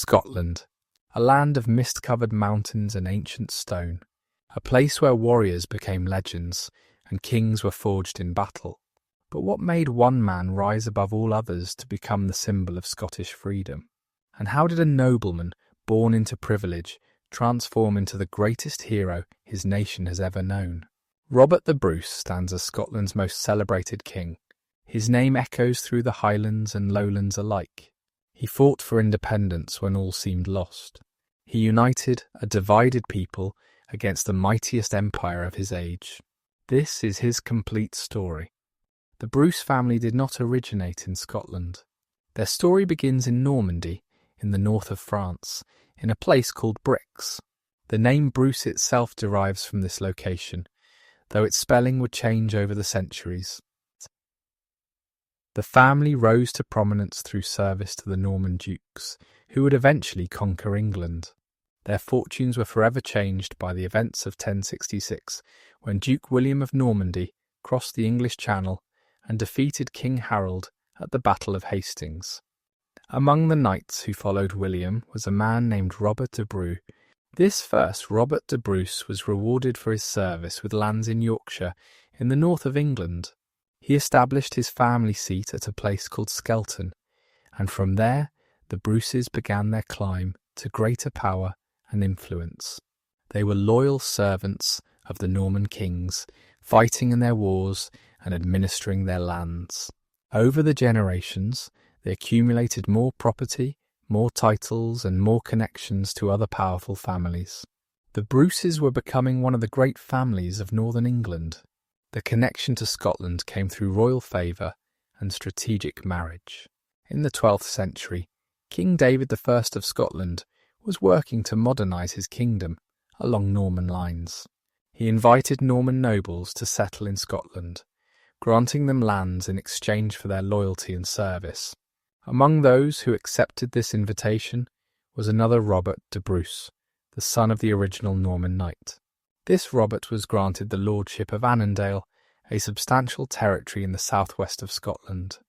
Scotland, a land of mist-covered mountains and ancient stone, a place where warriors became legends and kings were forged in battle. But what made one man rise above all others to become the symbol of Scottish freedom? And how did a nobleman born into privilege transform into the greatest hero his nation has ever known? Robert the Bruce stands as Scotland's most celebrated king. His name echoes through the Highlands and Lowlands alike. He fought for independence when all seemed lost. He united a divided people against the mightiest empire of his age. This is his complete story. The Bruce family did not originate in Scotland. Their story begins in Normandy, in the north of France, in a place called Brix. The name Bruce itself derives from this location, though its spelling would change over the centuries. The family rose to prominence through service to the Norman dukes, who would eventually conquer England. Their fortunes were forever changed by the events of 1066, when Duke William of Normandy crossed the English Channel and defeated King Harold at the Battle of Hastings. Among the knights who followed William was a man named Robert de Bruce. This first Robert de Bruce was rewarded for his service with lands in Yorkshire in the north of England. He established his family seat at a place called Skelton, and from there the Bruces began their climb to greater power and influence. They were loyal servants of the Norman kings, fighting in their wars and administering their lands. Over the generations, they accumulated more property, more titles, and more connections to other powerful families. The Bruces were becoming one of the great families of northern England. The connection to Scotland came through royal favour and strategic marriage. In the 12th century, King David I of Scotland was working to modernise his kingdom along Norman lines. He invited Norman nobles to settle in Scotland, granting them lands in exchange for their loyalty and service. Among those who accepted this invitation was another Robert de Bruce, the son of the original Norman knight. This Robert was granted the lordship of Annandale, a substantial territory in the southwest of Scotland.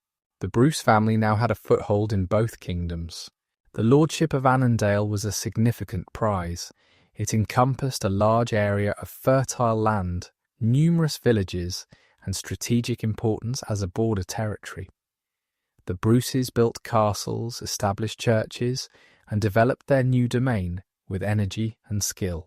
The Bruce family now had a foothold in both kingdoms. The lordship of Annandale was a significant prize. It encompassed a large area of fertile land, numerous villages, and strategic importance as a border territory. The Bruces built castles, established churches, and developed their new domain with energy and skill.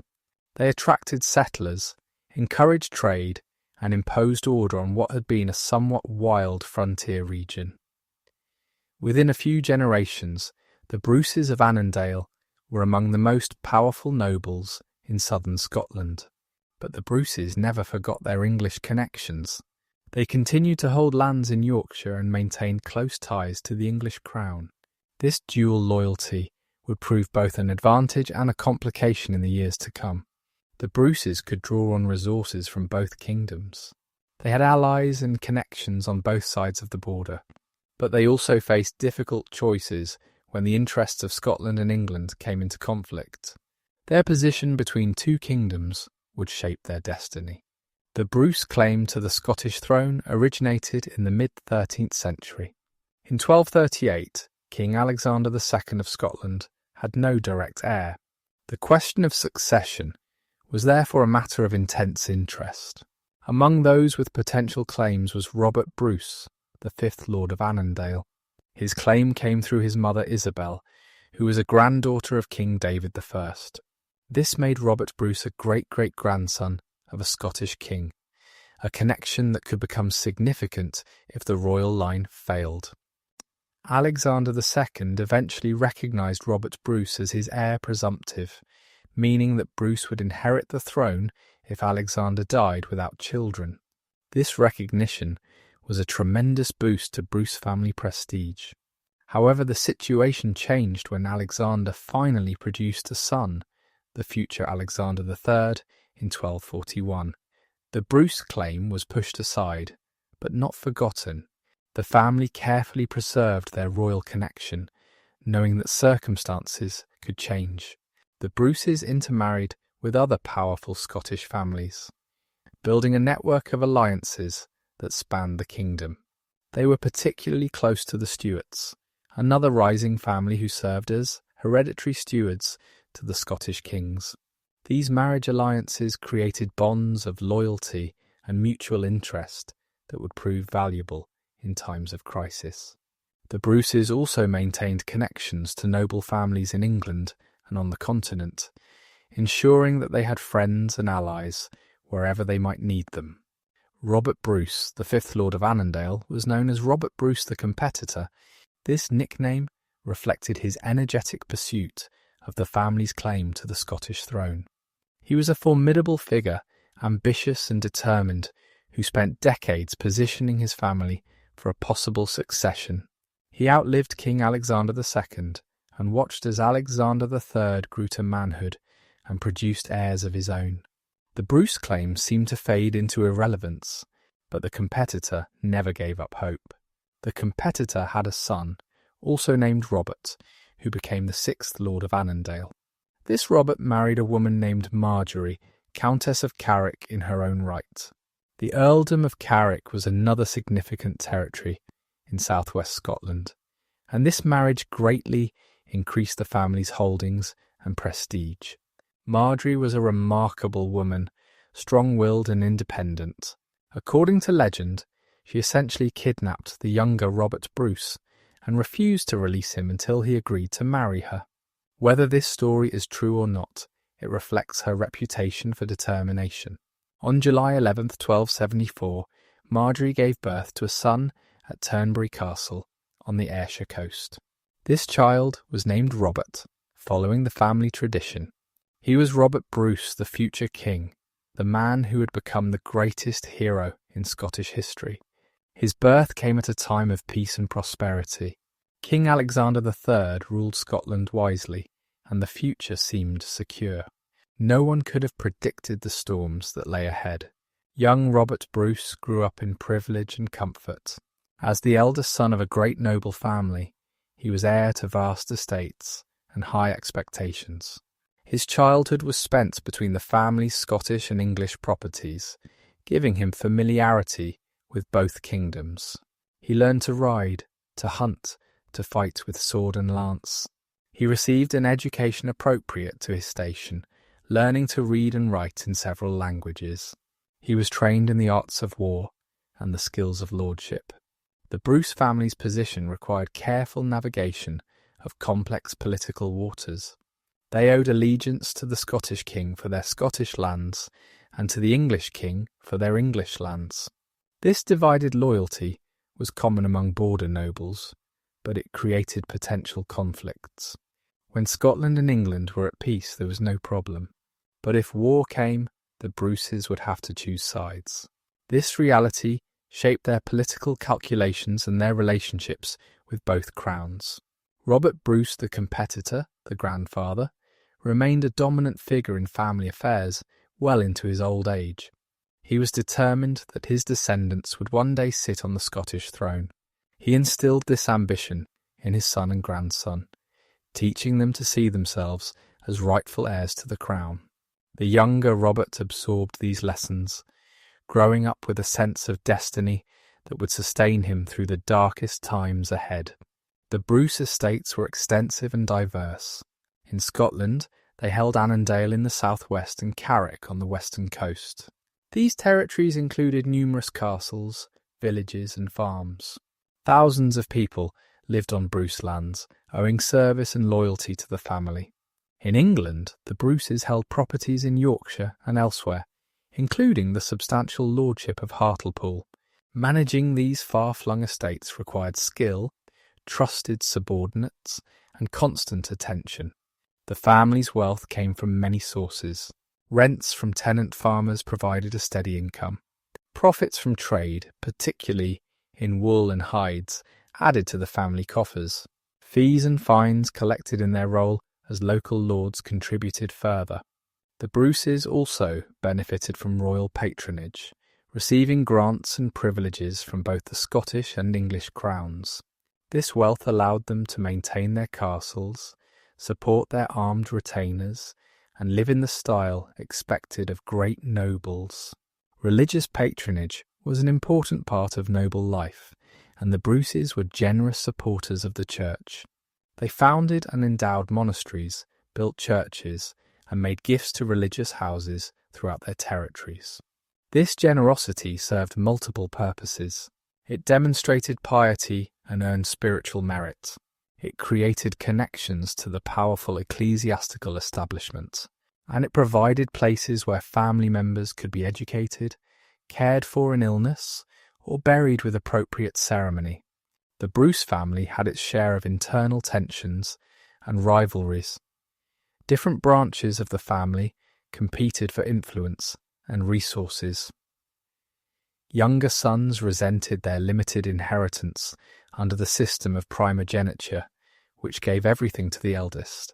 They attracted settlers, encouraged trade, and imposed order on what had been a somewhat wild frontier region. Within a few generations, the Bruces of Annandale were among the most powerful nobles in southern Scotland. But the Bruces never forgot their English connections. They continued to hold lands in Yorkshire and maintained close ties to the English crown. This dual loyalty would prove both an advantage and a complication in the years to come. The Bruces could draw on resources from both kingdoms. They had allies and connections on both sides of the border, but they also faced difficult choices when the interests of Scotland and England came into conflict. Their position between two kingdoms would shape their destiny. The Bruce claim to the Scottish throne originated in the mid-13th century. In 1238, King Alexander II of Scotland had no direct heir. The question of succession was therefore a matter of intense interest. Among those with potential claims was Robert Bruce, the 5th Lord of Annandale. His claim came through his mother Isabel, who was a granddaughter of King David I. This made Robert Bruce a great-great-grandson of a Scottish king, a connection that could become significant if the royal line failed. Alexander II eventually recognised Robert Bruce as his heir presumptive, meaning that Bruce would inherit the throne if Alexander died without children. This recognition was a tremendous boost to Bruce family prestige. However, the situation changed when Alexander finally produced a son, the future Alexander III, in 1241. The Bruce claim was pushed aside, but not forgotten. The family carefully preserved their royal connection, knowing that circumstances could change. The Bruces intermarried with other powerful Scottish families, building a network of alliances that spanned the kingdom. They were particularly close to the Stuarts, another rising family who served as hereditary stewards to the Scottish kings. These marriage alliances created bonds of loyalty and mutual interest that would prove valuable in times of crisis. The Bruces also maintained connections to noble families in England and on the continent, ensuring that they had friends and allies wherever they might need them. Robert Bruce, the 5th Lord of Annandale, was known as Robert Bruce the Competitor. This nickname reflected his energetic pursuit of the family's claim to the Scottish throne. He was a formidable figure, ambitious and determined, who spent decades positioning his family for a possible succession. He outlived King Alexander II and watched as Alexander III grew to manhood and produced heirs of his own. The Bruce claim seemed to fade into irrelevance, but the Competitor never gave up hope. The Competitor had a son, also named Robert, who became the 6th Lord of Annandale. This Robert married a woman named Marjorie, Countess of Carrick in her own right. The Earldom of Carrick was another significant territory in southwest Scotland, and this marriage greatly increased the family's holdings and prestige. Marjorie was a remarkable woman, strong-willed and independent. According to legend, she essentially kidnapped the younger Robert Bruce and refused to release him until he agreed to marry her. Whether this story is true or not, it reflects her reputation for determination. On July 11, 1274, Marjorie gave birth to a son at Turnberry Castle on the Ayrshire coast. This child was named Robert, following the family tradition. He was Robert Bruce, the future king, the man who would become the greatest hero in Scottish history. His birth came at a time of peace and prosperity. King Alexander III ruled Scotland wisely, and the future seemed secure. No one could have predicted the storms that lay ahead. Young Robert Bruce grew up in privilege and comfort. As the eldest son of a great noble family, he was heir to vast estates and high expectations. His childhood was spent between the family's Scottish and English properties, giving him familiarity with both kingdoms. He learned to ride, to hunt, to fight with sword and lance. He received an education appropriate to his station, learning to read and write in several languages. He was trained in the arts of war and the skills of lordship. The Bruce family's position required careful navigation of complex political waters. They owed allegiance to the Scottish king for their Scottish lands and to the English king for their English lands. This divided loyalty was common among border nobles, but it created potential conflicts. When Scotland and England were at peace, there was no problem. But if war came, the Bruces would have to choose sides. This reality shaped their political calculations and their relationships with both crowns. Robert Bruce the Competitor, the grandfather, remained a dominant figure in family affairs well into his old age. He was determined that his descendants would one day sit on the Scottish throne. He instilled this ambition in his son and grandson, teaching them to see themselves as rightful heirs to the crown. The younger Robert absorbed these lessons, growing up with a sense of destiny that would sustain him through the darkest times ahead. The Bruce estates were extensive and diverse. In Scotland, they held Annandale in the southwest and Carrick on the western coast. These territories included numerous castles, villages and farms. Thousands of people lived on Bruce lands, owing service and loyalty to the family. In England, the Bruces held properties in Yorkshire and elsewhere, including the substantial lordship of Hartlepool. Managing these far-flung estates required skill, trusted subordinates, and constant attention. The family's wealth came from many sources. Rents from tenant farmers provided a steady income. Profits from trade, particularly in wool and hides, added to the family coffers. Fees and fines collected in their role as local lords contributed further. The Bruces also benefited from royal patronage, receiving grants and privileges from both the Scottish and English crowns. This wealth allowed them to maintain their castles, support their armed retainers, and live in the style expected of great nobles. Religious patronage was an important part of noble life, and the Bruces were generous supporters of the church. They founded and endowed monasteries, built churches, and made gifts to religious houses throughout their territories. This generosity served multiple purposes. It demonstrated piety and earned spiritual merit. It created connections to the powerful ecclesiastical establishment, and it provided places where family members could be educated, cared for in illness, or buried with appropriate ceremony. The Bruce family had its share of internal tensions and rivalries. Different branches of the family competed for influence and resources. Younger sons resented their limited inheritance under the system of primogeniture, which gave everything to the eldest.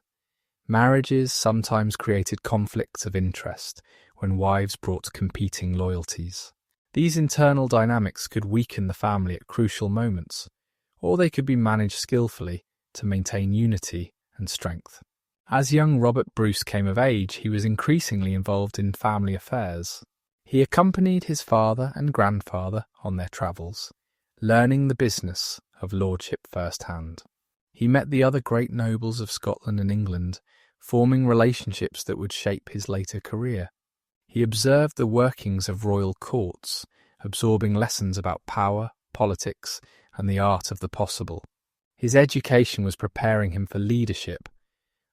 Marriages sometimes created conflicts of interest when wives brought competing loyalties. These internal dynamics could weaken the family at crucial moments, or they could be managed skillfully to maintain unity and strength. As young Robert Bruce came of age, he was increasingly involved in family affairs. He accompanied his father and grandfather on their travels, learning the business of lordship firsthand. He met the other great nobles of Scotland and England, forming relationships that would shape his later career. He observed the workings of royal courts, absorbing lessons about power, politics, and the art of the possible. His education was preparing him for leadership,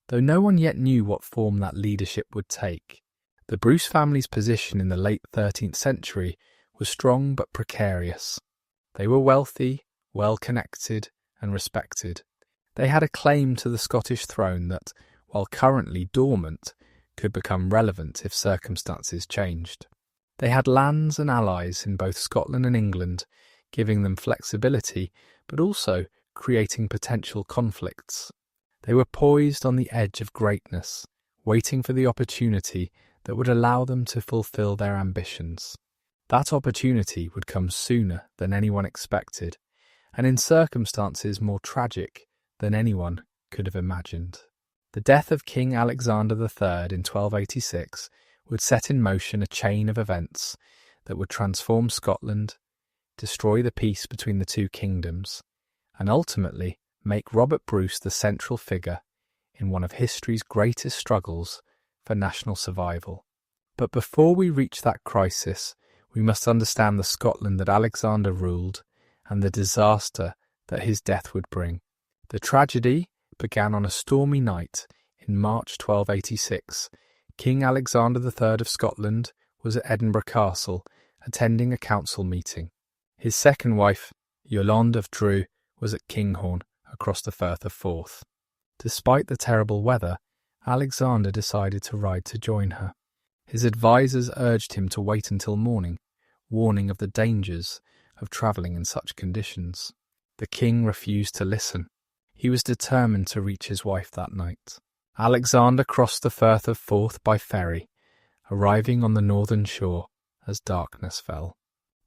though no one yet knew what form that leadership would take. The Bruce family's position in the late 13th century was strong but precarious. They were wealthy, well-connected, and respected. They had a claim to the Scottish throne that, while currently dormant, could become relevant if circumstances changed. They had lands and allies in both Scotland and England, giving them flexibility, but also creating potential conflicts. They were poised on the edge of greatness, waiting for the opportunity that would allow them to fulfill their ambitions. That opportunity would come sooner than anyone expected, and in circumstances more tragic than anyone could have imagined. The death of King Alexander III in 1286 would set in motion a chain of events that would transform Scotland, destroy the peace between the two kingdoms, and ultimately make Robert Bruce the central figure in one of history's greatest struggles for national survival. But before we reach that crisis, we must understand the Scotland that Alexander ruled and the disaster that his death would bring. The tragedy began on a stormy night in March 1286. King Alexander III of Scotland was at Edinburgh Castle, attending a council meeting. His second wife, Yolande of Dreux, was at Kinghorn, across the Firth of Forth. Despite the terrible weather, Alexander decided to ride to join her. His advisers urged him to wait until morning, warning of the dangers of travelling in such conditions. The king refused to listen. He was determined to reach his wife that night. Alexander crossed the Firth of Forth by ferry, arriving on the northern shore as darkness fell.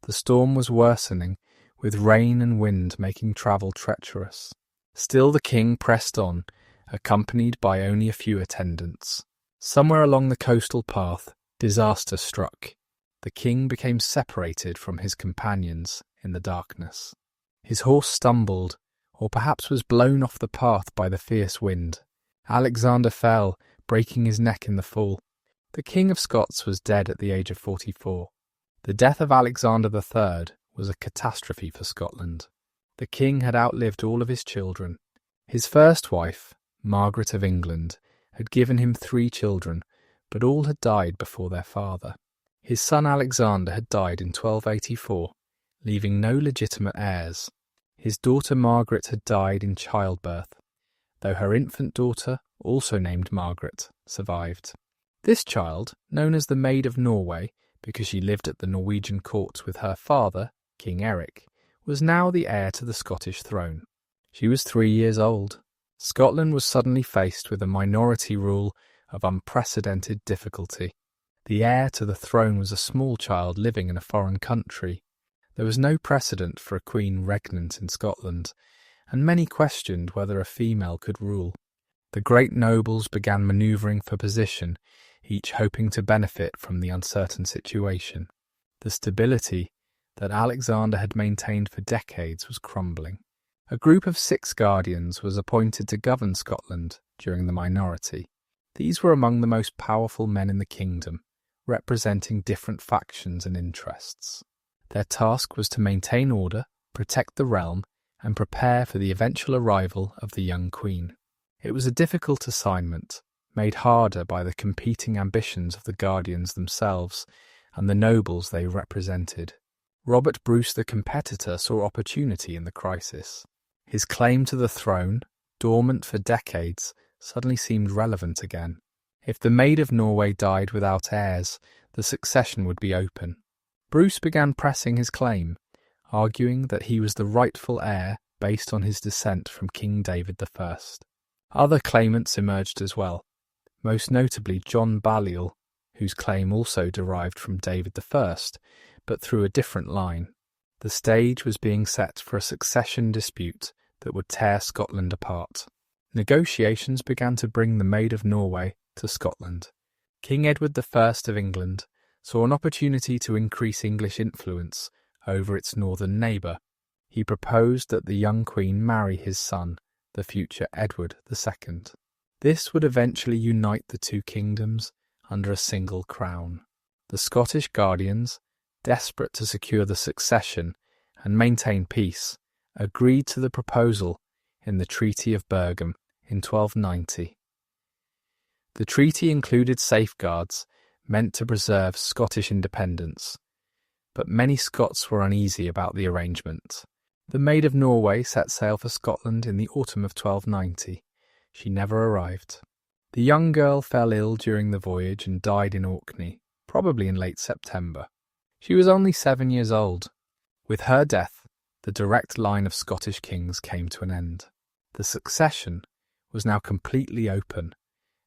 The storm was worsening, with rain and wind making travel treacherous. Still the king pressed on, accompanied by only a few attendants. Somewhere along the coastal path, disaster struck. The king became separated from his companions in the darkness. His horse stumbled, or perhaps was blown off the path by the fierce wind. Alexander fell, breaking his neck in the fall. The King of Scots was dead at the age of 44. The death of Alexander III was a catastrophe for Scotland. The king had outlived all of his children. His first wife, Margaret of England, had given him 3 children, but all had died before their father. His son Alexander had died in 1284, leaving no legitimate heirs. His daughter Margaret had died in childbirth, though her infant daughter, also named Margaret, survived. This child, known as the Maid of Norway because she lived at the Norwegian court with her father, King Eric, was now the heir to the Scottish throne. She was 3 years old. Scotland was suddenly faced with a minority rule of unprecedented difficulty. The heir to the throne was a small child living in a foreign country. There was no precedent for a queen regnant in Scotland, and many questioned whether a female could rule. The great nobles began manoeuvring for position, each hoping to benefit from the uncertain situation. The stability that Alexander had maintained for decades was crumbling. A group of 6 guardians was appointed to govern Scotland during the minority. These were among the most powerful men in the kingdom, representing different factions and interests. Their task was to maintain order, protect the realm, and prepare for the eventual arrival of the young queen. It was a difficult assignment, made harder by the competing ambitions of the guardians themselves and the nobles they represented. Robert Bruce the competitor saw opportunity in the crisis. His claim to the throne, dormant for decades, suddenly seemed relevant again. If the Maid of Norway died without heirs, the succession would be open. Bruce began pressing his claim, arguing that he was the rightful heir based on his descent from King David I. Other claimants emerged as well, most notably John Balliol, whose claim also derived from David I, but through a different line. The stage was being set for a succession dispute that would tear Scotland apart. Negotiations began to bring the Maid of Norway to Scotland. King Edward I of England saw an opportunity to increase English influence over its northern neighbour. He proposed that the young queen marry his son, the future Edward II. This would eventually unite the two kingdoms under a single crown. The Scottish guardians, desperate to secure the succession and maintain peace, agreed to the proposal in the Treaty of Bergen in 1290. The treaty included safeguards meant to preserve Scottish independence, but many Scots were uneasy about the arrangement. The Maid of Norway set sail for Scotland in the autumn of 1290. She never arrived. The young girl fell ill during the voyage and died in Orkney, probably in late September. She was only 7 years old. With her death, the direct line of Scottish kings came to an end. The succession was now completely open,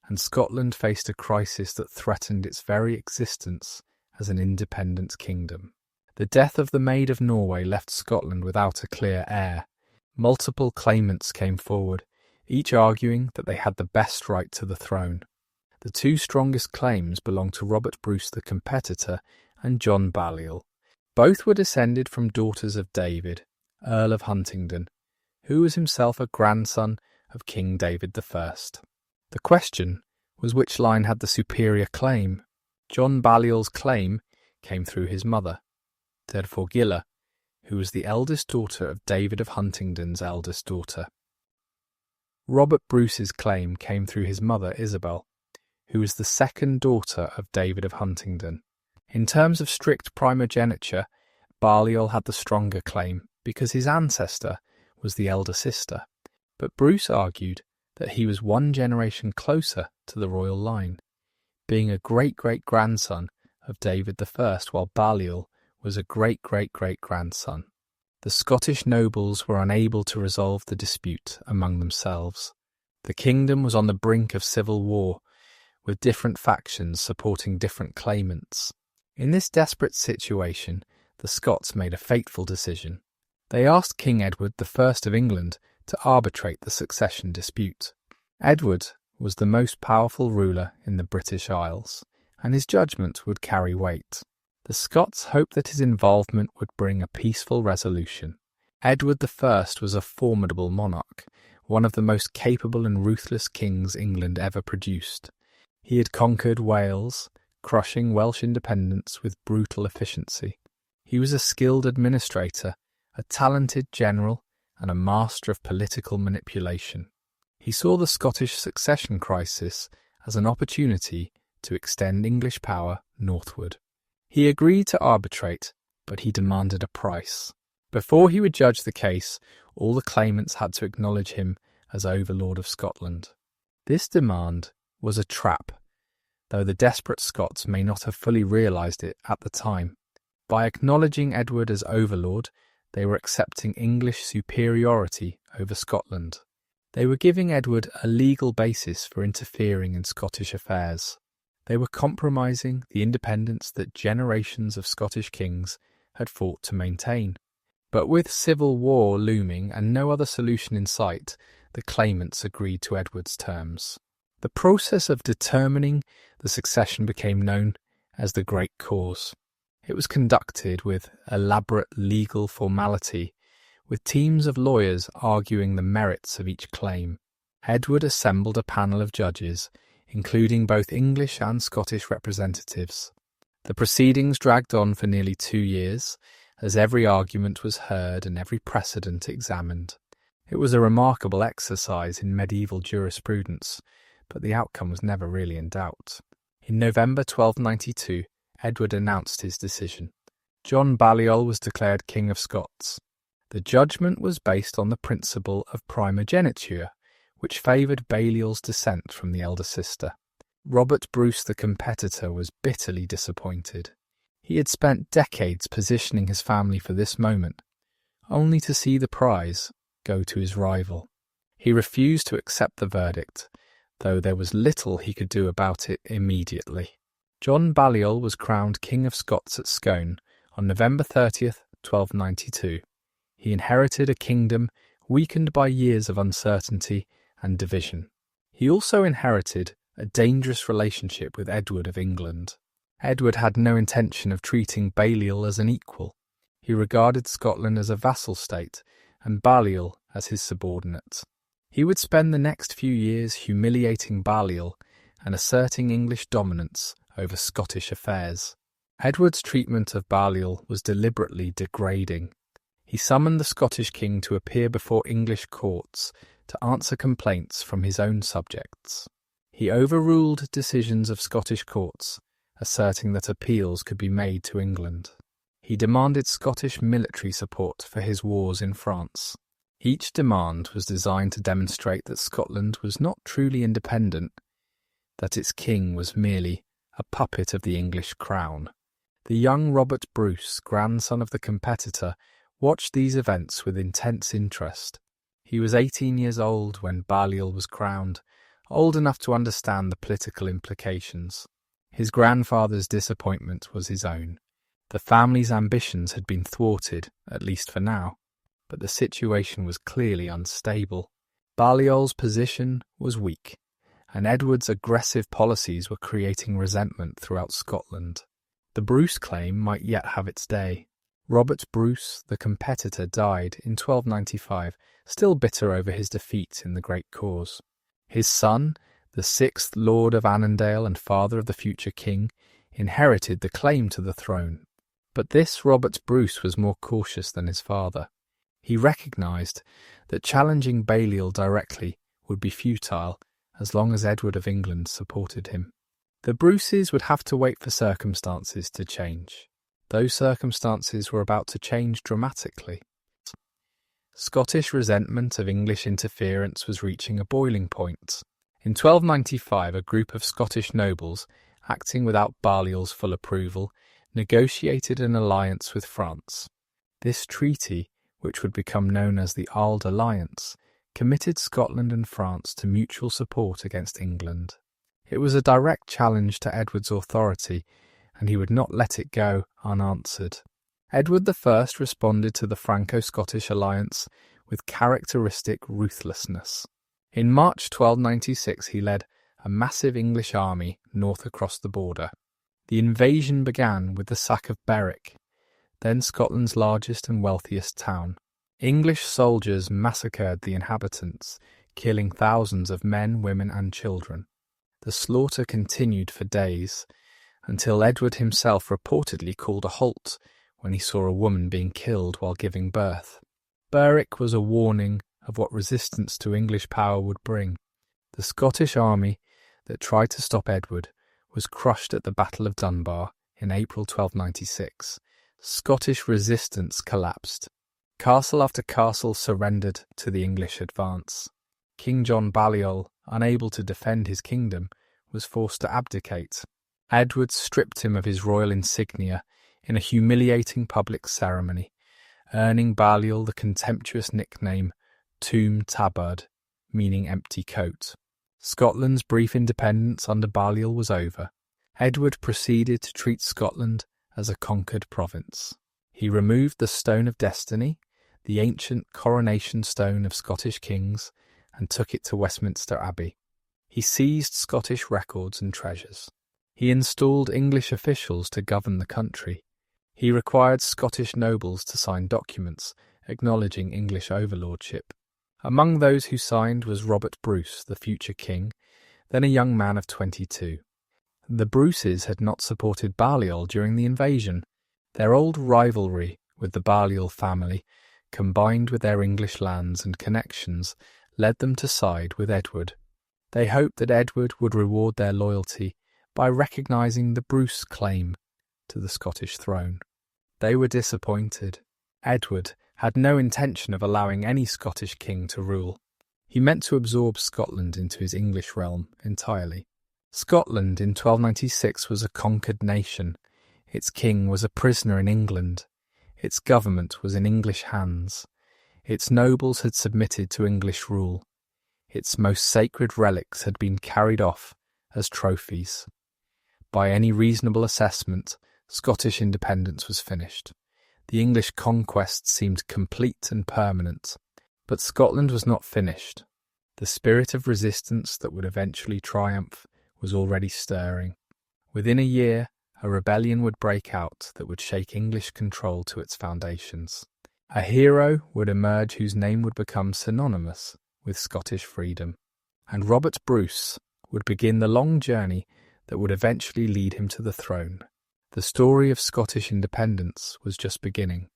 and Scotland faced a crisis that threatened its very existence as an independent kingdom. The death of the Maid of Norway left Scotland without a clear heir. Multiple claimants came forward, each arguing that they had the best right to the throne. The two strongest claims belonged to Robert Bruce the competitor and John Balliol. Both were descended from daughters of David, Earl of Huntingdon, who was himself a grandson of King David I. The question was which line had the superior claim. John Balliol's claim came through his mother, Therfogilla, who was the eldest daughter of David of Huntingdon's eldest daughter. Robert Bruce's claim came through his mother Isabel, who was the second daughter of David of Huntingdon. In terms of strict primogeniture, Balliol had the stronger claim because his ancestor was the elder sister, but Bruce argued that he was one generation closer to the royal line, being a great-great-grandson of David I, while Balliol was a great-great-great-grandson. The Scottish nobles were unable to resolve the dispute among themselves. The kingdom was on the brink of civil war, with different factions supporting different claimants. In this desperate situation, the Scots made a fateful decision. They asked King Edward I of England to arbitrate the succession dispute. Edward was the most powerful ruler in the British Isles, and his judgment would carry weight. The Scots hoped that his involvement would bring a peaceful resolution. Edward I was a formidable monarch, one of the most capable and ruthless kings England ever produced. He had conquered Wales, crushing Welsh independence with brutal efficiency. He was a skilled administrator, a talented general, and a master of political manipulation. He saw the Scottish succession crisis as an opportunity to extend English power northward. He agreed to arbitrate, but he demanded a price. Before he would judge the case, all the claimants had to acknowledge him as overlord of Scotland. This demand was a trap, though the desperate Scots may not have fully realised it at the time. By acknowledging Edward as overlord, they were accepting English superiority over Scotland. They were giving Edward a legal basis for interfering in Scottish affairs. They were compromising the independence that generations of Scottish kings had fought to maintain. But with civil war looming and no other solution in sight, the claimants agreed to Edward's terms. The process of determining the succession became known as the Great Cause. It was conducted with elaborate legal formality, with teams of lawyers arguing the merits of each claim. Edward assembled a panel of judges, including both English and Scottish representatives. The proceedings dragged on for nearly 2 years, as every argument was heard and every precedent examined. It was a remarkable exercise in medieval jurisprudence, but the outcome was never really in doubt. In November 1292, Edward announced his decision. John Balliol was declared King of Scots. The judgment was based on the principle of primogeniture, which favoured Balliol's descent from the elder sister. Robert Bruce, the competitor, was bitterly disappointed. He had spent decades positioning his family for this moment, only to see the prize go to his rival. He refused to accept the verdict, though there was little he could do about it immediately. John Balliol was crowned King of Scots at Scone on November 30th, 1292. He inherited a kingdom weakened by years of uncertainty and division. He also inherited a dangerous relationship with Edward of England. Edward had no intention of treating Balliol as an equal. He regarded Scotland as a vassal state and Balliol as his subordinate. He would spend the next few years humiliating Balliol and asserting English dominance over Scottish affairs. Edward's treatment of Balliol was deliberately degrading. He summoned the Scottish king to appear before English courts to answer complaints from his own subjects. He overruled decisions of Scottish courts, asserting that appeals could be made to England. He demanded Scottish military support for his wars in France. Each demand was designed to demonstrate that Scotland was not truly independent, that its king was merely a puppet of the English crown. The young Robert Bruce, grandson of the competitor, watched these events with intense interest. He was 18 years old when Balliol was crowned, old enough to understand the political implications. His grandfather's disappointment was his own. The family's ambitions had been thwarted, at least for now, but the situation was clearly unstable. Balliol's position was weak, and Edward's aggressive policies were creating resentment throughout Scotland. The Bruce claim might yet have its day. Robert Bruce, the competitor, died in 1295, still bitter over his defeat in the great cause. His son, the 6th Lord of Annandale and father of the future king, inherited the claim to the throne. But this Robert Bruce was more cautious than his father. He recognised that challenging Balliol directly would be futile as long as Edward of England supported him. The Bruces would have to wait for circumstances to change. Those circumstances were about to change dramatically. Scottish resentment of English interference was reaching a boiling point. In 1295, a group of Scottish nobles, acting without Balliol's full approval, negotiated an alliance with France. This treaty, which would become known as the Ald Alliance, committed Scotland and France to mutual support against England. It was a direct challenge to Edward's authority, and he would not let it go unanswered. Edward I responded to the Franco-Scottish alliance with characteristic ruthlessness. In March 1296 he led a massive English army north across the border. The invasion began with the sack of Berwick, then Scotland's largest and wealthiest town. English soldiers massacred the inhabitants, killing thousands of men, women and children. The slaughter continued for days, until Edward himself reportedly called a halt when he saw a woman being killed while giving birth. Berwick was a warning of what resistance to English power would bring. The Scottish army that tried to stop Edward was crushed at the Battle of Dunbar in April 1296. Scottish resistance collapsed. Castle after castle surrendered to the English advance. King John Balliol, unable to defend his kingdom, was forced to abdicate. Edward stripped him of his royal insignia in a humiliating public ceremony, earning Balliol the contemptuous nickname Toom Tabard, meaning empty coat. Scotland's brief independence under Balliol was over. Edward proceeded to treat Scotland as a conquered province. He removed the Stone of Destiny, the ancient coronation stone of Scottish kings, and took it to Westminster Abbey. He seized Scottish records and treasures. He installed English officials to govern the country. He required Scottish nobles to sign documents acknowledging English overlordship. Among those who signed was Robert Bruce, the future king, then a young man of 22. The Bruces had not supported Balliol during the invasion. Their old rivalry with the Balliol family, combined with their English lands and connections, led them to side with Edward. They hoped that Edward would reward their loyalty by recognising the Bruce claim to the Scottish throne. They were disappointed. Edward had no intention of allowing any Scottish king to rule. He meant to absorb Scotland into his English realm entirely. Scotland in 1296 was a conquered nation. Its king was a prisoner in England. Its government was in English hands. Its nobles had submitted to English rule. Its most sacred relics had been carried off as trophies. By any reasonable assessment, Scottish independence was finished. The English conquest seemed complete and permanent, but Scotland was not finished. The spirit of resistance that would eventually triumph was already stirring. Within a year, a rebellion would break out that would shake English control to its foundations. A hero would emerge whose name would become synonymous with Scottish freedom, and Robert Bruce would begin the long journey that would eventually lead him to the throne. The story of Scottish independence was just beginning.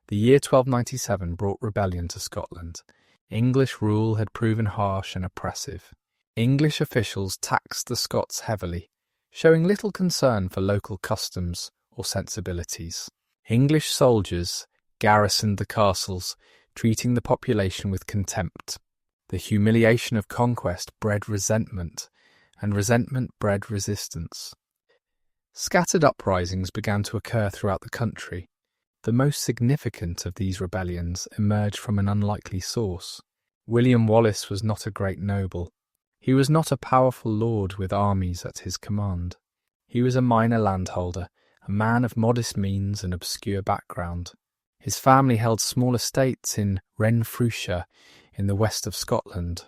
The year 1297 brought rebellion to Scotland. English rule had proven harsh and oppressive. English officials taxed the Scots heavily, showing little concern for local customs or sensibilities. English soldiers garrisoned the castles, treating the population with contempt. The humiliation of conquest bred resentment, and resentment bred resistance. Scattered uprisings began to occur throughout the country. The most significant of these rebellions emerged from an unlikely source. William Wallace was not a great noble. He was not a powerful lord with armies at his command. He was a minor landholder, a man of modest means and obscure background. His family held small estates in Renfrewshire, in the west of Scotland.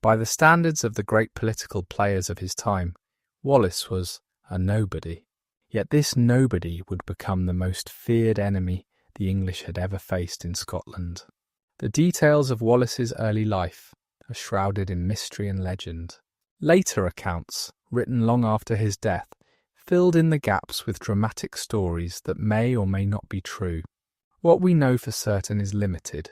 By the standards of the great political players of his time, Wallace was a nobody. Yet this nobody would become the most feared enemy the English had ever faced in Scotland. The details of Wallace's early life are shrouded in mystery and legend. Later accounts, written long after his death, filled in the gaps with dramatic stories that may or may not be true. What we know for certain is limited.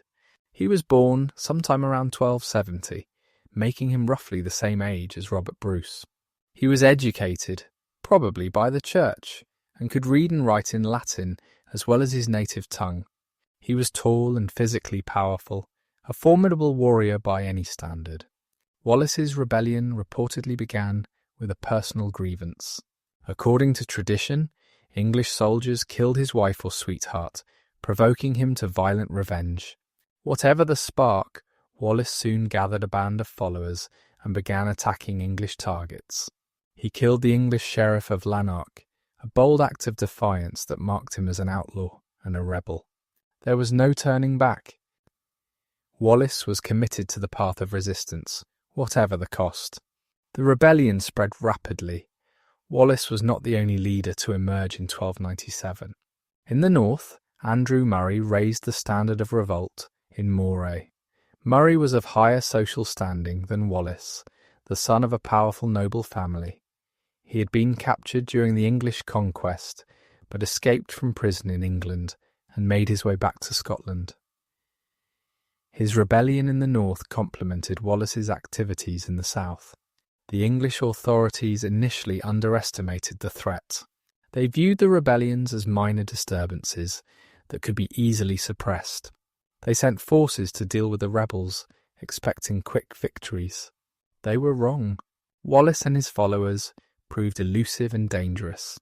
He was born sometime around 1270, making him roughly the same age as Robert Bruce. He was educated, probably by the church, and could read and write in Latin as well as his native tongue. He was tall and physically powerful, a formidable warrior by any standard. Wallace's rebellion reportedly began with a personal grievance. According to tradition, English soldiers killed his wife or sweetheart, provoking him to violent revenge. Whatever the spark, Wallace soon gathered a band of followers and began attacking English targets. He killed the English sheriff of Lanark, a bold act of defiance that marked him as an outlaw and a rebel. There was no turning back. Wallace was committed to the path of resistance, whatever the cost. The rebellion spread rapidly. Wallace was not the only leader to emerge in 1297. In the north, Andrew Murray raised the standard of revolt in Moray. Murray was of higher social standing than Wallace, the son of a powerful noble family. He had been captured during the English conquest, but escaped from prison in England and made his way back to Scotland. His rebellion in the north complemented Wallace's activities in the south. The English authorities initially underestimated the threat. They viewed the rebellions as minor disturbances that could be easily suppressed. They sent forces to deal with the rebels, expecting quick victories. They were wrong. Wallace and his followers proved elusive and dangerous.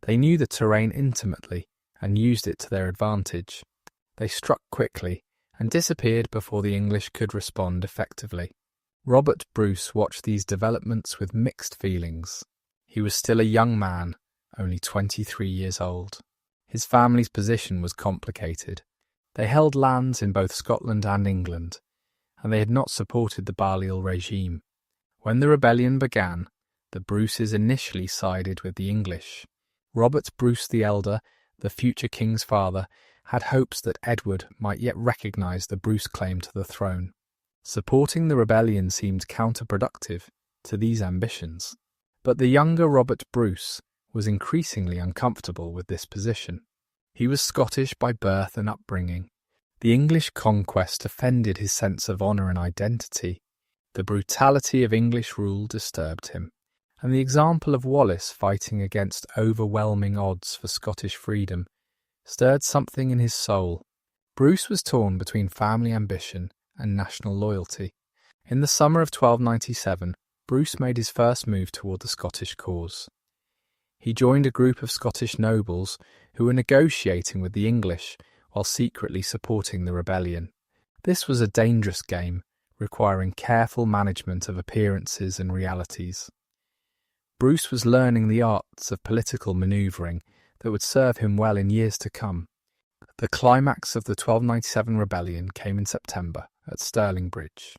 They knew the terrain intimately and used it to their advantage. They struck quickly and disappeared before the English could respond effectively. Robert Bruce watched these developments with mixed feelings. He was still a young man, only 23 years old. His family's position was complicated. They held lands in both Scotland and England, and they had not supported the Balliol regime. When the rebellion began, the Bruces initially sided with the English. Robert Bruce the Elder, the future king's father, had hopes that Edward might yet recognise the Bruce claim to the throne. Supporting the rebellion seemed counterproductive to these ambitions, but the younger Robert Bruce was increasingly uncomfortable with this position. He was Scottish by birth and upbringing. The English conquest offended his sense of honour and identity. The brutality of English rule disturbed him, and the example of Wallace fighting against overwhelming odds for Scottish freedom stirred something in his soul. Bruce was torn between family ambition and national loyalty. In the summer of 1297, Bruce made his first move toward the Scottish cause. He joined a group of Scottish nobles who were negotiating with the English while secretly supporting the rebellion. This was a dangerous game, requiring careful management of appearances and realities. Bruce was learning the arts of political manoeuvring that would serve him well in years to come. The climax of the 1297 rebellion came in September at Stirling Bridge.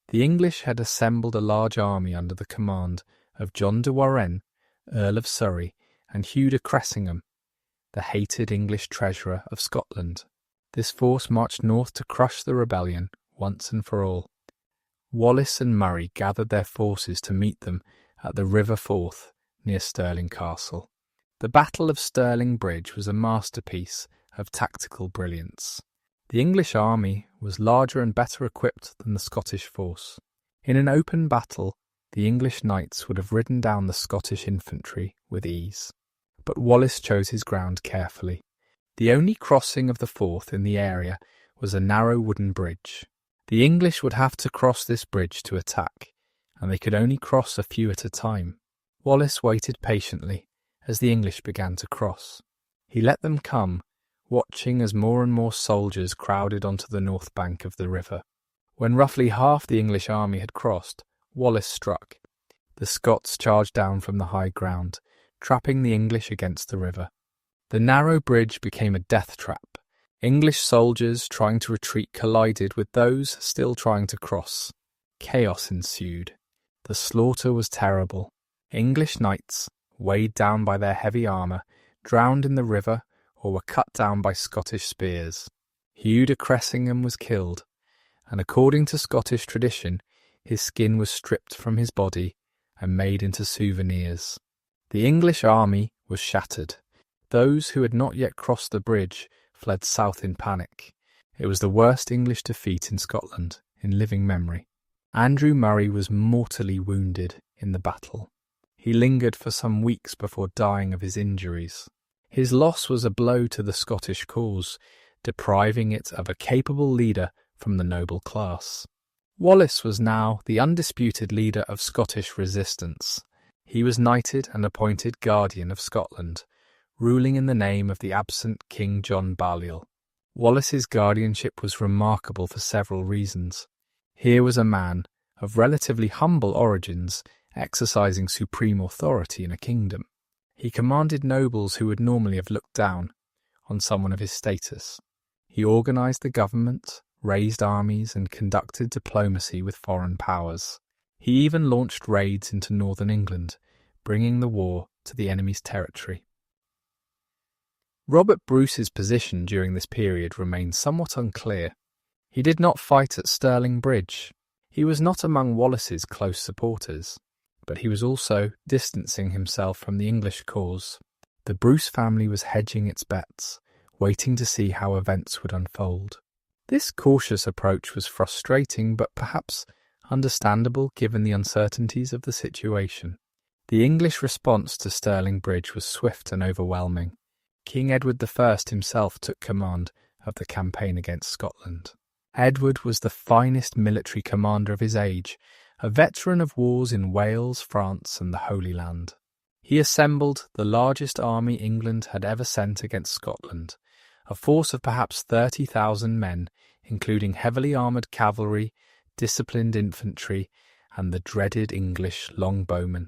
The English had assembled a large army under the command of John de Warenne, Earl of Surrey, and Hugh de Cressingham, the hated English treasurer of Scotland. This force marched north to crush the rebellion once and for all. Wallace and Murray gathered their forces to meet them at the River Forth near Stirling Castle. The Battle of Stirling Bridge was a masterpiece of tactical brilliance. The English army was larger and better equipped than the Scottish force. In an open battle, the English knights would have ridden down the Scottish infantry with ease. But Wallace chose his ground carefully. The only crossing of the Forth in the area was a narrow wooden bridge. The English would have to cross this bridge to attack, and they could only cross a few at a time. Wallace waited patiently as the English began to cross. He let them come, watching as more and more soldiers crowded onto the north bank of the river. When roughly half the English army had crossed, Wallace struck. The Scots charged down from the high ground, trapping the English against the river. The narrow bridge became a death trap. English soldiers trying to retreat collided with those still trying to cross. Chaos ensued. The slaughter was terrible. English knights, weighed down by their heavy armour, drowned in the river or were cut down by Scottish spears. Hugh de Cressingham was killed, and according to Scottish tradition, his skin was stripped from his body and made into souvenirs. The English army was shattered. Those who had not yet crossed the bridge fled south in panic. It was the worst English defeat in Scotland in living memory. Andrew Murray was mortally wounded in the battle. He lingered for some weeks before dying of his injuries. His loss was a blow to the Scottish cause, depriving it of a capable leader from the noble class. Wallace was now the undisputed leader of Scottish resistance. He was knighted and appointed Guardian of Scotland, ruling in the name of the absent King John Balliol. Wallace's guardianship was remarkable for several reasons. Here was a man of relatively humble origins exercising supreme authority in a kingdom. He commanded nobles who would normally have looked down on someone of his status. He organised the government, raised armies, and conducted diplomacy with foreign powers. He even launched raids into northern England, bringing the war to the enemy's territory. Robert Bruce's position during this period remains somewhat unclear. He did not fight at Stirling Bridge. He was not among Wallace's close supporters, but he was also distancing himself from the English cause. The Bruce family was hedging its bets, waiting to see how events would unfold. This cautious approach was frustrating, but perhaps understandable given the uncertainties of the situation. The English response to Stirling Bridge was swift and overwhelming. King Edward I himself took command of the campaign against Scotland. Edward was the finest military commander of his age, a veteran of wars in Wales, France, and the Holy Land. He assembled the largest army England had ever sent against Scotland, a force of perhaps 30,000 men, including heavily armoured cavalry, disciplined infantry, and the dreaded English longbowmen.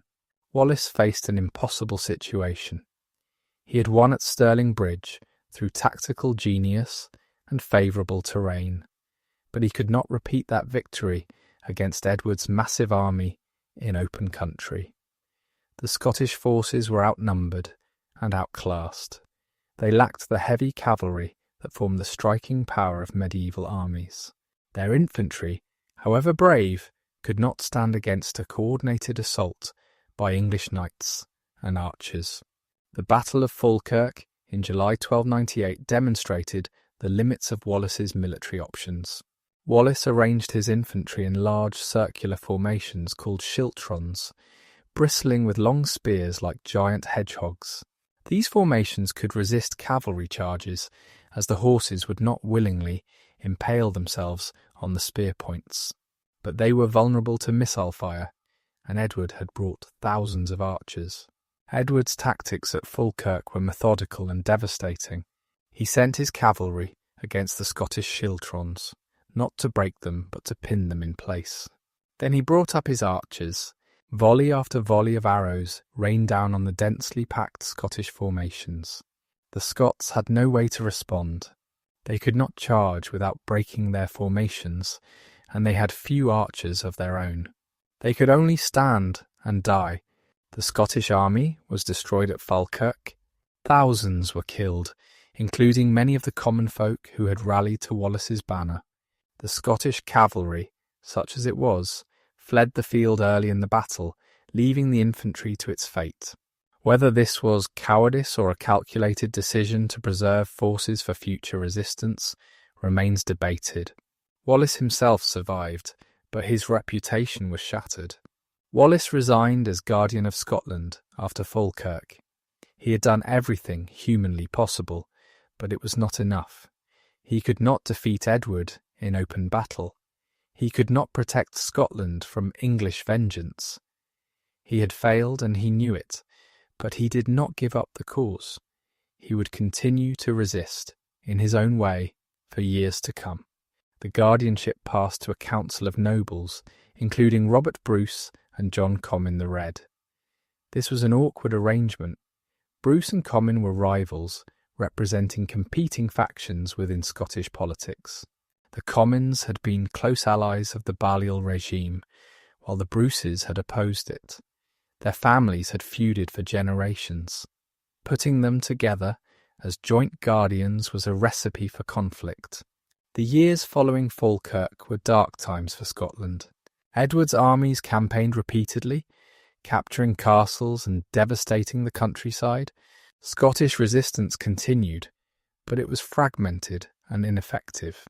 Wallace faced an impossible situation. He had won at Stirling Bridge through tactical genius and favourable terrain, but he could not repeat that victory against Edward's massive army in open country. The Scottish forces were outnumbered and outclassed. They lacked the heavy cavalry that formed the striking power of medieval armies. Their infantry, however brave, could not stand against a coordinated assault by English knights and archers. The Battle of Falkirk in July 1298 demonstrated the limits of Wallace's military options. Wallace arranged his infantry in large circular formations called schiltrons, bristling with long spears like giant hedgehogs. These formations could resist cavalry charges, as the horses would not willingly impale themselves on the spear points. But they were vulnerable to missile fire, and Edward had brought thousands of archers. Edward's tactics at Falkirk were methodical and devastating. He sent his cavalry against the Scottish schiltrons, not to break them but to pin them in place. Then he brought up his archers. Volley after volley of arrows rained down on the densely packed Scottish formations. The Scots had no way to respond. They could not charge without breaking their formations, and they had few archers of their own. They could only stand and die. The Scottish army was destroyed at Falkirk. Thousands were killed, including many of the common folk who had rallied to Wallace's banner. The Scottish cavalry, such as it was, fled the field early in the battle, leaving the infantry to its fate. Whether this was cowardice or a calculated decision to preserve forces for future resistance remains debated. Wallace himself survived, but his reputation was shattered. Wallace resigned as Guardian of Scotland after Falkirk. He had done everything humanly possible, but it was not enough. He could not defeat Edward in open battle. He could not protect Scotland from English vengeance. He had failed and he knew it, but he did not give up the cause. He would continue to resist, in his own way, for years to come. The guardianship passed to a council of nobles, including Robert Bruce and John Comyn the Red. This was an awkward arrangement. Bruce and Comyn were rivals, representing competing factions within Scottish politics. The Comyns had been close allies of the Balliol regime, while the Bruces had opposed it. Their families had feuded for generations. Putting them together as joint guardians was a recipe for conflict. The years following Falkirk were dark times for Scotland. Edward's armies campaigned repeatedly, capturing castles and devastating the countryside. Scottish resistance continued, but it was fragmented and ineffective.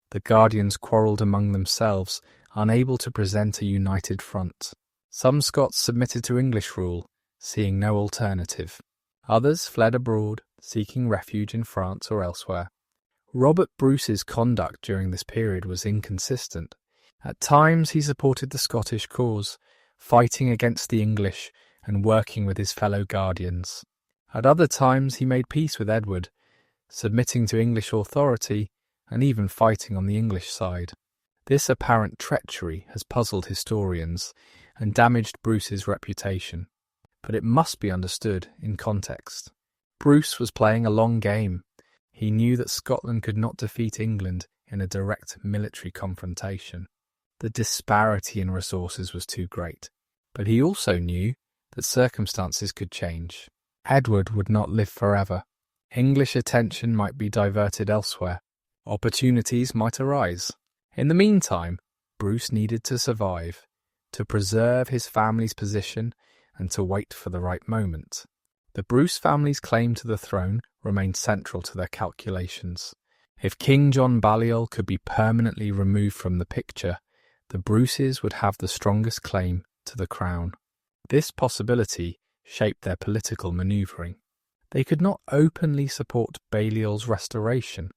The Guardians quarrelled among themselves, unable to present a united front. Some Scots submitted to English rule, seeing no alternative. Others fled abroad, seeking refuge in France or elsewhere. Robert Bruce's conduct during this period was inconsistent. At times he supported the Scottish cause, fighting against the English and working with his fellow Guardians. At other times he made peace with Edward, submitting to English authority and even fighting on the English side. This apparent treachery has puzzled historians and damaged Bruce's reputation, but it must be understood in context. Bruce was playing a long game. He knew that Scotland could not defeat England in a direct military confrontation. The disparity in resources was too great, but he also knew that circumstances could change. Edward would not live forever. English attention might be diverted elsewhere. Opportunities might arise. In the meantime, Bruce needed to survive, to preserve his family's position and to wait for the right moment. The Bruce family's claim to the throne remained central to their calculations. If King John Balliol could be permanently removed from the picture, the Bruces would have the strongest claim to the crown. This possibility shaped their political manoeuvring. They could not openly support Balliol's restoration,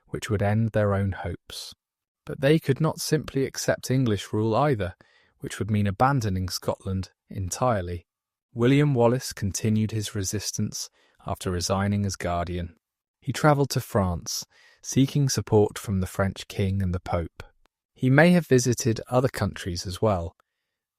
which would end their own hopes. But they could not simply accept English rule either, which would mean abandoning Scotland entirely. William Wallace continued his resistance after resigning as Guardian. He travelled to France, seeking support from the French king and the Pope. He may have visited other countries as well,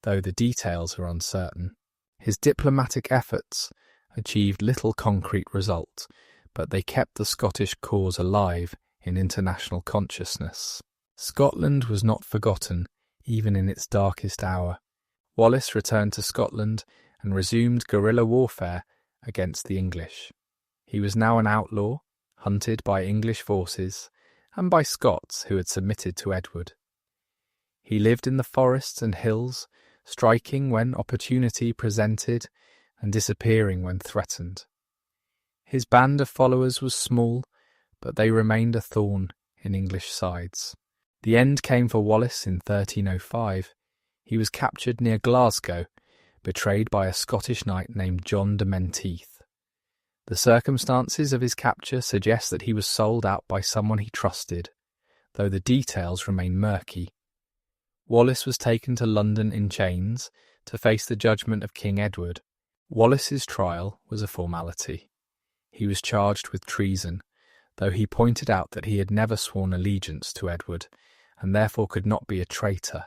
though the details are uncertain. His diplomatic efforts achieved little concrete result, but they kept the Scottish cause alive in international consciousness. Scotland was not forgotten, even in its darkest hour. Wallace returned to Scotland and resumed guerrilla warfare against the English. He was now an outlaw, hunted by English forces and by Scots who had submitted to Edward. He lived in the forests and hills, striking when opportunity presented and disappearing when threatened. His band of followers was small, but they remained a thorn in English sides. The end came for Wallace in 1305. He was captured near Glasgow, betrayed by a Scottish knight named John de Menteith. The circumstances of his capture suggest that he was sold out by someone he trusted, though the details remain murky. Wallace was taken to London in chains to face the judgment of King Edward. Wallace's trial was a formality. He was charged with treason, though he pointed out that he had never sworn allegiance to Edward, and therefore could not be a traitor.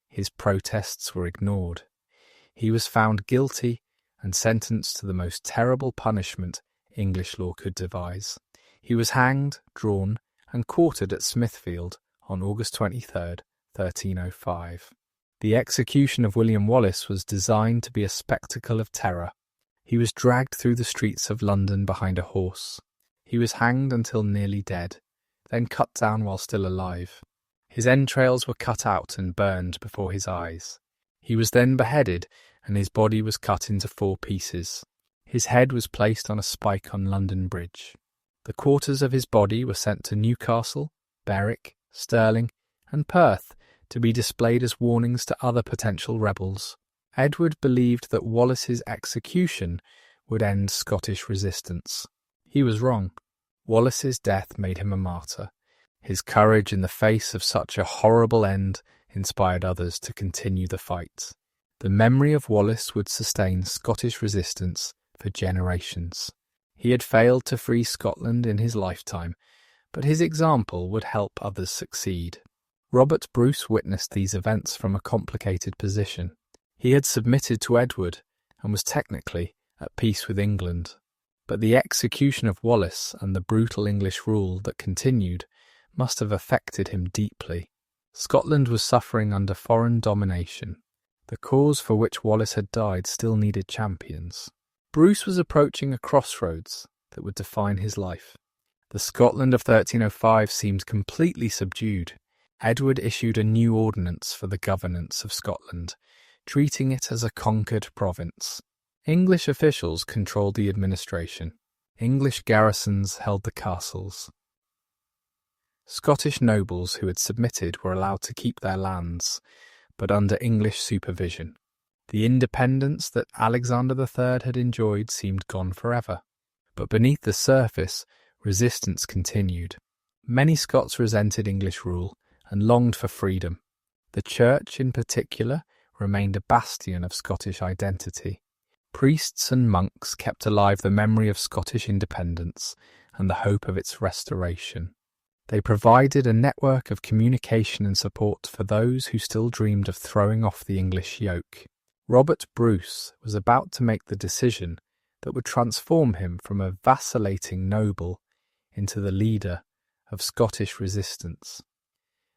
His protests were ignored. He was found guilty and sentenced to the most terrible punishment English law could devise. He was hanged, drawn, and quartered at Smithfield on August 23rd, 1305. The execution of William Wallace was designed to be a spectacle of terror. He was dragged through the streets of London behind a horse. He was hanged until nearly dead, then cut down while still alive. His entrails were cut out and burned before his eyes. He was then beheaded, and his body was cut into 4 pieces. His head was placed on a spike on London Bridge. The quarters of his body were sent to Newcastle, Berwick, Stirling, and Perth to be displayed as warnings to other potential rebels. Edward believed that Wallace's execution would end Scottish resistance. He was wrong. Wallace's death made him a martyr. His courage in the face of such a horrible end inspired others to continue the fight. The memory of Wallace would sustain Scottish resistance for generations. He had failed to free Scotland in his lifetime, but his example would help others succeed. Robert Bruce witnessed these events from a complicated position. He had submitted to Edward and was technically at peace with England. But the execution of Wallace and the brutal English rule that continued must have affected him deeply. Scotland was suffering under foreign domination. The cause for which Wallace had died still needed champions. Bruce was approaching a crossroads that would define his life. The Scotland of 1305 seemed completely subdued. Edward issued a new ordinance for the governance of Scotland, treating it as a conquered province. English officials controlled the administration. English garrisons held the castles. Scottish nobles who had submitted were allowed to keep their lands, but under English supervision. The independence that Alexander III had enjoyed seemed gone forever. But beneath the surface, resistance continued. Many Scots resented English rule and longed for freedom. The Church, in particular, remained a bastion of Scottish identity. Priests and monks kept alive the memory of Scottish independence and the hope of its restoration. They provided a network of communication and support for those who still dreamed of throwing off the English yoke. Robert Bruce was about to make the decision that would transform him from a vacillating noble into the leader of Scottish resistance.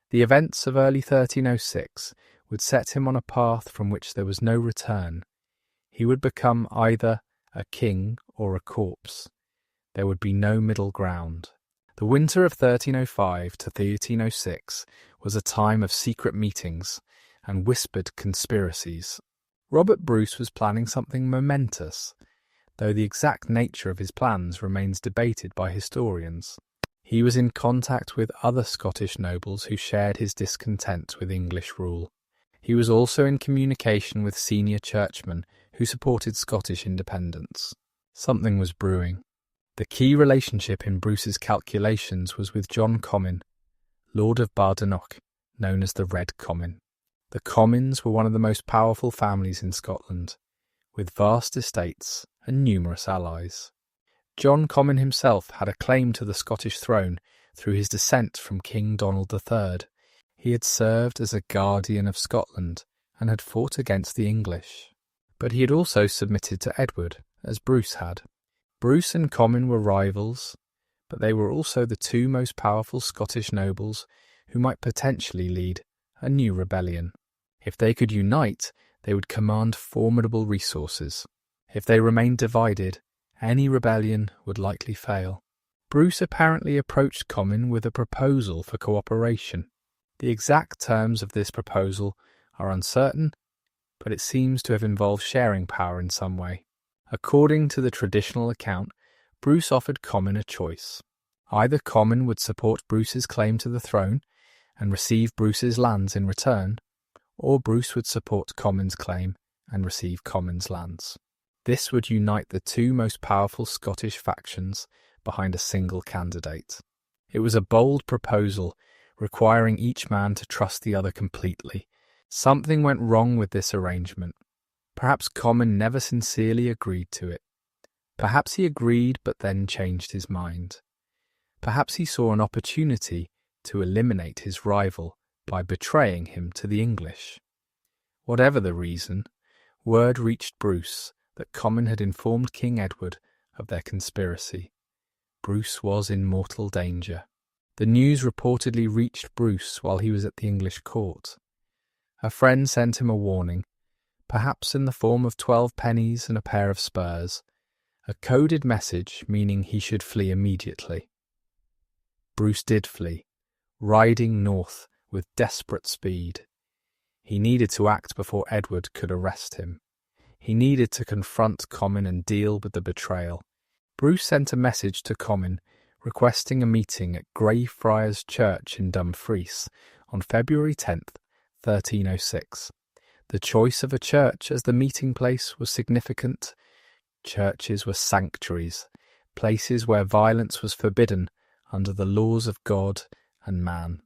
The events of early 1306 would set him on a path from which there was no return. He would become either a king or a corpse. There would be no middle ground. The winter of 1305 to 1306 was a time of secret meetings and whispered conspiracies. Robert Bruce was planning something momentous, though the exact nature of his plans remains debated by historians. He was in contact with other Scottish nobles who shared his discontent with English rule. He was also in communication with senior churchmen who supported Scottish independence. Something was brewing. The key relationship in Bruce's calculations was with John Comyn, Lord of Badenoch, known as the Red Comyn. The Comyns were one of the most powerful families in Scotland, with vast estates and numerous allies. John Comyn himself had a claim to the Scottish throne through his descent from King Donald III. He had served as a guardian of Scotland and had fought against the English. But he had also submitted to Edward, as Bruce had. Bruce and Comyn were rivals, but they were also the 2 most powerful Scottish nobles who might potentially lead a new rebellion. If they could unite, they would command formidable resources. If they remained divided, any rebellion would likely fail. Bruce apparently approached Comyn with a proposal for cooperation. The exact terms of this proposal are uncertain, but it seems to have involved sharing power in some way. According to the traditional account, Bruce offered Comyn a choice. Either Comyn would support Bruce's claim to the throne and receive Bruce's lands in return, or Bruce would support Comyn's claim and receive Comyn's lands. This would unite the two most powerful Scottish factions behind a single candidate. It was a bold proposal, requiring each man to trust the other completely. Something went wrong with this arrangement. Perhaps Comyn never sincerely agreed to it. Perhaps he agreed but then changed his mind. Perhaps he saw an opportunity to eliminate his rival by betraying him to the English. Whatever the reason, word reached Bruce that Comyn had informed King Edward of their conspiracy. Bruce was in mortal danger. The news reportedly reached Bruce while he was at the English court. A friend sent him a warning, perhaps in the form of 12 pennies and a pair of spurs, a coded message meaning he should flee immediately. Bruce did flee, riding north with desperate speed. He needed to act before Edward could arrest him. He needed to confront Comyn and deal with the betrayal. Bruce sent a message to Comyn requesting a meeting at Greyfriars Church in Dumfries on February 10th, 1306. The choice of a church as the meeting place was significant. Churches were sanctuaries, places where violence was forbidden under the laws of God and man.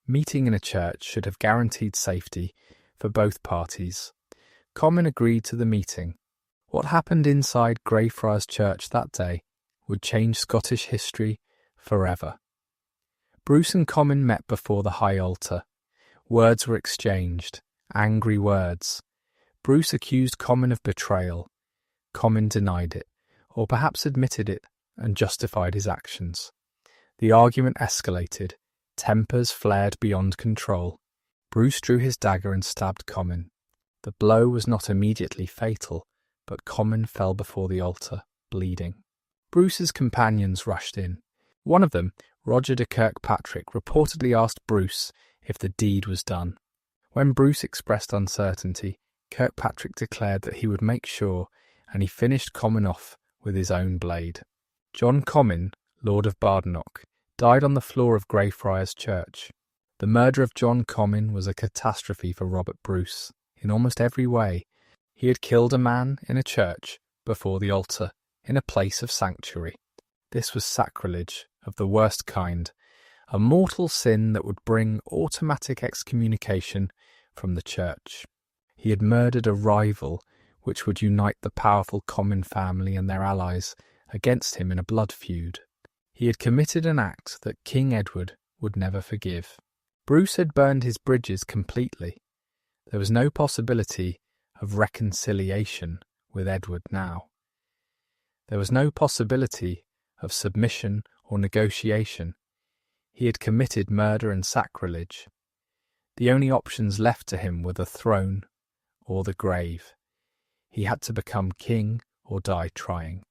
Meeting in a church should have guaranteed safety for both parties. Comyn agreed to the meeting. What happened inside Greyfriars Church that day would change Scottish history forever. Bruce and Comyn met before the high altar. Words were exchanged, angry words. Bruce accused Comyn of betrayal. Comyn denied it, or perhaps admitted it and justified his actions. The argument escalated. Tempers flared beyond control. Bruce drew his dagger and stabbed Comyn. The blow was not immediately fatal, but Comyn fell before the altar, bleeding. Bruce's companions rushed in. One of them, Roger de Kirkpatrick, reportedly asked Bruce if the deed was done. When Bruce expressed uncertainty, Kirkpatrick declared that he would make sure, and he finished Comyn off with his own blade. John Comyn, Lord of Badenoch, died on the floor of Greyfriars Church. The murder of John Comyn was a catastrophe for Robert Bruce, in almost every way. He had killed a man in a church before the altar, in a place of sanctuary. This was sacrilege of the worst kind, a mortal sin that would bring automatic excommunication from the church. He had murdered a rival which would unite the powerful Comyn family and their allies against him in a blood feud. He had committed an act that King Edward would never forgive. Bruce had burned his bridges completely. There was no possibility of reconciliation with Edward now. There was no possibility of submission or negotiation. He had committed murder and sacrilege. The only options left to him were the throne or the grave. He had to become king or die trying.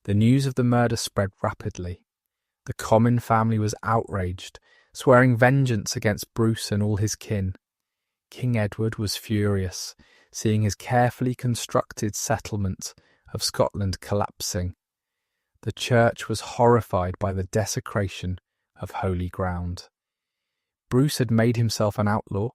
The news of the murder spread rapidly. The Comyn family was outraged, swearing vengeance against Bruce and all his kin. King Edward was furious, seeing his carefully constructed settlement of Scotland collapsing. The church was horrified by the desecration of holy ground. Bruce had made himself an outlaw,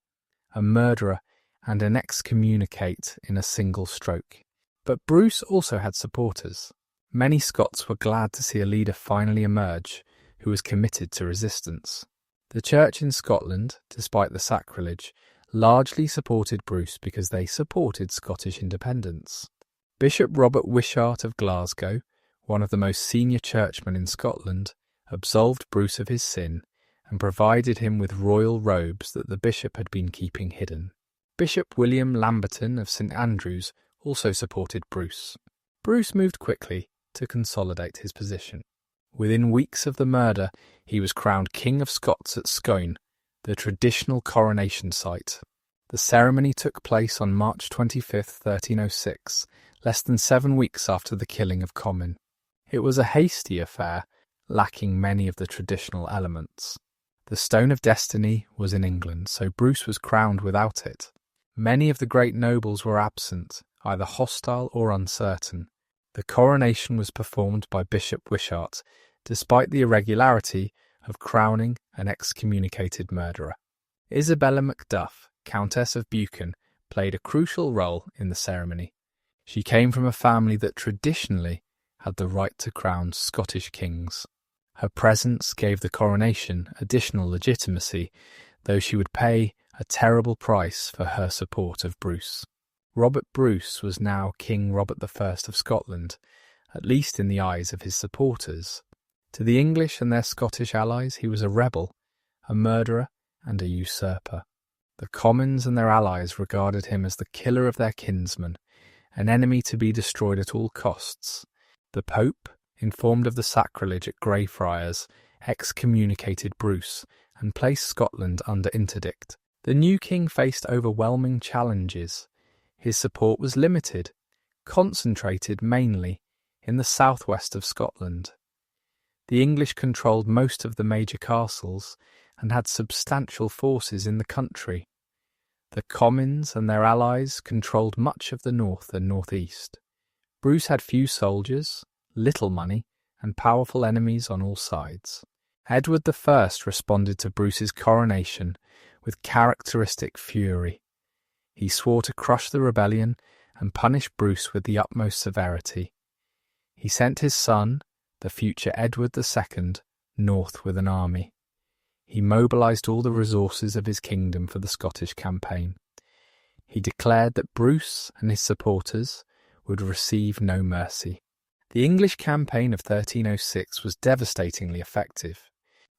a murderer, and an excommunicate in a single stroke. But Bruce also had supporters. Many Scots were glad to see a leader finally emerge who was committed to resistance. The church in Scotland, despite the sacrilege, largely supported Bruce because they supported Scottish independence. Bishop Robert Wishart of Glasgow, one of the most senior churchmen in Scotland, absolved Bruce of his sin and provided him with royal robes that the bishop had been keeping hidden. Bishop William Lamberton of St Andrews also supported Bruce. Bruce moved quickly to consolidate his position. Within weeks of the murder, he was crowned King of Scots at Scone, the traditional coronation site. The ceremony took place on March 25, 1306, less than 7 weeks after the killing of Comyn. It was a hasty affair, lacking many of the traditional elements. The Stone of Destiny was in England, so Bruce was crowned without it. Many of the great nobles were absent, either hostile or uncertain. The coronation was performed by Bishop Wishart, despite the irregularity of crowning an excommunicated murderer. Isabella Macduff, Countess of Buchan, played a crucial role in the ceremony. She came from a family that traditionally had the right to crown Scottish kings. Her presence gave the coronation additional legitimacy, though she would pay a terrible price for her support of Bruce. Robert Bruce was now King Robert I of Scotland, at least in the eyes of his supporters. To the English and their Scottish allies he was a rebel, a murderer and a usurper. The Commons and their allies regarded him as the killer of their kinsmen, an enemy to be destroyed at all costs. The Pope, informed of the sacrilege at Greyfriars, excommunicated Bruce and placed Scotland under interdict. The new king faced overwhelming challenges. His support was limited, concentrated mainly in the southwest of Scotland. The English controlled most of the major castles and had substantial forces in the country. The Commons and their allies controlled much of the north and northeast. Bruce had few soldiers, little money, and powerful enemies on all sides. Edward I responded to Bruce's coronation with characteristic fury. He swore to crush the rebellion and punish Bruce with the utmost severity. He sent his son, the future Edward II, north with an army. He mobilised all the resources of his kingdom for the Scottish campaign. He declared that Bruce and his supporters would receive no mercy. The English campaign of 1306 was devastatingly effective.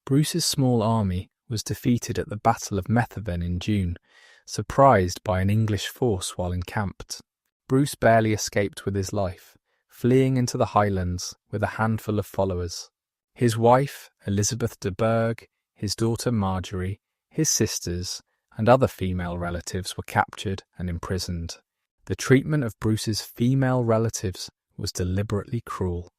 Bruce's small army was defeated at the Battle of Methven in June, surprised by an English force while encamped. Bruce barely escaped with his life, fleeing into the Highlands with a handful of followers. His wife, Elizabeth de Burgh, his daughter Marjorie, his sisters, and other female relatives were captured and imprisoned. The treatment of Bruce's female relatives was deliberately cruel.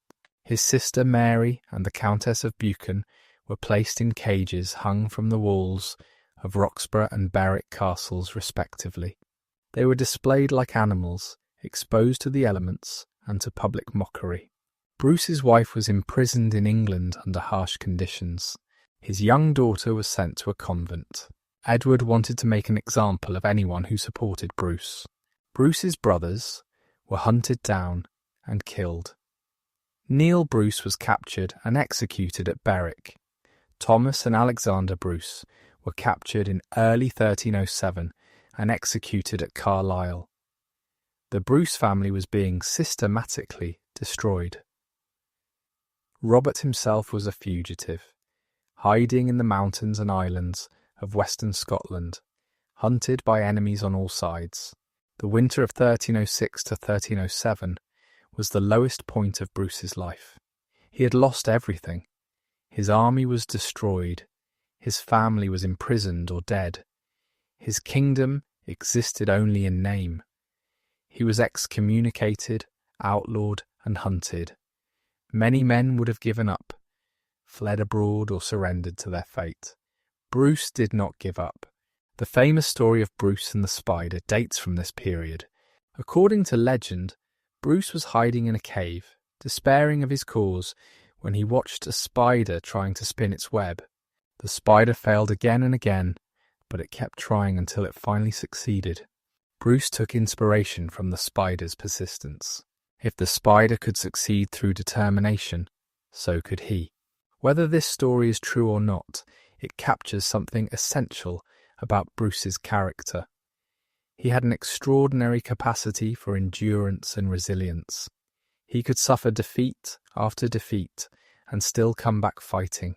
His sister Mary and the Countess of Buchan were placed in cages hung from the walls of Roxburgh and Berwick castles respectively. They were displayed like animals, exposed to the elements and to public mockery. Bruce's wife was imprisoned in England under harsh conditions. His young daughter was sent to a convent. Edward wanted to make an example of anyone who supported Bruce. Bruce's brothers were hunted down and killed. Neil Bruce was captured and executed at Berwick. Thomas and Alexander Bruce were captured in early 1307 and executed at Carlisle. The Bruce family was being systematically destroyed. Robert himself was a fugitive, hiding in the mountains and islands of western Scotland, hunted by enemies on all sides. The winter of 1306 to 1307 was the lowest point of Bruce's life. He had lost everything. His army was destroyed. His family was imprisoned or dead. His kingdom existed only in name. He was excommunicated, outlawed, and hunted. Many men would have given up, fled abroad, or surrendered to their fate. Bruce did not give up. The famous story of Bruce and the spider dates from this period. According to legend, Bruce was hiding in a cave, despairing of his cause, when he watched a spider trying to spin its web. The spider failed again and again, but it kept trying until it finally succeeded. Bruce took inspiration from the spider's persistence. If the spider could succeed through determination, so could he. Whether this story is true or not, it captures something essential about Bruce's character. He had an extraordinary capacity for endurance and resilience. He could suffer defeat after defeat and still come back fighting.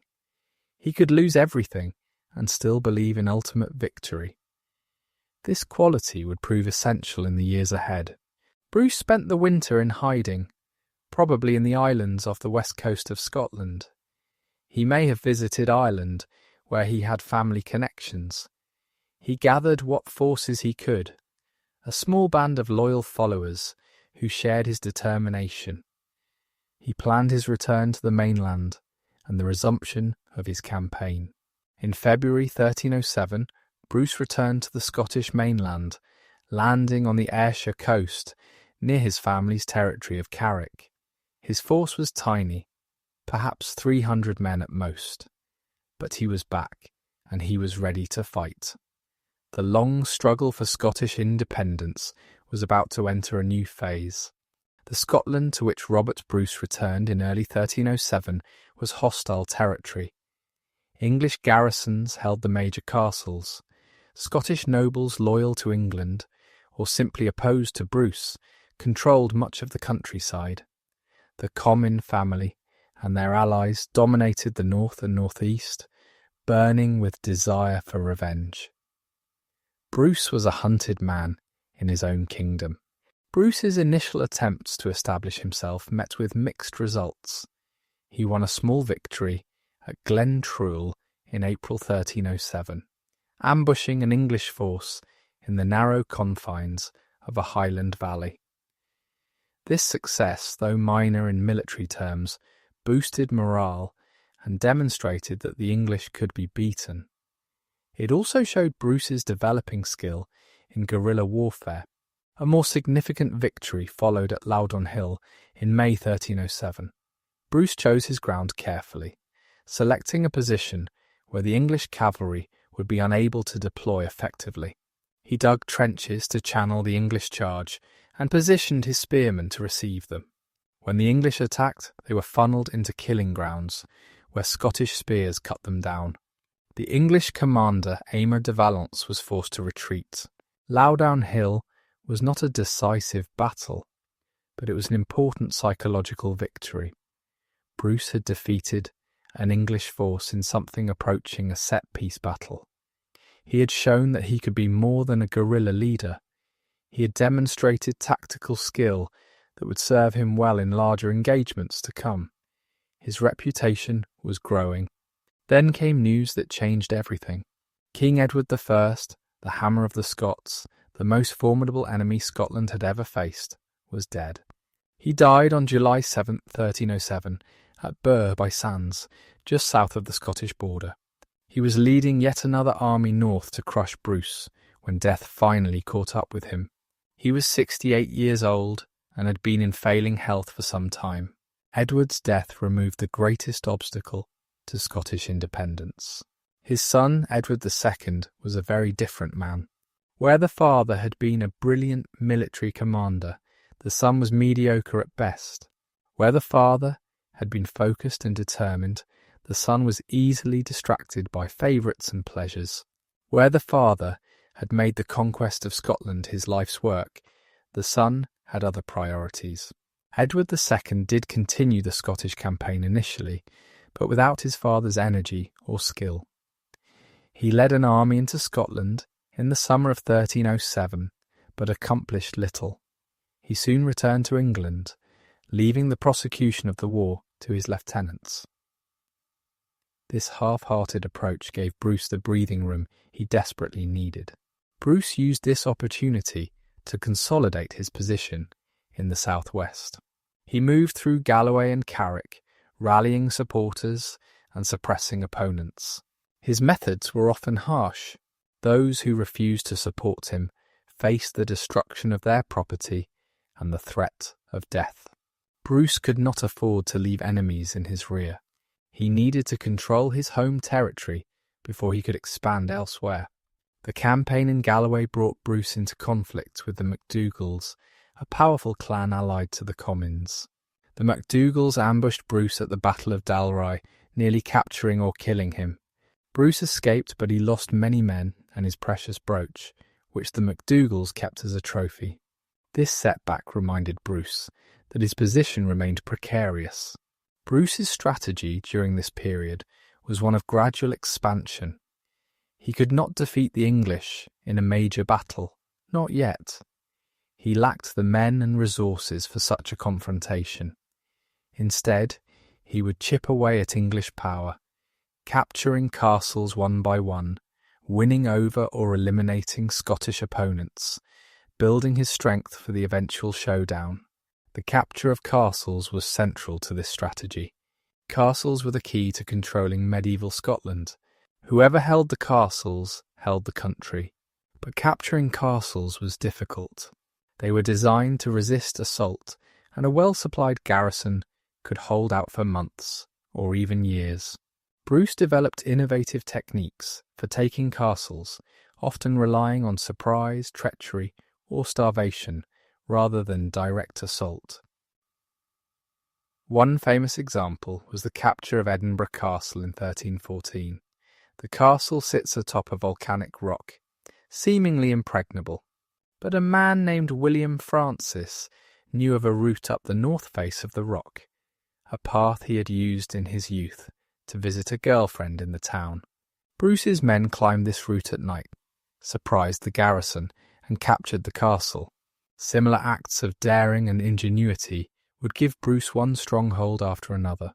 He could lose everything and still believe in ultimate victory. This quality would prove essential in the years ahead. Bruce spent the winter in hiding, probably in the islands off the west coast of Scotland. He may have visited Ireland, where he had family connections. He gathered what forces he could, a small band of loyal followers who shared his determination. he planned his return to the mainland and the resumption of his campaign. In February 1307, Bruce returned to the Scottish mainland, landing on the Ayrshire coast near his family's territory of Carrick. His force was tiny, perhaps 300 men at most, but he was back and he was ready to fight. The long struggle for Scottish independence was about to enter a new phase. The Scotland to which Robert Bruce returned in early 1307 was hostile territory. English garrisons held the major castles. Scottish nobles loyal to England, or simply opposed to Bruce, controlled much of the countryside. The Comyn family and their allies dominated the north and northeast, burning with desire for revenge. Bruce was a hunted man in his own kingdom. Bruce's initial attempts to establish himself met with mixed results. He won a small victory at Glentrool in April 1307, ambushing an English force in the narrow confines of a highland valley. This success, though minor in military terms, boosted morale and demonstrated that the English could be beaten. It also showed Bruce's developing skill in guerrilla warfare. A more significant victory followed at Loudon Hill in May 1307. Bruce chose his ground carefully, selecting a position where the English cavalry would be unable to deploy effectively. He dug trenches to channel the English charge and positioned his spearmen to receive them. When the English attacked, they were funneled into killing grounds, where Scottish spears cut them down. The English commander, Aymer de Valence, was forced to retreat. Loudon Hill was not a decisive battle, but it was an important psychological victory. Bruce had defeated an English force in something approaching a set-piece battle. He had shown that he could be more than a guerrilla leader. He had demonstrated tactical skill that would serve him well in larger engagements to come. His reputation was growing. Then came news that changed everything. King Edward I, the Hammer of the Scots, the most formidable enemy Scotland had ever faced, was dead. He died on July 7, 1307, at Burr by Sands, just south of the Scottish border. He was leading yet another army north to crush Bruce, when death finally caught up with him. He was 68 years old and had been in failing health for some time. Edward's death removed the greatest obstacle to Scottish independence. His son, Edward II, was a very different man. Where the father had been a brilliant military commander, the son was mediocre at best. Where the father had been focused and determined, the son was easily distracted by favourites and pleasures. Where the father had made the conquest of Scotland his life's work, the son had other priorities. Edward II did continue the Scottish campaign initially, but without his father's energy or skill. He led an army into Scotland in the summer of 1307, but accomplished little. He soon returned to England, leaving the prosecution of the war to his lieutenants. This half-hearted approach gave Bruce the breathing room he desperately needed. Bruce used this opportunity to consolidate his position in the southwest. He moved through Galloway and Carrick, rallying supporters and suppressing opponents. His methods were often harsh. Those who refused to support him faced the destruction of their property and the threat of death. Bruce could not afford to leave enemies in his rear. He needed to control his home territory before he could expand elsewhere. The campaign in Galloway brought Bruce into conflict with the MacDougals, a powerful clan allied to the Comyns. The MacDougals ambushed Bruce at the Battle of Dalry, nearly capturing or killing him. Bruce escaped, but he lost many men and his precious brooch, which the MacDougals kept as a trophy. This setback reminded Bruce that his position remained precarious. Bruce's strategy during this period was one of gradual expansion. He could not defeat the English in a major battle, not yet. He lacked the men and resources for such a confrontation. Instead, he would chip away at English power, capturing castles one by one, winning over or eliminating Scottish opponents, building his strength for the eventual showdown. The capture of castles was central to this strategy. Castles were the key to controlling medieval Scotland. Whoever held the castles held the country. But capturing castles was difficult. They were designed to resist assault, and a well-supplied garrison could hold out for months or even years. Bruce developed innovative techniques for taking castles, often relying on surprise, treachery, or starvation rather than direct assault. One famous example was the capture of Edinburgh Castle in 1314. The castle sits atop a volcanic rock, seemingly impregnable, but a man named William Francis knew of a route up the north face of the rock, a path he had used in his youth to visit a girlfriend in the town. Bruce's men climbed this route at night, surprised the garrison, and captured the castle. Similar acts of daring and ingenuity would give Bruce one stronghold after another.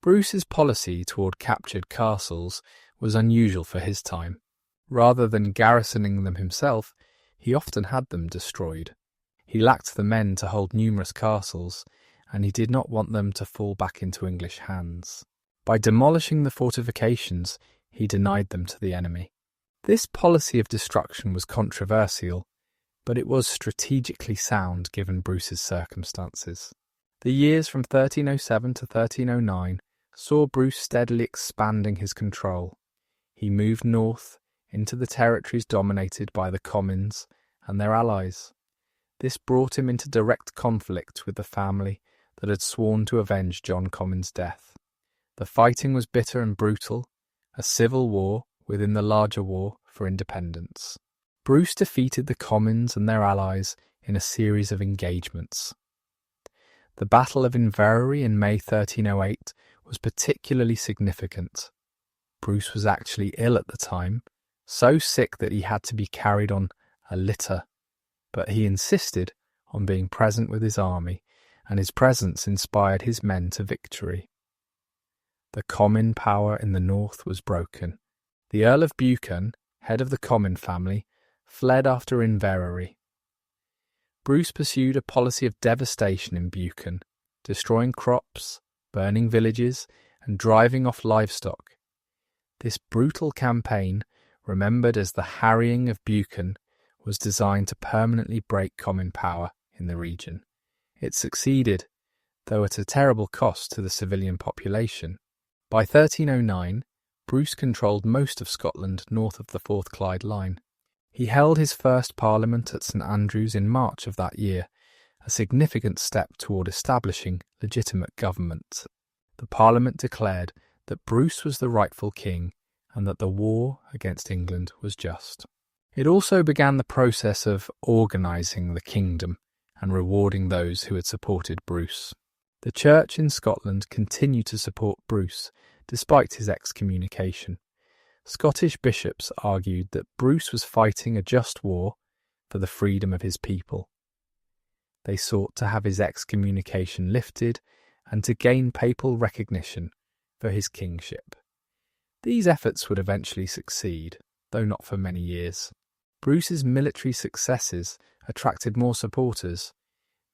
Bruce's policy toward captured castles was unusual for his time. Rather than garrisoning them himself, he often had them destroyed. He lacked the men to hold numerous castles, and he did not want them to fall back into English hands. By demolishing the fortifications, he denied them to the enemy. This policy of destruction was controversial, but it was strategically sound given Bruce's circumstances. The years from 1307 to 1309 saw Bruce steadily expanding his control. He moved north into the territories dominated by the Comyns and their allies. This brought him into direct conflict with the family that had sworn to avenge John Comyn's death. The fighting was bitter and brutal, a civil war within the larger war for independence. Bruce defeated the Comyns and their allies in a series of engagements. The Battle of Inverary in May 1308 was particularly significant. Bruce was actually ill at the time, so sick that he had to be carried on a litter, but he insisted on being present with his army, and his presence inspired his men to victory. The Comyn power in the north was broken. The Earl of Buchan, head of the Comyn family, fled after Inverary. Bruce pursued a policy of devastation in Buchan, destroying crops, burning villages, and driving off livestock. This brutal campaign, remembered as the Harrying of Buchan, was designed to permanently break Comyn power in the region. It succeeded, though at a terrible cost to the civilian population. By 1309, Bruce controlled most of Scotland north of the Forth Clyde line. He held his first parliament at St Andrews in March of that year, a significant step toward establishing legitimate government. The parliament declared that Bruce was the rightful king and that the war against England was just. It also began the process of organising the kingdom and rewarding those who had supported Bruce. The church in Scotland continued to support Bruce despite his excommunication. Scottish bishops argued that Bruce was fighting a just war for the freedom of his people. They sought to have his excommunication lifted and to gain papal recognition for his kingship. These efforts would eventually succeed, though not for many years. Bruce's military successes attracted more supporters.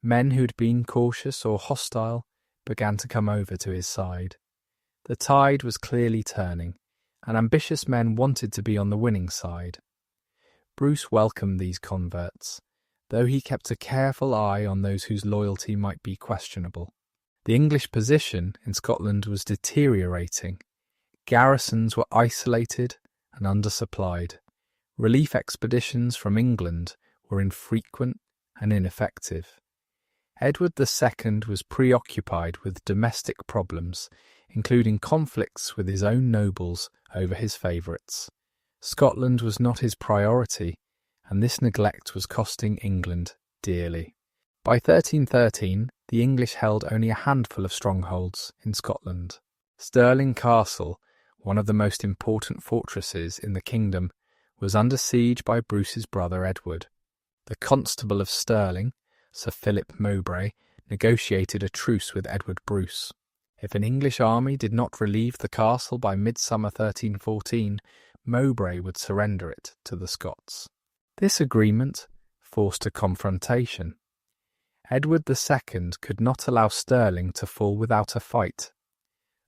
Men who'd been cautious or hostile began to come over to his side. The tide was clearly turning, and ambitious men wanted to be on the winning side. Bruce welcomed these converts, though he kept a careful eye on those whose loyalty might be questionable. The English position in Scotland was deteriorating. Garrisons were isolated and undersupplied. Relief expeditions from England were infrequent and ineffective. Edward II was preoccupied with domestic problems, including conflicts with his own nobles over his favourites. Scotland was not his priority, and this neglect was costing England dearly. By 1313, the English held only a handful of strongholds in Scotland. Stirling Castle, one of the most important fortresses in the kingdom, was under siege by Bruce's brother Edward. The Constable of Stirling, Sir Philip Mowbray, negotiated a truce with Edward Bruce. If an English army did not relieve the castle by midsummer 1314, Mowbray would surrender it to the Scots. This agreement forced a confrontation. Edward II could not allow Stirling to fall without a fight.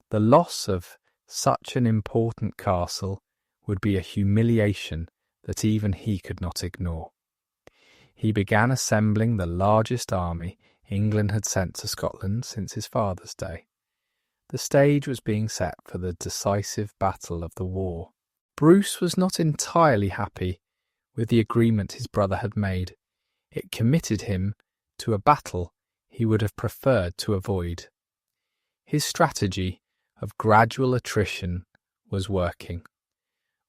The loss of such an important castle would be a humiliation that even he could not ignore. He began assembling the largest army England had sent to Scotland since his father's day. The stage was being set for the decisive battle of the war. Bruce was not entirely happy with the agreement his brother had made. It committed him to a battle he would have preferred to avoid. His strategy of gradual attrition was working.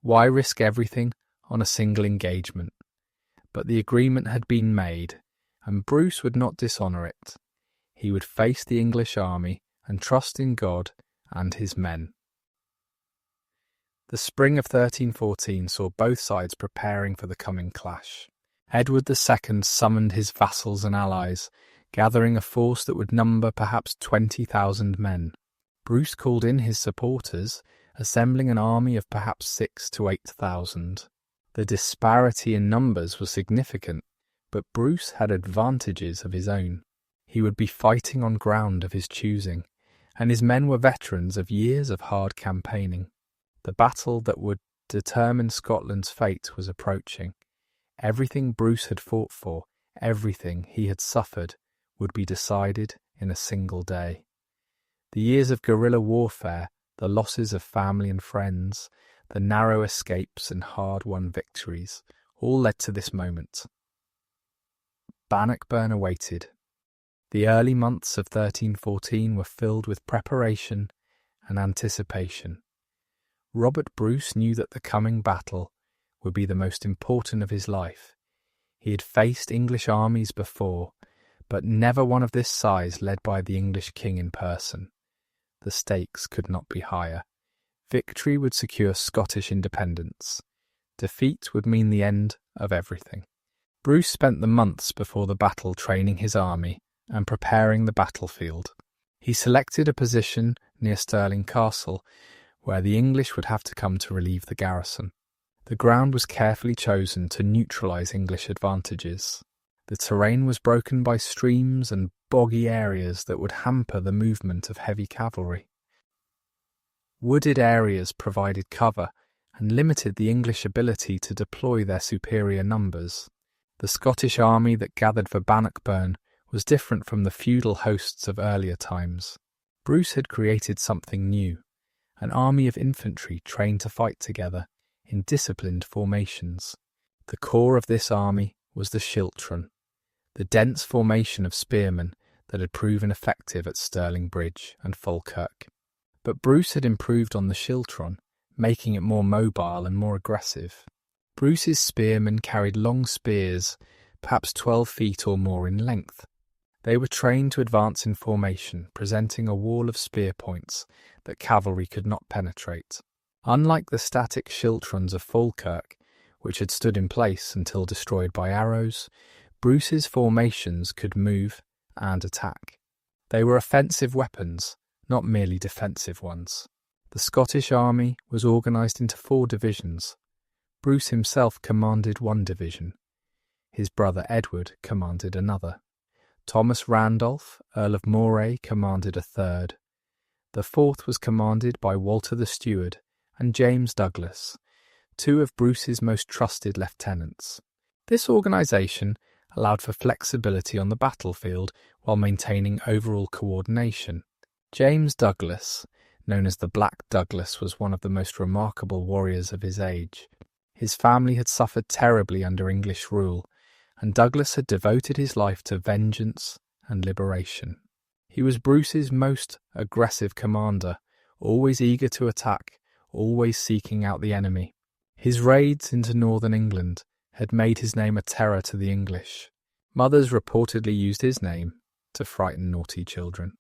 Why risk everything on a single engagement? But the agreement had been made, and Bruce would not dishonour it. He would face the English army and trust in God and his men. The spring of 1314 saw both sides preparing for the coming clash. Edward II summoned his vassals and allies, gathering a force that would number perhaps 20,000 men. Bruce called in his supporters, assembling an army of perhaps 6,000 to 8,000. The disparity in numbers was significant, but Bruce had advantages of his own. He would be fighting on ground of his choosing, and his men were veterans of years of hard campaigning. The battle that would determine Scotland's fate was approaching. Everything Bruce had fought for, everything he had suffered, would be decided in a single day. The years of guerrilla warfare, the losses of family and friends, the narrow escapes and hard-won victories, all led to this moment. Bannockburn awaited. The early months of 1314 were filled with preparation and anticipation. Robert Bruce knew that the coming battle would be the most important of his life. He had faced English armies before, but never one of this size led by the English king in person. The stakes could not be higher. Victory would secure Scottish independence. Defeat would mean the end of everything. Bruce spent the months before the battle training his army and preparing the battlefield. He selected a position near Stirling Castle, where the English would have to come to relieve the garrison. The ground was carefully chosen to neutralise English advantages. The terrain was broken by streams and boggy areas that would hamper the movement of heavy cavalry. Wooded areas provided cover and limited the English ability to deploy their superior numbers. The Scottish army that gathered for Bannockburn was different from the feudal hosts of earlier times. Bruce had created something new, an army of infantry trained to fight together in disciplined formations. The core of this army was the schiltron, the dense formation of spearmen that had proven effective at Stirling Bridge and Falkirk. But Bruce had improved on the schiltron, making it more mobile and more aggressive. Bruce's spearmen carried long spears, perhaps 12 feet or more in length. They were trained to advance in formation, presenting a wall of spear points that cavalry could not penetrate. Unlike the static schiltrons of Falkirk, which had stood in place until destroyed by arrows, Bruce's formations could move and attack. They were offensive weapons, not merely defensive ones. The Scottish army was organised into 4 divisions. Bruce himself commanded one division. His brother Edward commanded another. Thomas Randolph, Earl of Moray, commanded a third. The fourth was commanded by Walter the Steward and James Douglas, 2 of Bruce's most trusted lieutenants. This organisation allowed for flexibility on the battlefield while maintaining overall coordination. James Douglas, known as the Black Douglas, was one of the most remarkable warriors of his age. His family had suffered terribly under English rule, and Douglas had devoted his life to vengeance and liberation. He was Bruce's most aggressive commander, always eager to attack, always seeking out the enemy. His raids into northern England had made his name a terror to the English. Mothers reportedly used his name to frighten naughty children.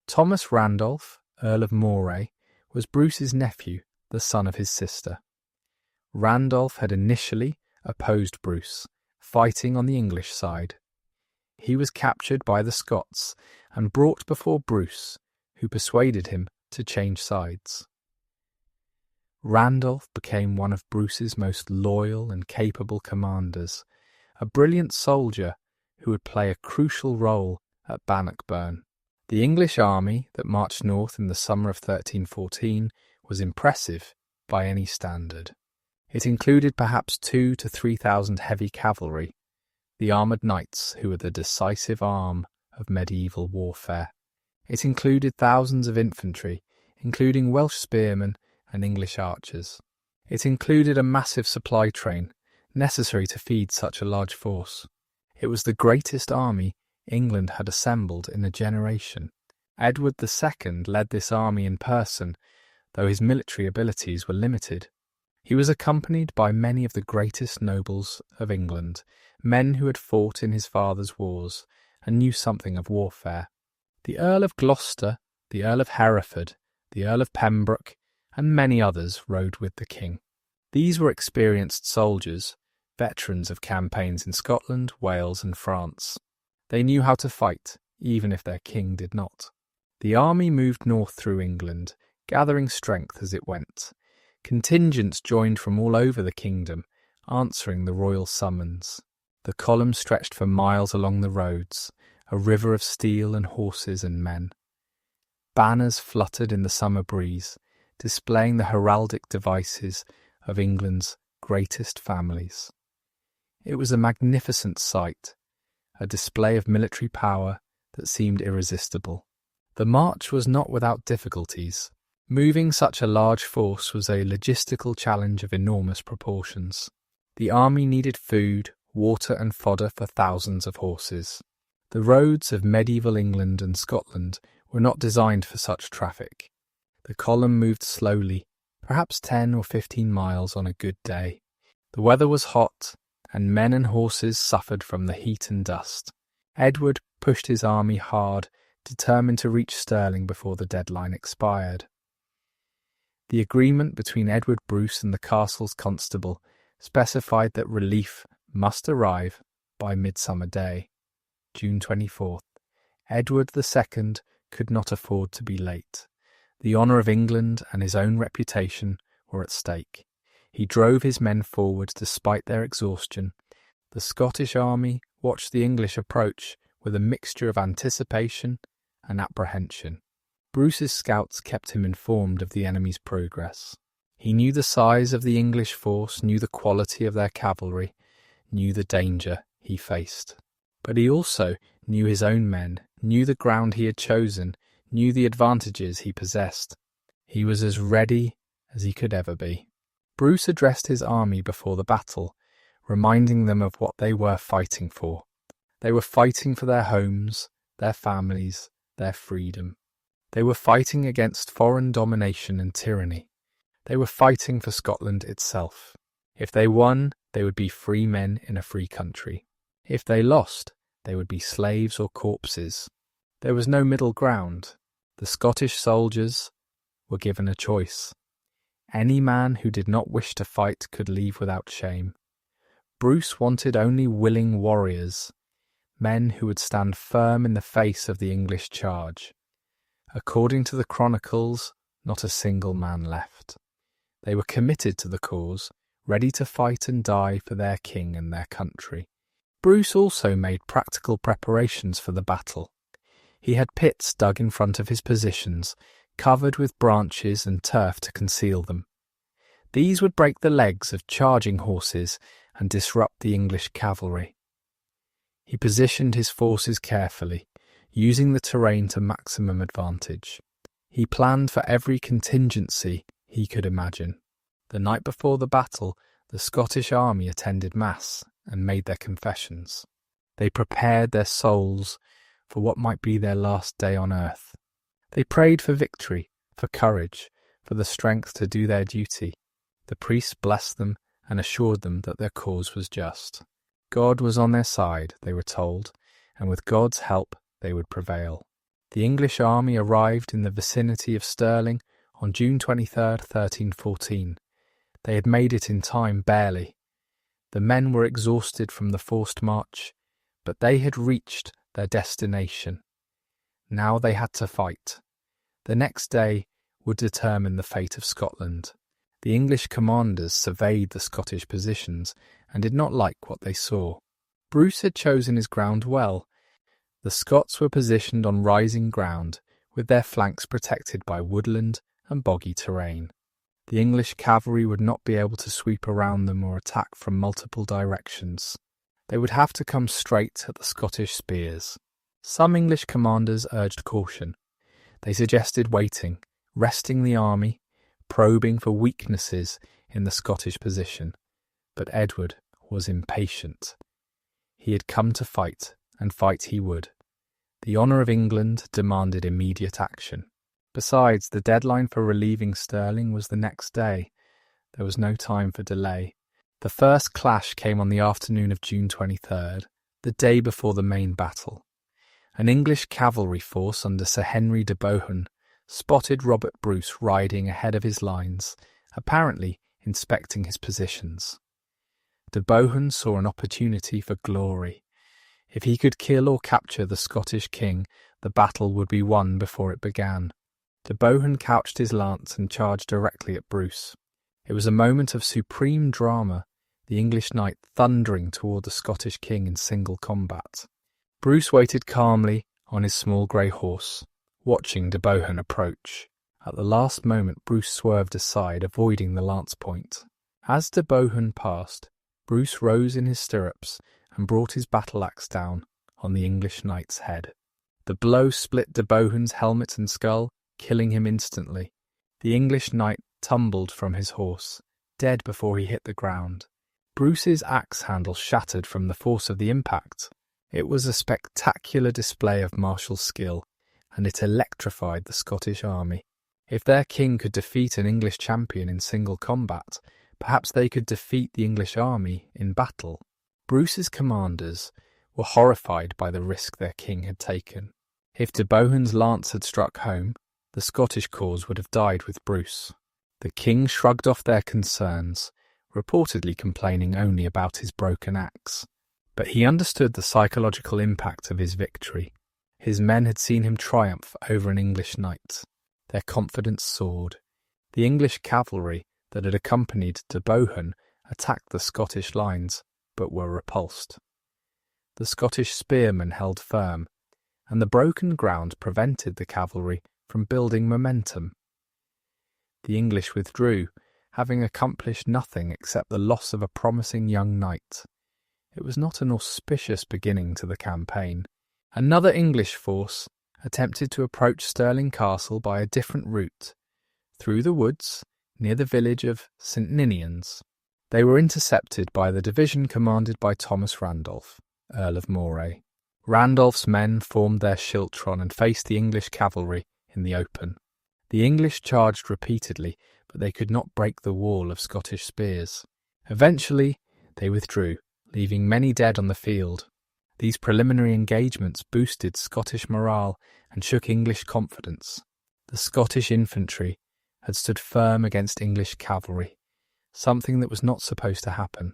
Thomas Randolph, Earl of Moray, was Bruce's nephew, the son of his sister. Randolph had initially opposed Bruce, fighting on the English side. He was captured by the Scots and brought before Bruce, who persuaded him to change sides. Randolph became one of Bruce's most loyal and capable commanders, a brilliant soldier who would play a crucial role at Bannockburn. The English army that marched north in the summer of 1314 was impressive by any standard. It included perhaps 2,000 to 3,000 heavy cavalry, the armoured knights who were the decisive arm of medieval warfare. It included thousands of infantry, including Welsh spearmen and English archers. It included a massive supply train, necessary to feed such a large force. It was the greatest army England had assembled in a generation. Edward II led this army in person, though his military abilities were limited. He was accompanied by many of the greatest nobles of England, men who had fought in his father's wars and knew something of warfare. The Earl of Gloucester, the Earl of Hereford, the Earl of Pembroke, and many others rode with the king. These were experienced soldiers, veterans of campaigns in Scotland, Wales, and France. They knew how to fight, even if their king did not. The army moved north through England, gathering strength as it went. Contingents joined from all over the kingdom, answering the royal summons. The column stretched for miles along the roads, a river of steel and horses and men. Banners fluttered in the summer breeze, displaying the heraldic devices of England's greatest families. It was a magnificent sight, a display of military power that seemed irresistible. The march was not without difficulties. Moving such a large force was a logistical challenge of enormous proportions. The army needed food, water and fodder for thousands of horses. The roads of medieval England and Scotland were not designed for such traffic. The column moved slowly, perhaps 10 or 15 miles on a good day. The weather was hot, and men and horses suffered from the heat and dust. Edward pushed his army hard, determined to reach Stirling before the deadline expired. The agreement between Edward Bruce and the castle's constable specified that relief must arrive by Midsummer Day, June 24th. Edward II could not afford to be late. The honour of England and his own reputation were at stake. He drove his men forward despite their exhaustion. The Scottish army watched the English approach with a mixture of anticipation and apprehension. Bruce's scouts kept him informed of the enemy's progress. He knew the size of the English force, knew the quality of their cavalry, knew the danger he faced. But he also knew his own men, knew the ground he had chosen, knew the advantages he possessed. He was as ready as he could ever be. Bruce addressed his army before the battle, reminding them of what they were fighting for. They were fighting for their homes, their families, their freedom. They were fighting against foreign domination and tyranny. They were fighting for Scotland itself. If they won, they would be free men in a free country. If they lost, they would be slaves or corpses. There was no middle ground. The Scottish soldiers were given a choice. Any man who did not wish to fight could leave without shame. Bruce wanted only willing warriors, men who would stand firm in the face of the English charge. According to the chronicles, not a single man left. They were committed to the cause, ready to fight and die for their king and their country. Bruce also made practical preparations for the battle. He had pits dug in front of his positions, covered with branches and turf to conceal them. These would break the legs of charging horses and disrupt the English cavalry. He positioned his forces carefully, using the terrain to maximum advantage. He planned for every contingency he could imagine. The night before the battle, the Scottish army attended Mass and made their confessions. They prepared their souls for what might be their last day on earth. They prayed for victory, for courage, for the strength to do their duty. The priests blessed them and assured them that their cause was just. God was on their side, they were told, and with God's help they would prevail. The English army arrived in the vicinity of Stirling on June 23, 1314. They had made it in time barely. The men were exhausted from the forced march, but they had reached their destination. Now they had to fight. The next day would determine the fate of Scotland. The English commanders surveyed the Scottish positions and did not like what they saw. Bruce had chosen his ground well. The Scots were positioned on rising ground, with their flanks protected by woodland and boggy terrain. The English cavalry would not be able to sweep around them or attack from multiple directions. They would have to come straight at the Scottish spears. Some English commanders urged caution. They suggested waiting, resting the army, probing for weaknesses in the Scottish position. But Edward was impatient. He had come to fight, and fight he would. The honour of England demanded immediate action. Besides, the deadline for relieving Stirling was the next day. There was no time for delay. The first clash came on the afternoon of June 23rd, the day before the main battle. An English cavalry force under Sir Henry de Bohun spotted Robert Bruce riding ahead of his lines, apparently inspecting his positions. De Bohun saw an opportunity for glory. If he could kill or capture the Scottish king, the battle would be won before it began. De Bohun couched his lance and charged directly at Bruce. It was a moment of supreme drama, the English knight thundering toward the Scottish king in single combat. Bruce waited calmly on his small grey horse, watching de Bohun approach. At the last moment Bruce swerved aside, avoiding the lance point. As de Bohun passed, Bruce rose in his stirrups and brought his battle-axe down on the English knight's head. The blow split de Bohun's helmet and skull, killing him instantly. The English knight tumbled from his horse, dead before he hit the ground. Bruce's axe handle shattered from the force of the impact. It was a spectacular display of martial skill, and it electrified the Scottish army. If their king could defeat an English champion in single combat, perhaps they could defeat the English army in battle. Bruce's commanders were horrified by the risk their king had taken. If de Bohun's lance had struck home, the Scottish cause would have died with Bruce. The king shrugged off their concerns, reportedly complaining only about his broken axe. But he understood the psychological impact of his victory. His men had seen him triumph over an English knight. Their confidence soared. The English cavalry that had accompanied de Bohun attacked the Scottish lines, but were repulsed. The Scottish spearmen held firm, and the broken ground prevented the cavalry from building momentum. The English withdrew, having accomplished nothing except the loss of a promising young knight. It was not an auspicious beginning to the campaign. Another English force attempted to approach Stirling Castle by a different route, through the woods near the village of St Ninians. They were intercepted by the division commanded by Thomas Randolph, Earl of Moray. Randolph's men formed their schiltron and faced the English cavalry in the open. The English charged repeatedly, but they could not break the wall of Scottish spears. Eventually, they withdrew, leaving many dead on the field. These preliminary engagements boosted Scottish morale and shook English confidence. The Scottish infantry had stood firm against English cavalry, something that was not supposed to happen.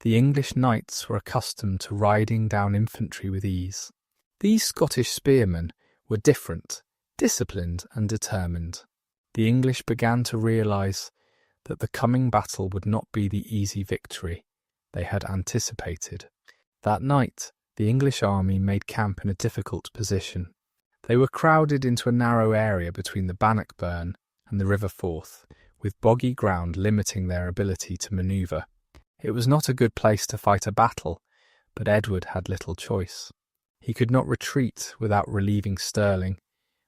The English knights were accustomed to riding down infantry with ease. These Scottish spearmen were different, disciplined and determined. The English began to realise that the coming battle would not be the easy victory they had anticipated. That night, the English army made camp in a difficult position. They were crowded into a narrow area between the Bannockburn and the River Forth, with boggy ground limiting their ability to manoeuvre. It was not a good place to fight a battle, but Edward had little choice. He could not retreat without relieving Stirling,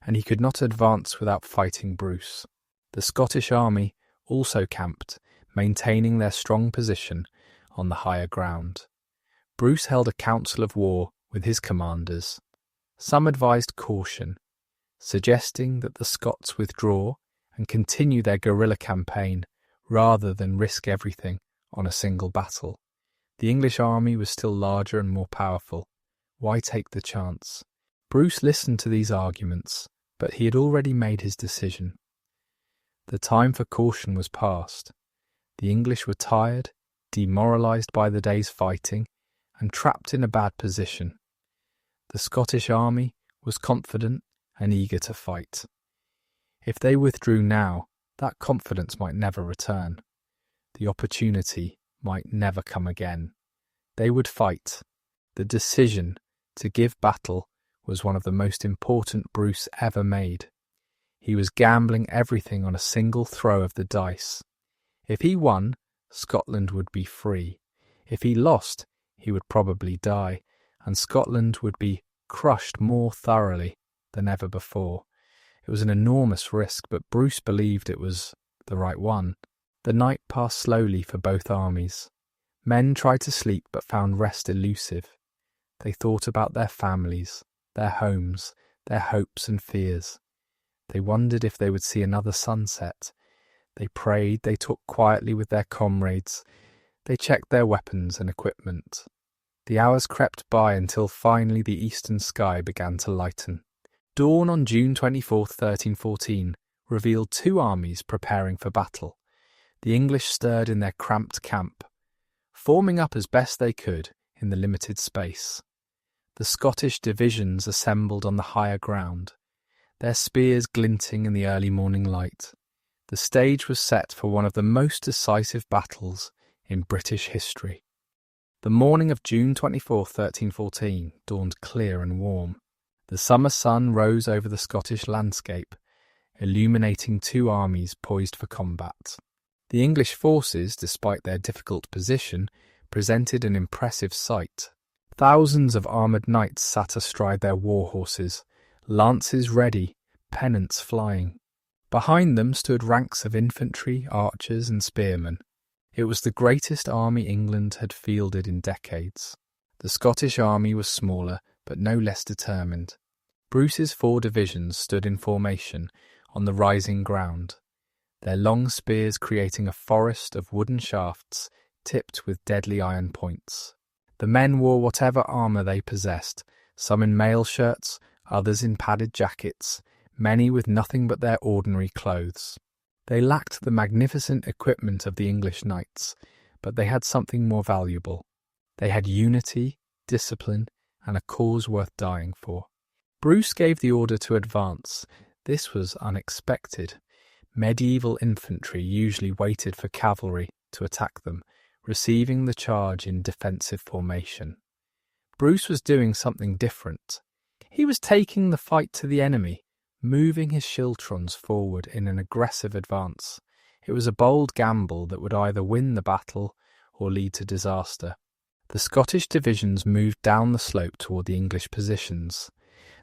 and he could not advance without fighting Bruce. The Scottish army also camped, maintaining their strong position on the higher ground. Bruce held a council of war with his commanders. Some advised caution, suggesting that the Scots withdraw and continue their guerrilla campaign rather than risk everything on a single battle. The English army was still larger and more powerful. Why take the chance? Bruce listened to these arguments, but he had already made his decision. The time for caution was past. The English were tired, demoralised by the day's fighting, and trapped in a bad position. The Scottish army was confident and eager to fight. If they withdrew now, that confidence might never return. The opportunity might never come again. They would fight. The decision to give battle was one of the most important Bruce ever made. He was gambling everything on a single throw of the dice. If he won, Scotland would be free. If he lost, he would probably die, and Scotland would be crushed more thoroughly than ever before. It was an enormous risk, but Bruce believed it was the right one. The night passed slowly for both armies. Men tried to sleep but found rest elusive. They thought about their families, their homes, their hopes and fears. They wondered if they would see another sunset. They prayed, they talked quietly with their comrades. They checked their weapons and equipment. The hours crept by until finally the eastern sky began to lighten. Dawn on June 24, 1314, revealed two armies preparing for battle. The English stirred in their cramped camp, forming up as best they could in the limited space. The Scottish divisions assembled on the higher ground, their spears glinting in the early morning light. The stage was set for one of the most decisive battles in British history. The morning of June 24, 1314, dawned clear and warm. The summer sun rose over the Scottish landscape, illuminating two armies poised for combat. The English forces, despite their difficult position, presented an impressive sight. Thousands of armoured knights sat astride their war horses, lances ready, pennants flying. Behind them stood ranks of infantry, archers and spearmen. It was the greatest army England had fielded in decades. The Scottish army was smaller, but no less determined. Bruce's 4 divisions stood in formation on the rising ground, their long spears creating a forest of wooden shafts tipped with deadly iron points. The men wore whatever armour they possessed, some in mail shirts, others in padded jackets, many with nothing but their ordinary clothes. They lacked the magnificent equipment of the English knights, but they had something more valuable. They had unity, discipline, and a cause worth dying for. Bruce gave the order to advance. This was unexpected. Medieval infantry usually waited for cavalry to attack them, receiving the charge in defensive formation. Bruce was doing something different. He was taking the fight to the enemy, moving his schiltrons forward in an aggressive advance. It was a bold gamble that would either win the battle or lead to disaster. The Scottish divisions moved down the slope toward the English positions.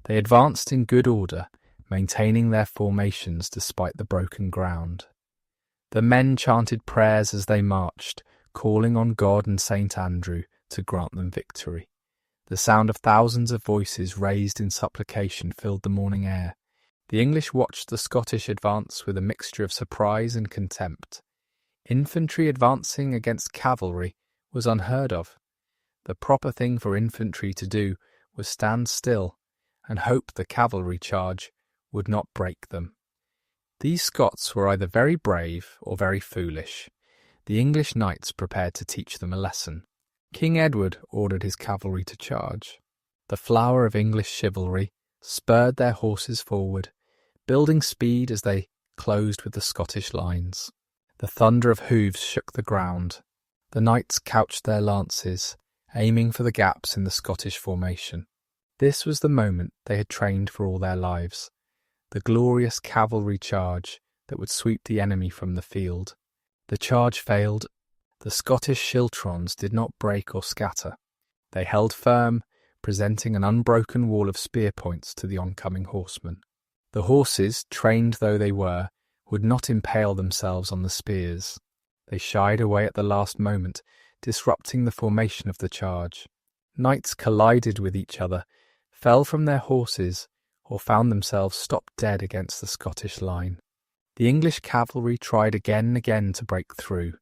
They advanced in good order, maintaining their formations despite the broken ground. The men chanted prayers as they marched, calling on God and St. Andrew to grant them victory. The sound of thousands of voices raised in supplication filled the morning air. The English watched the Scottish advance with a mixture of surprise and contempt. Infantry advancing against cavalry was unheard of. The proper thing for infantry to do was stand still and hope the cavalry charge would not break them. These Scots were either very brave or very foolish. The English knights prepared to teach them a lesson. King Edward ordered his cavalry to charge. The flower of English chivalry spurred their horses forward, building speed as they closed with the Scottish lines. The thunder of hooves shook the ground. The knights couched their lances, aiming for the gaps in the Scottish formation. This was the moment they had trained for all their lives, the glorious cavalry charge that would sweep the enemy from the field. The charge failed. The Scottish schiltrons did not break or scatter. They held firm, presenting an unbroken wall of spear points to the oncoming horsemen. The horses, trained though they were, would not impale themselves on the spears. They shied away at the last moment, disrupting the formation of the charge. Knights collided with each other, fell from their horses, or found themselves stopped dead against the Scottish line. The English cavalry tried again and again to break through.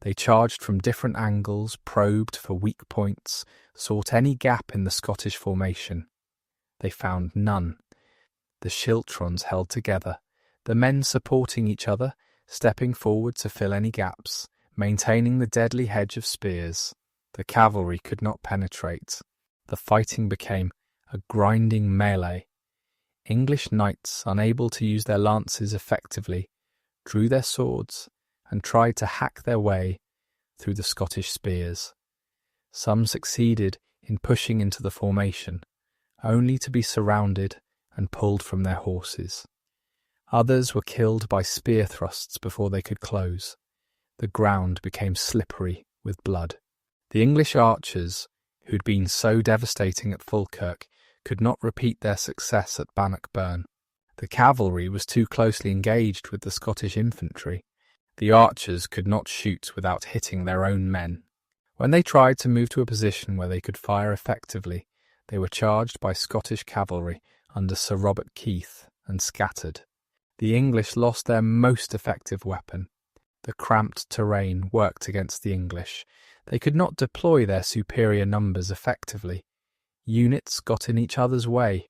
They charged from different angles, probed for weak points, sought any gap in the Scottish formation. They found none. The schiltrons held together, the men supporting each other, stepping forward to fill any gaps, maintaining the deadly hedge of spears. The cavalry could not penetrate. The fighting became a grinding melee. English knights, unable to use their lances effectively, drew their swords and tried to hack their way through the Scottish spears. Some succeeded in pushing into the formation, only to be surrounded and pulled from their horses. Others were killed by spear thrusts before they could close. The ground became slippery with blood. The English archers, who'd been so devastating at Falkirk, could not repeat their success at Bannockburn. The cavalry was too closely engaged with the Scottish infantry. The archers could not shoot without hitting their own men. When they tried to move to a position where they could fire effectively, they were charged by Scottish cavalry under Sir Robert Keith and scattered. The English lost their most effective weapon. The cramped terrain worked against the English. They could not deploy their superior numbers effectively. Units got in each other's way.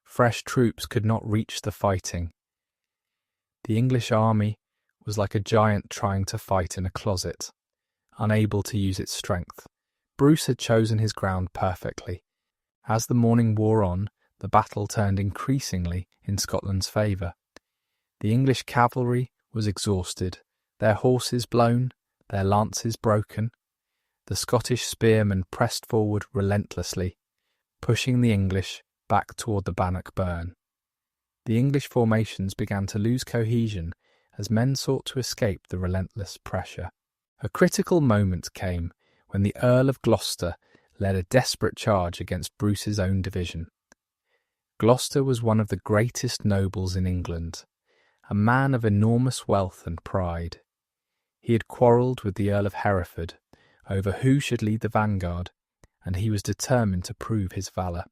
Fresh troops could not reach the fighting. The English army was like a giant trying to fight in a closet, unable to use its strength. Bruce had chosen his ground perfectly. As the morning wore on, the battle turned increasingly in Scotland's favour. The English cavalry was exhausted, their horses blown, their lances broken. The Scottish spearmen pressed forward relentlessly, pushing the English back toward the Bannockburn. The English formations began to lose cohesion as men sought to escape the relentless pressure. A critical moment came when the Earl of Gloucester led a desperate charge against Bruce's own division. Gloucester was one of the greatest nobles in England, a man of enormous wealth and pride. He had quarrelled with the Earl of Hereford over who should lead the vanguard, and he was determined to prove his valour.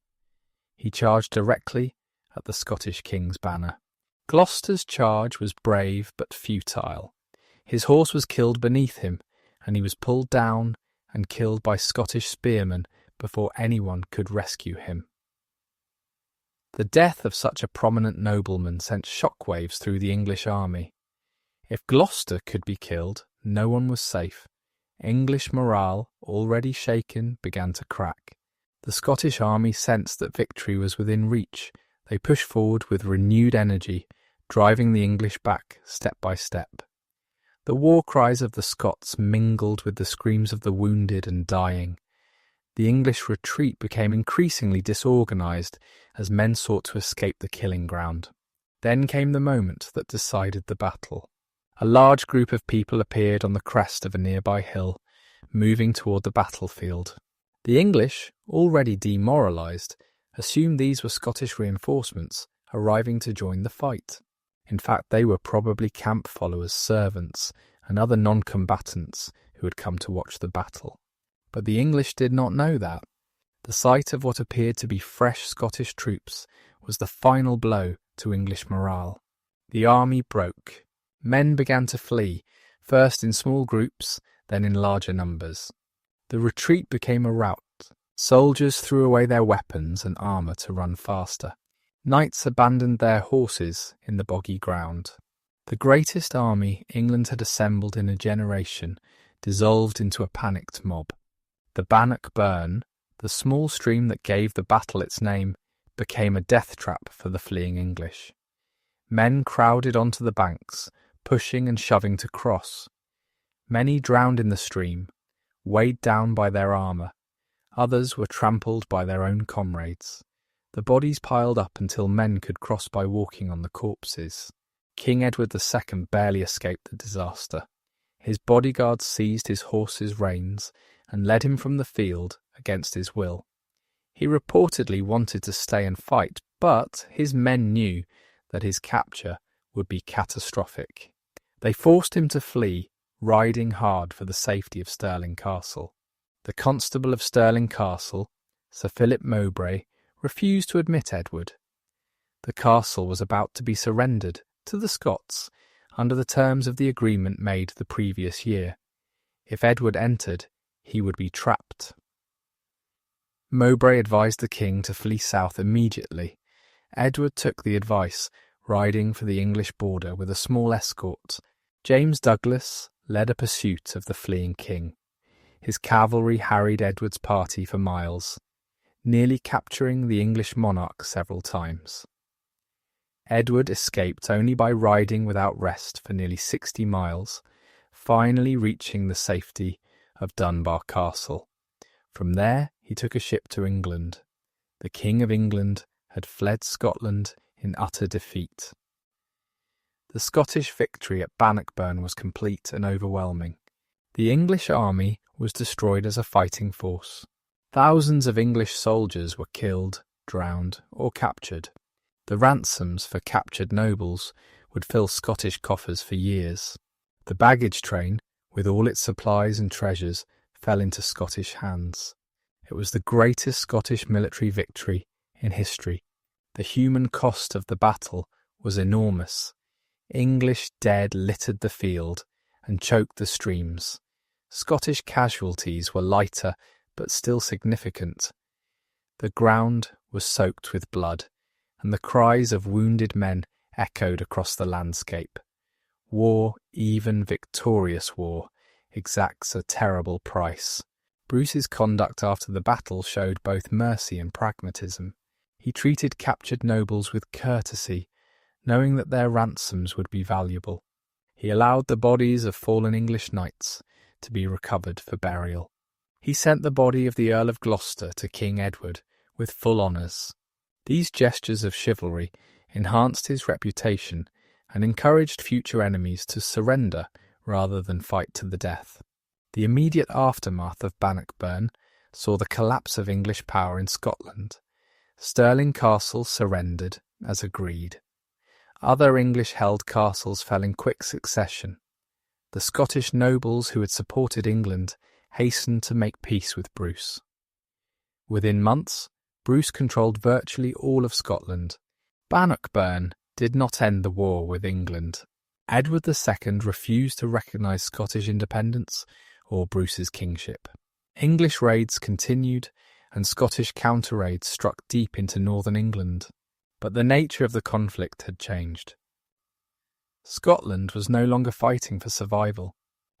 He charged directly at the Scottish king's banner. Gloucester's charge was brave but futile. His horse was killed beneath him, and he was pulled down and killed by Scottish spearmen before anyone could rescue him. The death of such a prominent nobleman sent shockwaves through the English army. If Gloucester could be killed, no one was safe. English morale, already shaken, began to crack. The Scottish army sensed that victory was within reach. They pushed forward with renewed energy, driving the English back step by step. The war cries of the Scots mingled with the screams of the wounded and dying. The English retreat became increasingly disorganised as men sought to escape the killing ground. Then came the moment that decided the battle. A large group of people appeared on the crest of a nearby hill, moving toward the battlefield. The English, already demoralised, assumed these were Scottish reinforcements arriving to join the fight. In fact, they were probably camp followers, servants, and other non-combatants who had come to watch the battle. But the English did not know that. The sight of what appeared to be fresh Scottish troops was the final blow to English morale. The army broke. Men began to flee, first in small groups, then in larger numbers. The retreat became a rout. Soldiers threw away their weapons and armour to run faster. Knights abandoned their horses in the boggy ground. The greatest army England had assembled in a generation dissolved into a panicked mob. The Bannockburn, the small stream that gave the battle its name, became a death trap for the fleeing English. Men crowded onto the banks, pushing and shoving to cross. Many drowned in the stream, weighed down by their armour. Others were trampled by their own comrades. The bodies piled up until men could cross by walking on the corpses. King Edward II barely escaped the disaster. His bodyguards seized his horse's reins and led him from the field against his will. He reportedly wanted to stay and fight, but his men knew that his capture would be catastrophic. They forced him to flee, riding hard for the safety of Stirling Castle. The Constable of Stirling Castle, Sir Philip Mowbray, refused to admit Edward. The castle was about to be surrendered to the Scots under the terms of the agreement made the previous year. If Edward entered, he would be trapped. Mowbray advised the king to flee south immediately. Edward took the advice, riding for the English border with a small escort. James Douglas led a pursuit of the fleeing king. His cavalry harried Edward's party for miles, nearly capturing the English monarch several times. Edward escaped only by riding without rest for nearly 60 miles, finally reaching the safety of Dunbar Castle. From there he took a ship to England. The King of England had fled Scotland in utter defeat. The Scottish victory at Bannockburn was complete and overwhelming. The English army was destroyed as a fighting force. Thousands of English soldiers were killed, drowned, or captured. The ransoms for captured nobles would fill Scottish coffers for years. The baggage train, with all its supplies and treasures, fell into Scottish hands. It was the greatest Scottish military victory in history. The human cost of the battle was enormous. English dead littered the field and choked the streams. Scottish casualties were lighter but still significant. The ground was soaked with blood, and the cries of wounded men echoed across the landscape. War, even victorious war, exacts a terrible price. Bruce's conduct after the battle showed both mercy and pragmatism. He treated captured nobles with courtesy, knowing that their ransoms would be valuable. He allowed the bodies of fallen English knights to be recovered for burial. He sent the body of the Earl of Gloucester to King Edward with full honours. These gestures of chivalry enhanced his reputation and encouraged future enemies to surrender rather than fight to the death. The immediate aftermath of Bannockburn saw the collapse of English power in Scotland. Stirling Castle surrendered, as agreed. Other English-held castles fell in quick succession. The Scottish nobles who had supported England hastened to make peace with Bruce. Within months, Bruce controlled virtually all of Scotland. Bannockburn did not end the war with England. Edward II refused to recognise Scottish independence or Bruce's kingship. English raids continued, and Scottish counter-raids struck deep into northern England. But the nature of the conflict had changed. Scotland was no longer fighting for survival.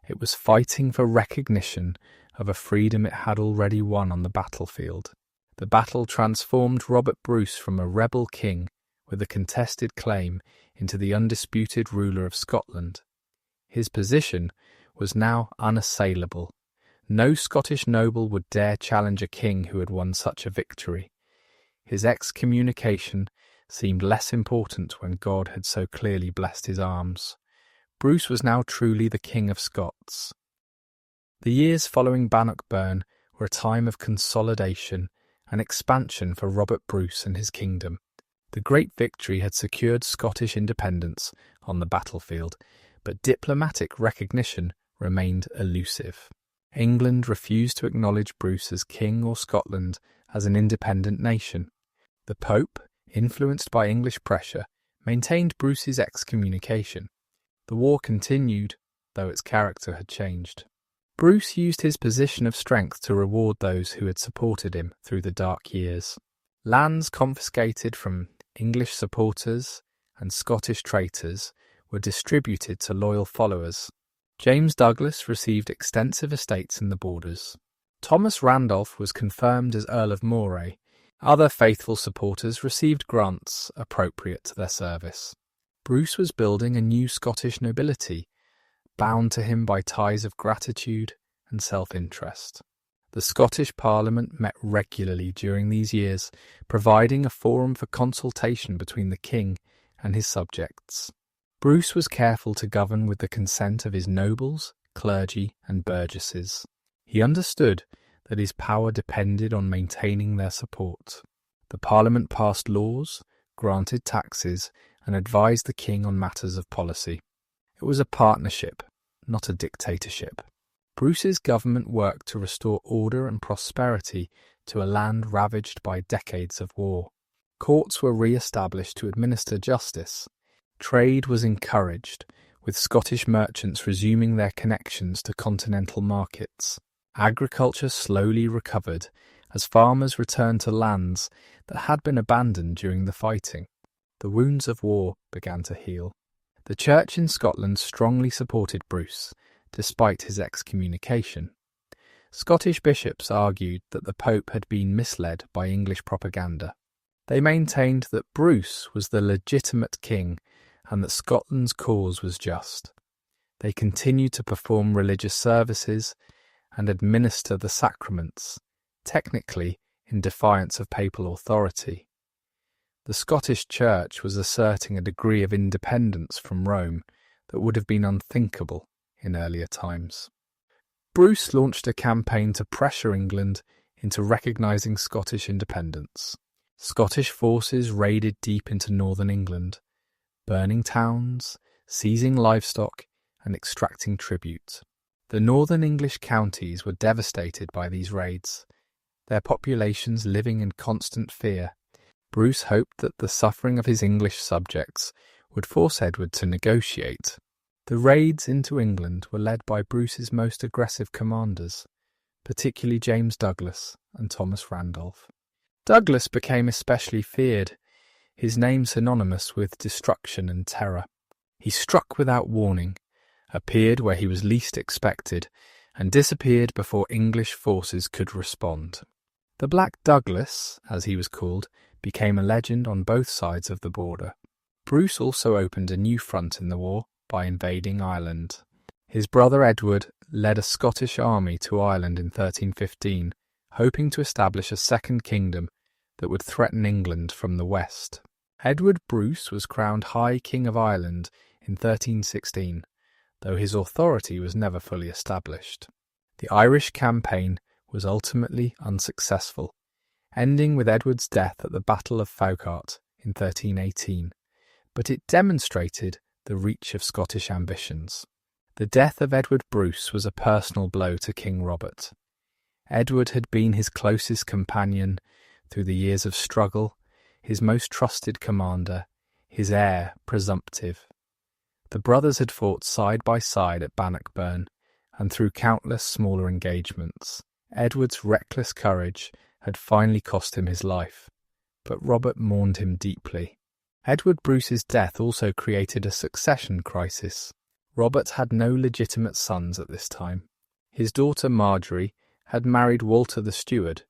It was fighting for recognition of a freedom it had already won on the battlefield. The battle transformed Robert Bruce from a rebel king with a contested claim into the undisputed ruler of Scotland. His position was now unassailable. No Scottish noble would dare challenge a king who had won such a victory. His excommunication seemed less important when God had so clearly blessed his arms. Bruce was now truly the King of Scots. The years following Bannockburn were a time of consolidation and expansion for Robert Bruce and his kingdom. The great victory had secured Scottish independence on the battlefield, but diplomatic recognition remained elusive. England refused to acknowledge Bruce as king or Scotland as an independent nation. The Pope, influenced by English pressure, maintained Bruce's excommunication. The war continued, though its character had changed. Bruce used his position of strength to reward those who had supported him through the dark years. Lands confiscated from English supporters and Scottish traitors were distributed to loyal followers. James Douglas received extensive estates in the Borders. Thomas Randolph was confirmed as Earl of Moray. Other faithful supporters received grants appropriate to their service. Bruce was building a new Scottish nobility, bound to him by ties of gratitude and self-interest. The Scottish Parliament met regularly during these years, providing a forum for consultation between the king and his subjects. Bruce was careful to govern with the consent of his nobles, clergy, and burgesses. He understood that his power depended on maintaining their support. The Parliament passed laws, granted taxes, and advised the king on matters of policy. It was a partnership, not a dictatorship. Bruce's government worked to restore order and prosperity to a land ravaged by decades of war. Courts were re-established to administer justice. Trade was encouraged, with Scottish merchants resuming their connections to continental markets. Agriculture slowly recovered as farmers returned to lands that had been abandoned during the fighting. The wounds of war began to heal. The Church in Scotland strongly supported Bruce, despite his excommunication. Scottish bishops argued that the Pope had been misled by English propaganda. They maintained that Bruce was the legitimate king and that Scotland's cause was just. They continued to perform religious services and administer the sacraments, technically in defiance of papal authority. The Scottish Church was asserting a degree of independence from Rome that would have been unthinkable in earlier times. Bruce launched a campaign to pressure England into recognising Scottish independence. Scottish forces raided deep into northern England, burning towns, seizing livestock, and extracting tribute. The northern English counties were devastated by these raids, their populations living in constant fear. Bruce hoped that the suffering of his English subjects would force Edward to negotiate. The raids into England were led by Bruce's most aggressive commanders, particularly James Douglas and Thomas Randolph. Douglas became especially feared, his name synonymous with destruction and terror. He struck without warning, appeared where he was least expected, and disappeared before English forces could respond. The Black Douglas, as he was called, became a legend on both sides of the border. Bruce also opened a new front in the war by invading Ireland. His brother Edward led a Scottish army to Ireland in 1315, hoping to establish a second kingdom that would threaten England from the west. Edward Bruce was crowned High King of Ireland in 1316, though his authority was never fully established. The Irish campaign was ultimately unsuccessful, ending with Edward's death at the Battle of Fouquet in 1318, but it demonstrated the reach of Scottish ambitions. The death of Edward Bruce was a personal blow to King Robert. Edward had been his closest companion through the years of struggle, his most trusted commander, his heir presumptive. The brothers had fought side by side at Bannockburn and through countless smaller engagements. Edward's reckless courage had finally cost him his life, but Robert mourned him deeply. Edward Bruce's death also created a succession crisis. Robert had no legitimate sons at this time. His daughter Marjorie had married Walter the Steward,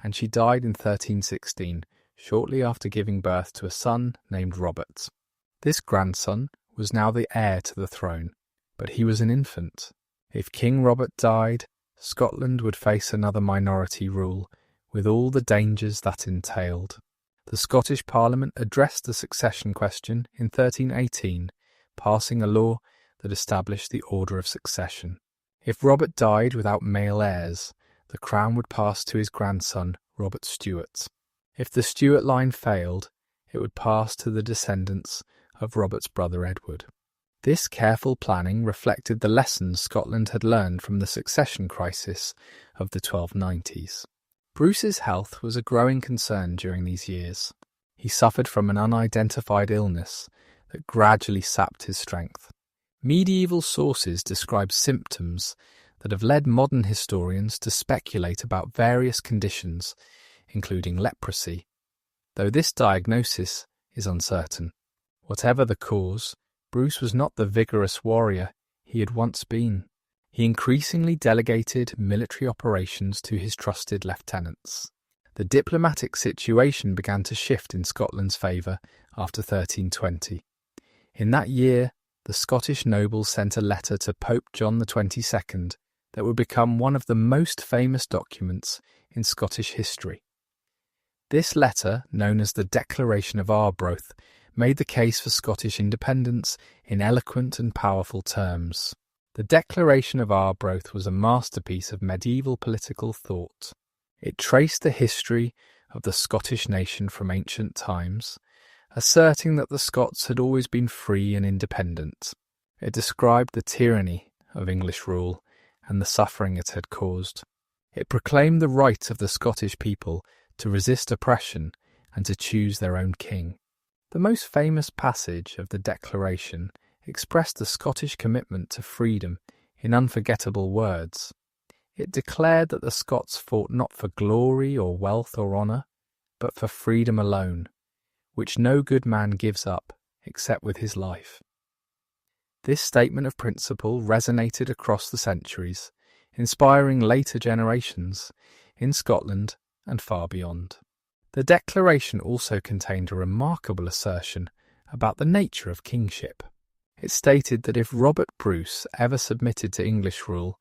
and she died in 1316, shortly after giving birth to a son named Robert. This grandson was now the heir to the throne, but he was an infant. If King Robert died, Scotland would face another minority rule, with all the dangers that entailed. The Scottish Parliament addressed the succession question in 1318, passing a law that established the order of succession. If Robert died without male heirs, the crown would pass to his grandson, Robert Stewart. If the Stewart line failed, it would pass to the descendants of Robert's brother Edward. This careful planning reflected the lessons Scotland had learned from the succession crisis of the 1290s. Bruce's health was a growing concern during these years. He suffered from an unidentified illness that gradually sapped his strength. Medieval sources describe symptoms that have led modern historians to speculate about various conditions, including leprosy, though this diagnosis is uncertain. Whatever the cause, Bruce was not the vigorous warrior he had once been. He increasingly delegated military operations to his trusted lieutenants. The diplomatic situation began to shift in Scotland's favour after 1320. In that year, the Scottish nobles sent a letter to Pope John XXII that would become one of the most famous documents in Scottish history. This letter, known as the Declaration of Arbroath, made the case for Scottish independence in eloquent and powerful terms. The Declaration of Arbroath was a masterpiece of medieval political thought. It traced the history of the Scottish nation from ancient times, asserting that the Scots had always been free and independent. It described the tyranny of English rule and the suffering it had caused. It proclaimed the right of the Scottish people to resist oppression and to choose their own king. The most famous passage of the Declaration expressed the Scottish commitment to freedom in unforgettable words. It declared that the Scots fought not for glory or wealth or honour, but for freedom alone, which no good man gives up except with his life. This statement of principle resonated across the centuries, inspiring later generations in Scotland and far beyond. The Declaration also contained a remarkable assertion about the nature of kingship. It stated that if Robert Bruce ever submitted to English rule,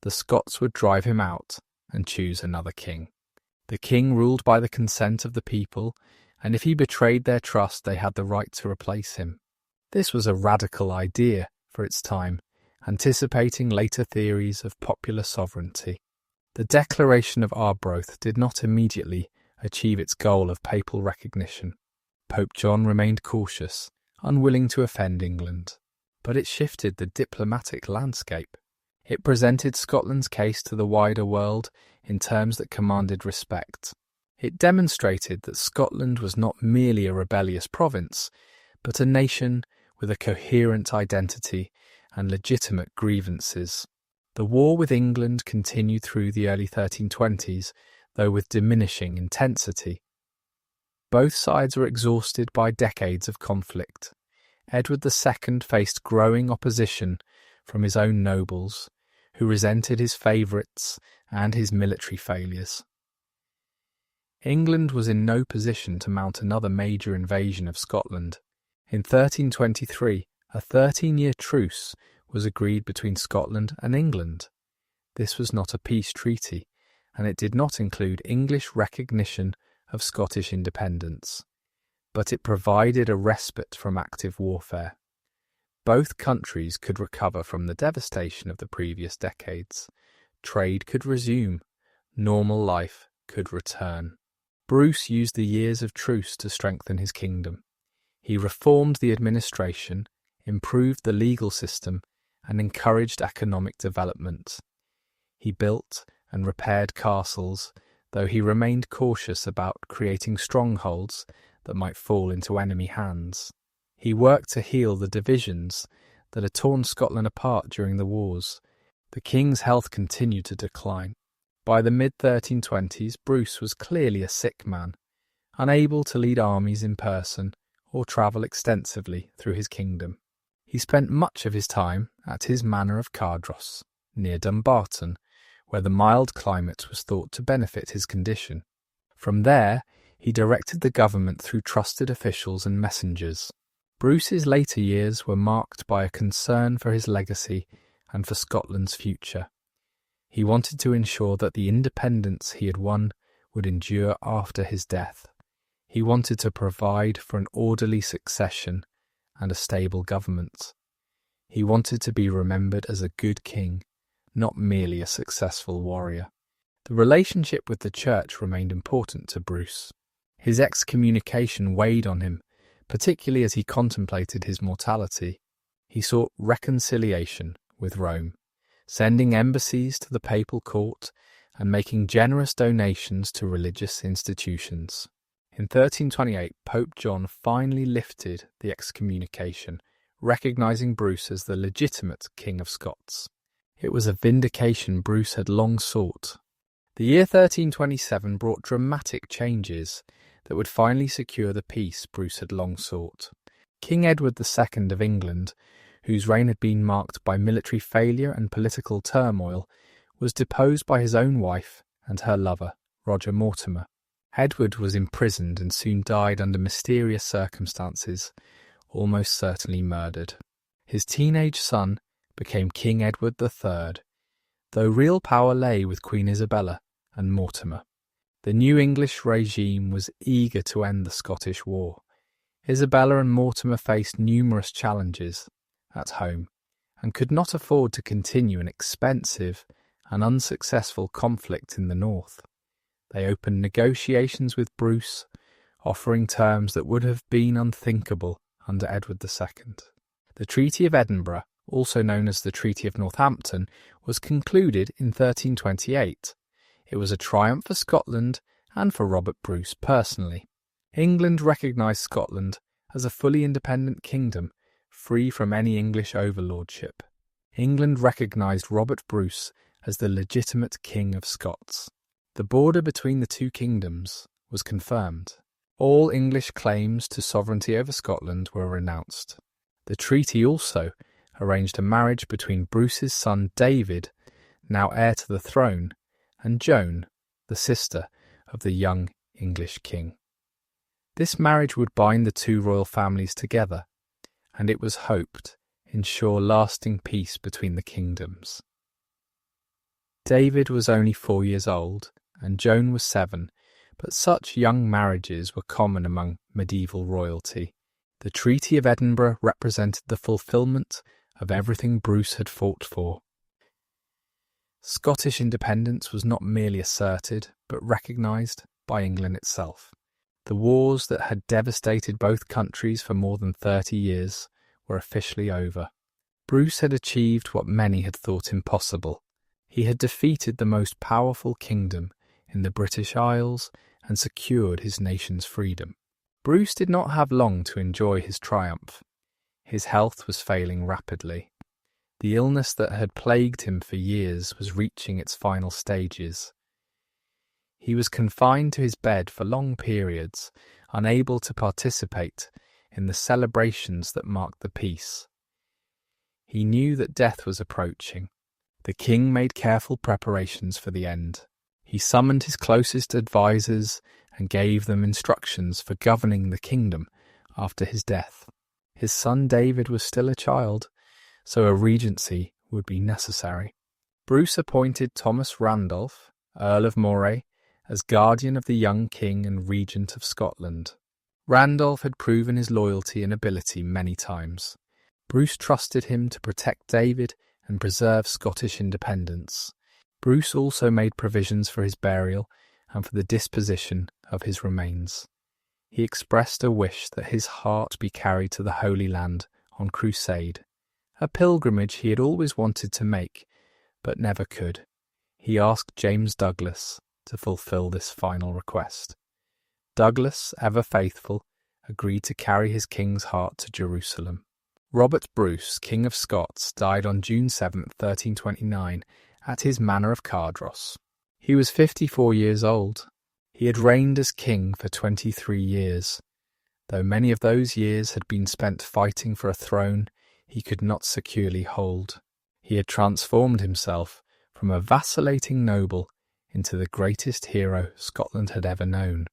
the Scots would drive him out and choose another king. The king ruled by the consent of the people, and if he betrayed their trust, they had the right to replace him. This was a radical idea for its time, anticipating later theories of popular sovereignty. The Declaration of Arbroath did not immediately achieve its goal of papal recognition. Pope John remained cautious, unwilling to offend England. But it shifted the diplomatic landscape. It presented Scotland's case to the wider world in terms that commanded respect. It demonstrated that Scotland was not merely a rebellious province, but a nation with a coherent identity and legitimate grievances. The war with England continued through the early 1320s, though with diminishing intensity. Both sides were exhausted by decades of conflict. Edward II faced growing opposition from his own nobles, who resented his favourites and his military failures. England was in no position to mount another major invasion of Scotland. In 1323, a 13-year truce was agreed between Scotland and England. This was not a peace treaty, and it did not include English recognition of Scottish independence, but it provided a respite from active warfare. Both countries could recover from the devastation of the previous decades. Trade could resume. Normal life could return. Bruce used the years of truce to strengthen his kingdom. He reformed the administration, improved the legal system, and encouraged economic development. He built and repaired castles, though he remained cautious about creating strongholds that might fall into enemy hands. He worked to heal the divisions that had torn Scotland apart during the wars. The king's health continued to decline. By the mid-1320s, Bruce was clearly a sick man, unable to lead armies in person or travel extensively through his kingdom. He spent much of his time at his manor of Cardross, near Dumbarton, where the mild climate was thought to benefit his condition. From there, he directed the government through trusted officials and messengers. Bruce's later years were marked by a concern for his legacy and for Scotland's future. He wanted to ensure that the independence he had won would endure after his death. He wanted to provide for an orderly succession and a stable government. He wanted to be remembered as a good king, not merely a successful warrior. The relationship with the church remained important to Bruce. His excommunication weighed on him, particularly as he contemplated his mortality. He sought reconciliation with Rome, sending embassies to the papal court and making generous donations to religious institutions. In 1328, Pope John finally lifted the excommunication, recognising Bruce as the legitimate King of Scots. It was a vindication Bruce had long sought. The year 1327 brought dramatic changes that would finally secure the peace Bruce had long sought. King Edward II of England, whose reign had been marked by military failure and political turmoil, was deposed by his own wife and her lover, Roger Mortimer. Edward was imprisoned and soon died under mysterious circumstances, almost certainly murdered. His teenage son became King Edward III, though real power lay with Queen Isabella and Mortimer. The new English regime was eager to end the Scottish War. Isabella and Mortimer faced numerous challenges at home and could not afford to continue an expensive and unsuccessful conflict in the north. They opened negotiations with Bruce, offering terms that would have been unthinkable under Edward II. The Treaty of Edinburgh, also known as the Treaty of Northampton, was concluded in 1328. It was a triumph for Scotland and for Robert Bruce personally. England recognised Scotland as a fully independent kingdom, free from any English overlordship. England recognised Robert Bruce as the legitimate King of Scots. The border between the two kingdoms was confirmed. All English claims to sovereignty over Scotland were renounced. The treaty also arranged a marriage between Bruce's son David, now heir to the throne, and Joan, the sister of the young English king. This marriage would bind the two royal families together, and it was hoped ensure lasting peace between the kingdoms. David was only 4 years old, and Joan was 7 But such young marriages were common among medieval royalty. The Treaty of Edinburgh represented the fulfilment of everything Bruce had fought for. Scottish independence was not merely asserted, but recognised by England itself. The wars that had devastated both countries for more than 30 years were officially over. Bruce had achieved what many had thought impossible. He had defeated the most powerful kingdom in the British Isles and secured his nation's freedom. Bruce did not have long to enjoy his triumph. His health was failing rapidly. The illness that had plagued him for years was reaching its final stages. He was confined to his bed for long periods, unable to participate in the celebrations that marked the peace. He knew that death was approaching. The king made careful preparations for the end. He summoned his closest advisers and gave them instructions for governing the kingdom after his death. His son David was still a child, so a regency would be necessary. Bruce appointed Thomas Randolph, Earl of Moray, as guardian of the young king and regent of Scotland. Randolph had proven his loyalty and ability many times. Bruce trusted him to protect David and preserve Scottish independence. Bruce also made provisions for his burial and for the disposition of his remains. He expressed a wish that his heart be carried to the Holy Land on crusade, a pilgrimage he had always wanted to make, but never could. He asked James Douglas to fulfil this final request. Douglas, ever faithful, agreed to carry his king's heart to Jerusalem. Robert Bruce, King of Scots, died on June 7, 1329, at his manor of Cardross. He was 54 years old. He had reigned as king for 23 years. Though many of those years had been spent fighting for a throne he could not securely hold, he had transformed himself from a vacillating noble into the greatest hero Scotland had ever known.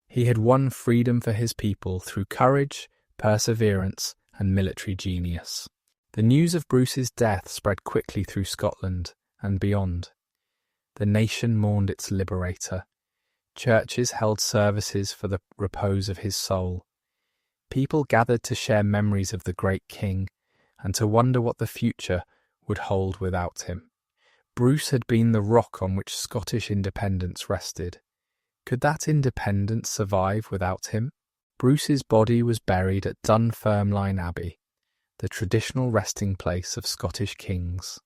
He had won freedom for his people through courage, perseverance, and military genius. The news of Bruce's death spread quickly through Scotland and beyond. The nation mourned its liberator. Churches held services for the repose of his soul. People gathered to share memories of the great king and to wonder what the future would hold without him. Bruce had been the rock on which Scottish independence rested. Could that independence survive without him? Bruce's body was buried at Dunfermline Abbey, the traditional resting place of Scottish kings.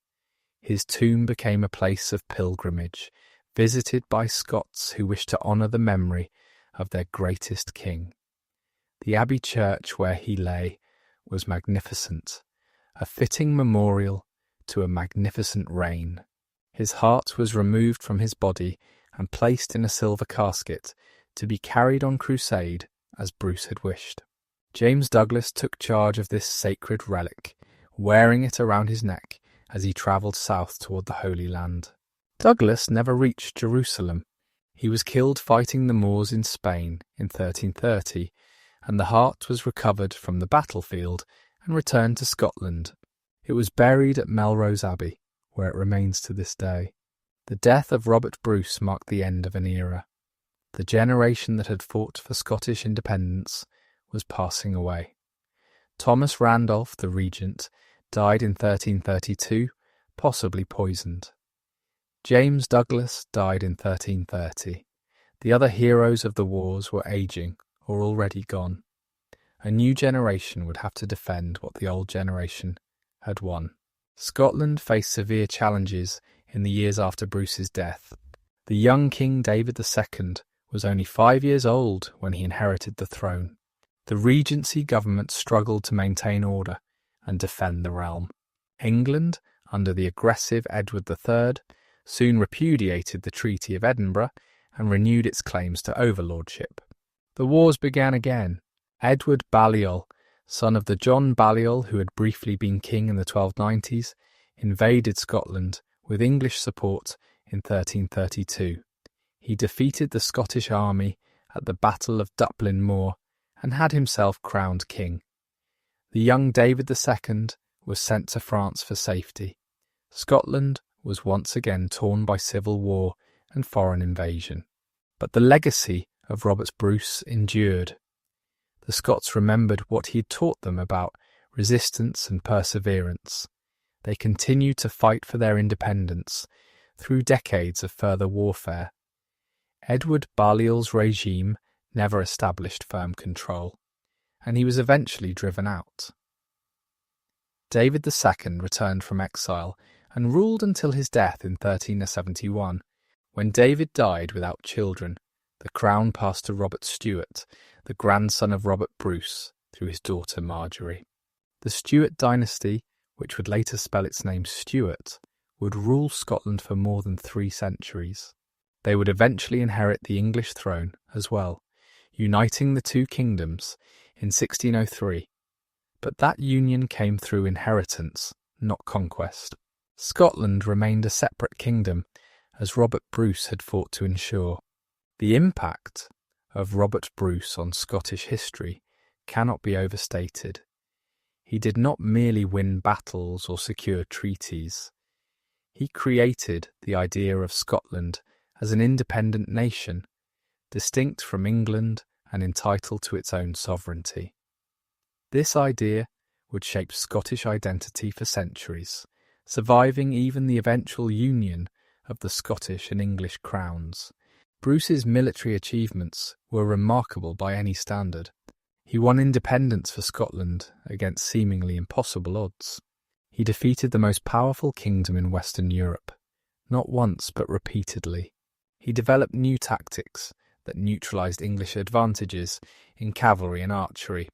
His tomb became a place of pilgrimage, visited by Scots who wished to honour the memory of their greatest king. The abbey church where he lay was magnificent, a fitting memorial to a magnificent reign. His heart was removed from his body and placed in a silver casket to be carried on crusade as Bruce had wished. James Douglas took charge of this sacred relic, wearing it around his neck as he travelled south toward the Holy Land. Douglas never reached Jerusalem. He was killed fighting the Moors in Spain in 1330, and the heart was recovered from the battlefield and returned to Scotland. It was buried at Melrose Abbey, where it remains to this day. The death of Robert Bruce marked the end of an era. The generation that had fought for Scottish independence was passing away. Thomas Randolph, the regent, died in 1332, possibly poisoned. James Douglas died in 1330. The other heroes of the wars were ageing or already gone. A new generation would have to defend what the old generation had won. Scotland faced severe challenges in the years after Bruce's death. The young King David II was only 5 years old when he inherited the throne. The Regency government struggled to maintain order and defend the realm. England, under the aggressive Edward III, soon repudiated the Treaty of Edinburgh and renewed its claims to overlordship. The wars began again. Edward Balliol, son of the John Balliol who had briefly been king in the 1290s, invaded Scotland with English support in 1332. He defeated the Scottish army at the Battle of Duplin Moor and had himself crowned king. The young David II was sent to France for safety. Scotland was once again torn by civil war and foreign invasion. But the legacy of Robert Bruce endured. The Scots remembered what he had taught them about resistance and perseverance. They continued to fight for their independence through decades of further warfare. Edward Balliol's regime never established firm control, and he was eventually driven out. David II returned from exile and ruled until his death in 1371. When David died without children, the crown passed to Robert Stewart, the grandson of Robert Bruce, through his daughter Marjorie. The Stuart dynasty, which would later spell its name Stuart, would rule Scotland for more than 3 centuries. They would eventually inherit the English throne as well, uniting the two kingdoms in 1603. But that union came through inheritance, not conquest. Scotland remained a separate kingdom, as Robert Bruce had fought to ensure. The impact of Robert Bruce on Scottish history cannot be overstated. He did not merely win battles or secure treaties. He created the idea of Scotland as an independent nation, distinct from England and entitled to its own sovereignty. This idea would shape Scottish identity for centuries, surviving even the eventual union of the Scottish and English crowns. Bruce's military achievements were remarkable by any standard. He won independence for Scotland against seemingly impossible odds. He defeated the most powerful kingdom in Western Europe, not once but repeatedly. He developed new tactics that neutralised English advantages in cavalry and archery.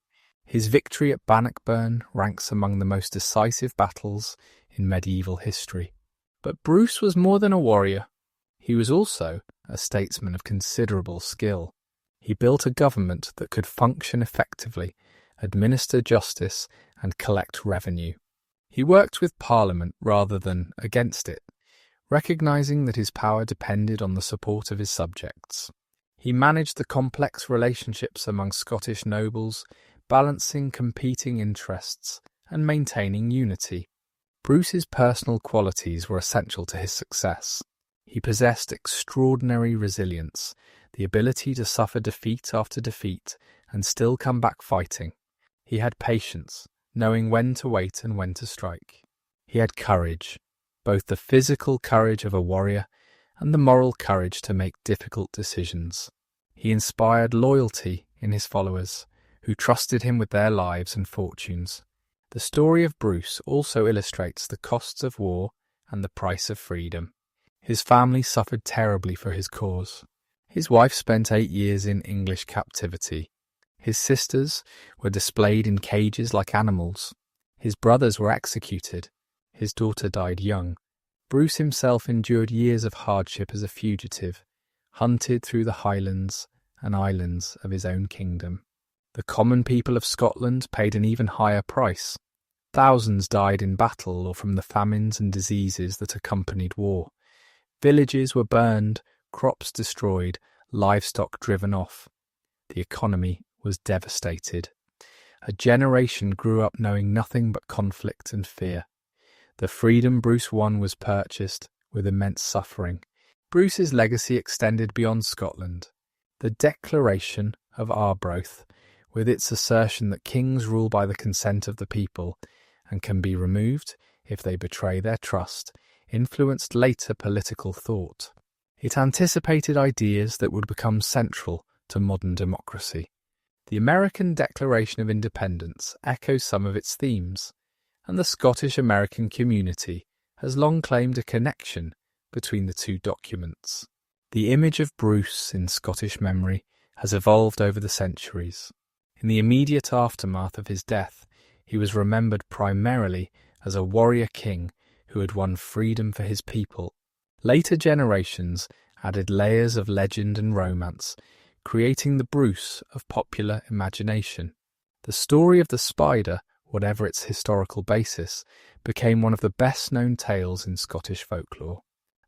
His victory at Bannockburn ranks among the most decisive battles in medieval history. But Bruce was more than a warrior. He was also a statesman of considerable skill. He built a government that could function effectively, administer justice, and collect revenue. He worked with Parliament rather than against it, recognising that his power depended on the support of his subjects. He managed the complex relationships among Scottish nobles, balancing competing interests and maintaining unity. Bruce's personal qualities were essential to his success. He possessed extraordinary resilience, the ability to suffer defeat after defeat and still come back fighting. He had patience, knowing when to wait and when to strike. He had courage, both the physical courage of a warrior and the moral courage to make difficult decisions. He inspired loyalty in his followers, who trusted him with their lives and fortunes. The story of Bruce also illustrates the costs of war and the price of freedom. His family suffered terribly for his cause. His wife spent 8 years in English captivity. His sisters were displayed in cages like animals. His brothers were executed. His daughter died young. Bruce himself endured years of hardship as a fugitive, hunted through the highlands and islands of his own kingdom. The common people of Scotland paid an even higher price. Thousands died in battle or from the famines and diseases that accompanied war. Villages were burned, crops destroyed, livestock driven off. The economy was devastated. A generation grew up knowing nothing but conflict and fear. The freedom Bruce won was purchased with immense suffering. Bruce's legacy extended beyond Scotland. The Declaration of Arbroath, with its assertion that kings rule by the consent of the people and can be removed if they betray their trust, influenced later political thought. It anticipated ideas that would become central to modern democracy. The American Declaration of Independence echoes some of its themes, and the Scottish-American community has long claimed a connection between the two documents. The image of Bruce in Scottish memory has evolved over the centuries. In the immediate aftermath of his death, he was remembered primarily as a warrior king who had won freedom for his people. Later generations added layers of legend and romance, creating the Bruce of popular imagination. The story of the spider, whatever its historical basis, became one of the best-known tales in Scottish folklore.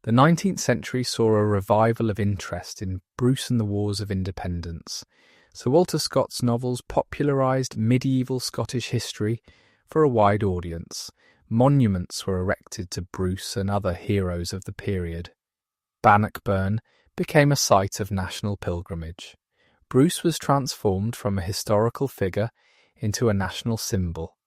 The 19th century saw a revival of interest in Bruce and the Wars of Independence. Sir Walter Scott's novels popularised medieval Scottish history for a wide audience. Monuments were erected to Bruce and other heroes of the period. Bannockburn became a site of national pilgrimage. Bruce was transformed from a historical figure into a national symbol.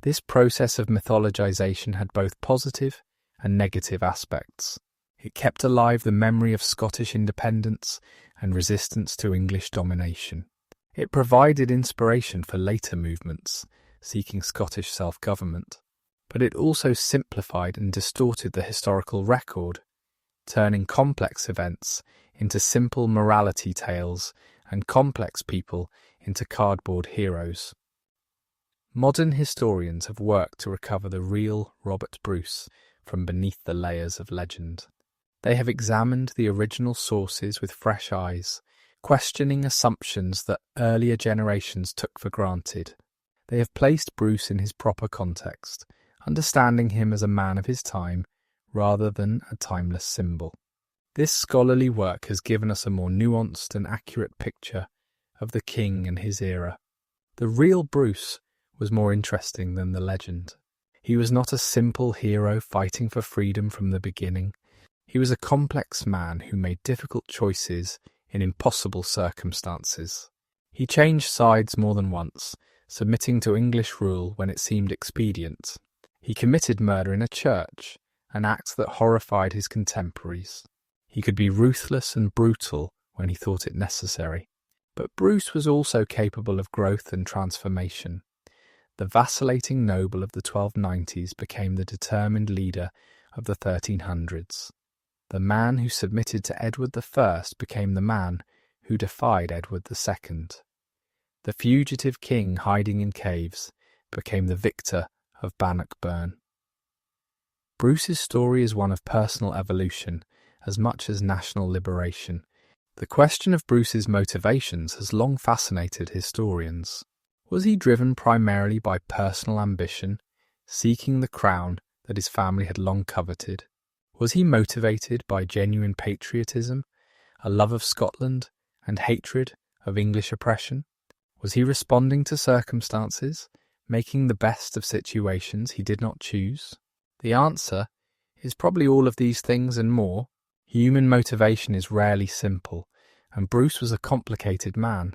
This process of mythologization had both positive and negative aspects. It kept alive the memory of Scottish independence and resistance to English domination. It provided inspiration for later movements seeking Scottish self-government, but it also simplified and distorted the historical record, turning complex events into simple morality tales and complex people into cardboard heroes. Modern historians have worked to recover the real Robert Bruce from beneath the layers of legend. They have examined the original sources with fresh eyes, questioning assumptions that earlier generations took for granted. They have placed Bruce in his proper context, understanding him as a man of his time rather than a timeless symbol. This scholarly work has given us a more nuanced and accurate picture of the king and his era. The real Bruce was more interesting than the legend. He was not a simple hero fighting for freedom from the beginning. He was a complex man who made difficult choices in impossible circumstances. He changed sides more than once, submitting to English rule when it seemed expedient. He committed murder in a church, an act that horrified his contemporaries. He could be ruthless and brutal when he thought it necessary. But Bruce was also capable of growth and transformation. The vacillating noble of the 1290s became the determined leader of the 1300s. The man who submitted to Edward I became the man who defied Edward II. The fugitive king hiding in caves became the victor of Bannockburn. Bruce's story is one of personal evolution as much as national liberation. The question of Bruce's motivations has long fascinated historians. Was he driven primarily by personal ambition, seeking the crown that his family had long coveted? Was he motivated by genuine patriotism, a love of Scotland, and hatred of English oppression? Was he responding to circumstances, making the best of situations he did not choose? The answer is probably all of these things and more. Human motivation is rarely simple, and Bruce was a complicated man.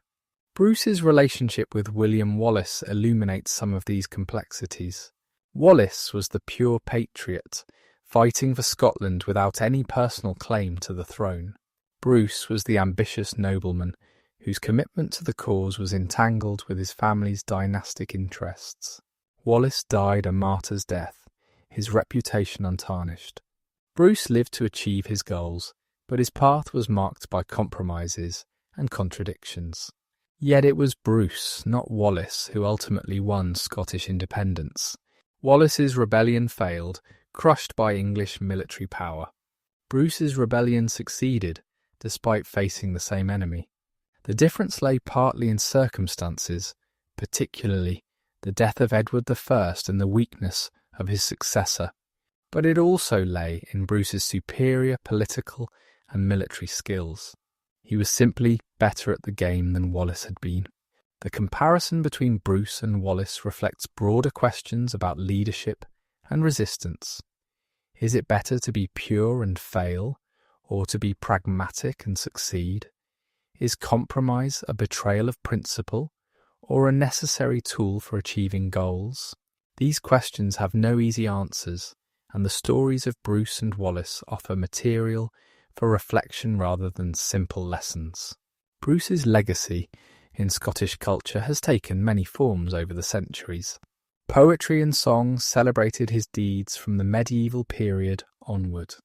Bruce's relationship with William Wallace illuminates some of these complexities. Wallace was the pure patriot, fighting for Scotland without any personal claim to the throne. Bruce was the ambitious nobleman, whose commitment to the cause was entangled with his family's dynastic interests. Wallace died a martyr's death, his reputation untarnished. Bruce lived to achieve his goals, but his path was marked by compromises and contradictions. Yet it was Bruce, not Wallace, who ultimately won Scottish independence. Wallace's rebellion failed, crushed by English military power. Bruce's rebellion succeeded, despite facing the same enemy. The difference lay partly in circumstances, particularly the death of Edward I and the weakness of his successor. But it also lay in Bruce's superior political and military skills. He was simply better at the game than Wallace had been. The comparison between Bruce and Wallace reflects broader questions about leadership and resistance. Is it better to be pure and fail, or to be pragmatic and succeed? Is compromise a betrayal of principle, or a necessary tool for achieving goals? These questions have no easy answers, and the stories of Bruce and Wallace offer material for reflection rather than simple lessons. Bruce's legacy in Scottish culture has taken many forms over the centuries. Poetry and song celebrated his deeds from the medieval period onward.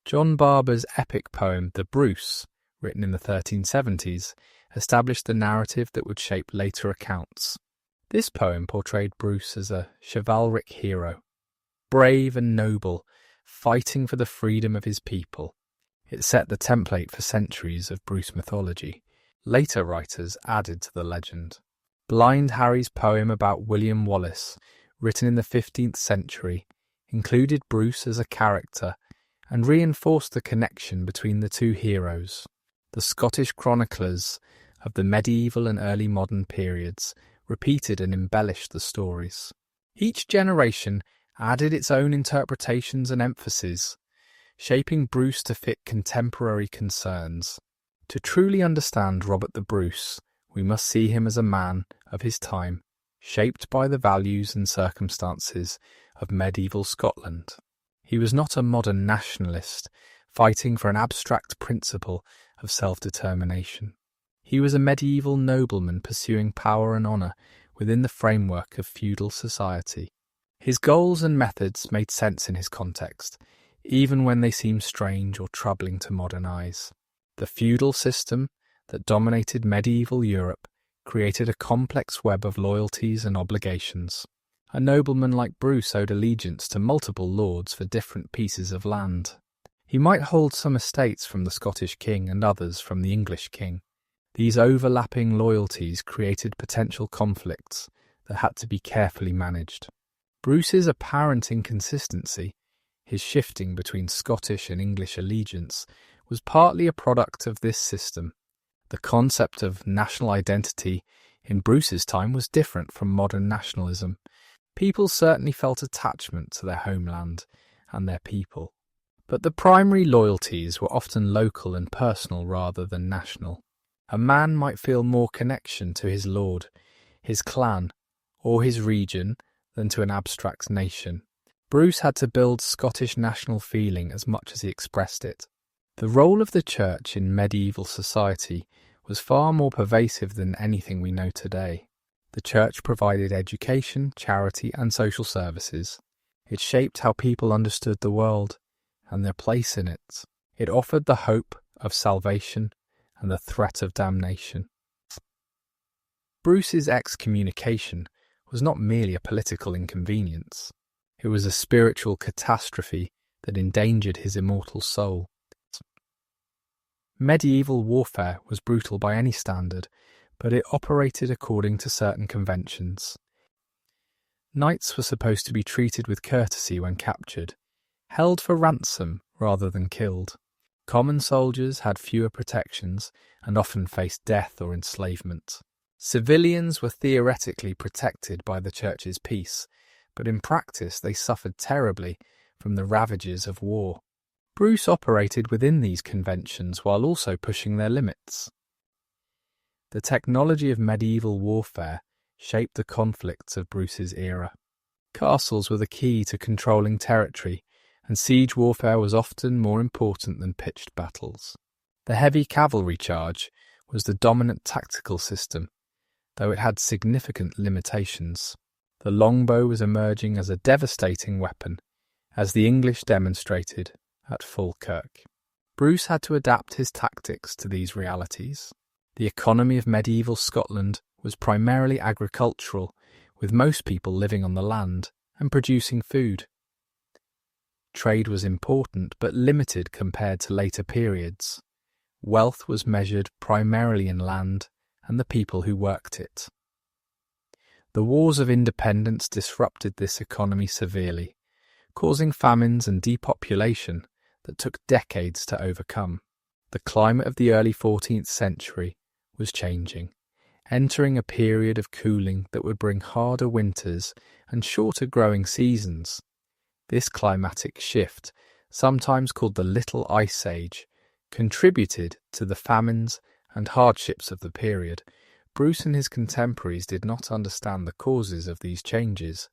John Barber's epic poem The Bruce, written in the 1370s, established the narrative that would shape later accounts. This poem portrayed Bruce as a chivalric hero, brave and noble, fighting for the freedom of his people. It set the template for centuries of Bruce mythology. Later writers added to the legend. Blind Harry's poem about William Wallace, written in the 15th century, included Bruce as a character and reinforced the connection between the two heroes. The Scottish chroniclers of the medieval and early modern periods repeated and embellished the stories. Each generation added its own interpretations and emphases, shaping Bruce to fit contemporary concerns. To truly understand Robert the Bruce, we must see him as a man of his time, shaped by the values and circumstances of medieval Scotland. He was not a modern nationalist, fighting for an abstract principle of self-determination. He was a medieval nobleman pursuing power and honour within the framework of feudal society. His goals and methods made sense in his context, even when they seemed strange or troubling to modern eyes. The feudal system that dominated medieval Europe created a complex web of loyalties and obligations. A nobleman like Bruce owed allegiance to multiple lords for different pieces of land. He might hold some estates from the Scottish king and others from the English king. These overlapping loyalties created potential conflicts that had to be carefully managed. Bruce's apparent inconsistency, his shifting between Scottish and English allegiance, was partly a product of this system. The concept of national identity in Bruce's time was different from modern nationalism. People certainly felt attachment to their homeland and their people, but the primary loyalties were often local and personal rather than national. A man might feel more connection to his lord, his clan, or his region than to an abstract nation. Bruce had to build Scottish national feeling as much as he expressed it. The role of the church in medieval society was far more pervasive than anything we know today. The church provided education, charity, and social services. It shaped how people understood the world and their place in it. It offered the hope of salvation and the threat of damnation. Bruce's excommunication was not merely a political inconvenience. It was a spiritual catastrophe that endangered his immortal soul. Medieval warfare was brutal by any standard, but it operated according to certain conventions. Knights were supposed to be treated with courtesy when captured, held for ransom rather than killed. Common soldiers had fewer protections and often faced death or enslavement. Civilians were theoretically protected by the church's peace, but in practice they suffered terribly from the ravages of war. Bruce operated within these conventions while also pushing their limits. The technology of medieval warfare shaped the conflicts of Bruce's era. Castles were the key to controlling territory, and siege warfare was often more important than pitched battles. The heavy cavalry charge was the dominant tactical system, though it had significant limitations. The longbow was emerging as a devastating weapon, as the English demonstrated at Falkirk. Bruce had to adapt his tactics to these realities. The economy of medieval Scotland was primarily agricultural, with most people living on the land and producing food. Trade was important but limited compared to later periods. Wealth was measured primarily in land and the people who worked it. The wars of independence disrupted this economy severely, causing famines and depopulation that took decades to overcome. The climate of the early 14th century was changing, entering a period of cooling that would bring harder winters and shorter growing seasons. This climatic shift, sometimes called the Little Ice Age, contributed to the famines and hardships of the period. Bruce and his contemporaries did not understand the causes of these changes,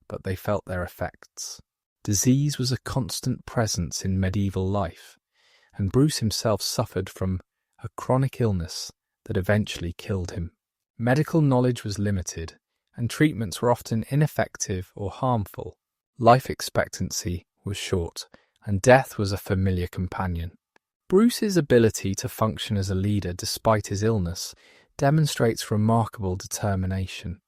but they felt their effects. Disease was a constant presence in medieval life, and Bruce himself suffered from a chronic illness that eventually killed him. Medical knowledge was limited, and treatments were often ineffective or harmful. Life expectancy was short, and death was a familiar companion. Bruce's ability to function as a leader despite his illness demonstrates remarkable determination.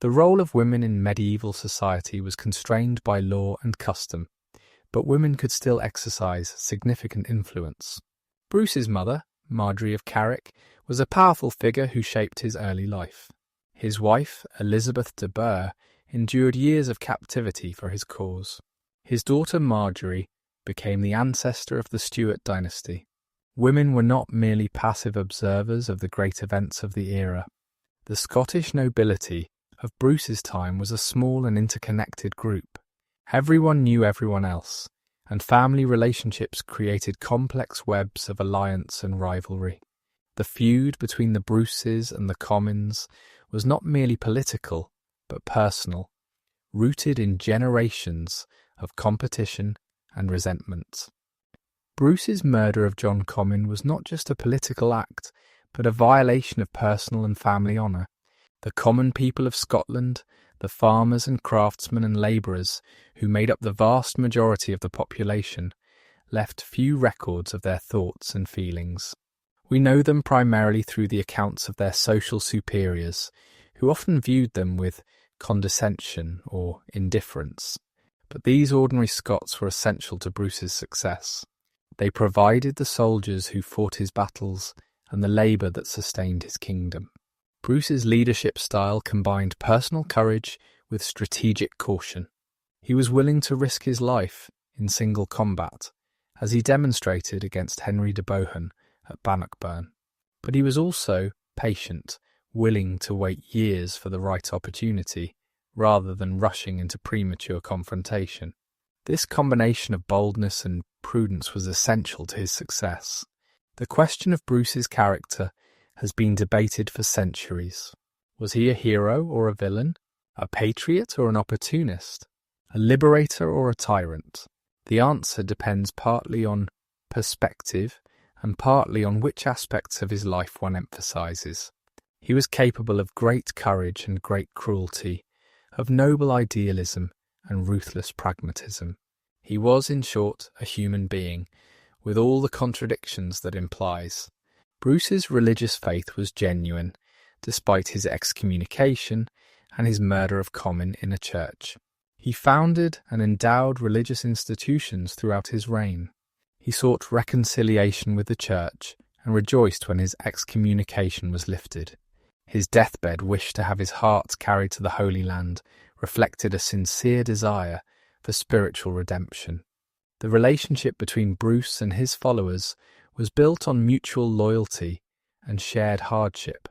The role of women in medieval society was constrained by law and custom, but women could still exercise significant influence. Bruce's mother, Marjorie of Carrick, was a powerful figure who shaped his early life. His wife, Elizabeth de Burgh, endured years of captivity for his cause. His daughter Marjorie became the ancestor of the Stuart dynasty. Women were not merely passive observers of the great events of the era. The Scottish nobility of Bruce's time was a small and interconnected group. Everyone knew everyone else, and family relationships created complex webs of alliance and rivalry. The feud between the Bruces and the Commons was not merely political, but personal, rooted in generations of competition and resentment. Bruce's murder of John Comyn was not just a political act, but a violation of personal and family honour. The common people of Scotland, the farmers and craftsmen and labourers who made up the vast majority of the population, left few records of their thoughts and feelings. We know them primarily through the accounts of their social superiors, who often viewed them with condescension or indifference. But these ordinary Scots were essential to Bruce's success. They provided the soldiers who fought his battles and the labour that sustained his kingdom. Bruce's leadership style combined personal courage with strategic caution. He was willing to risk his life in single combat, as he demonstrated against Henry de Bohun at Bannockburn. But he was also patient, willing to wait years for the right opportunity, rather than rushing into premature confrontation. This combination of boldness and prudence was essential to his success. The question of Bruce's character has been debated for centuries. Was he a hero or a villain? A patriot or an opportunist? A liberator or a tyrant? The answer depends partly on perspective and partly on which aspects of his life one emphasises. He was capable of great courage and great cruelty, of noble idealism and ruthless pragmatism. He was, in short, a human being, with all the contradictions that implies. Bruce's religious faith was genuine, despite his excommunication and his murder of Comyn in a church. He founded and endowed religious institutions throughout his reign. He sought reconciliation with the church and rejoiced when his excommunication was lifted. His deathbed wish to have his heart carried to the Holy Land reflected a sincere desire for spiritual redemption. The relationship between Bruce and his followers was built on mutual loyalty and shared hardship.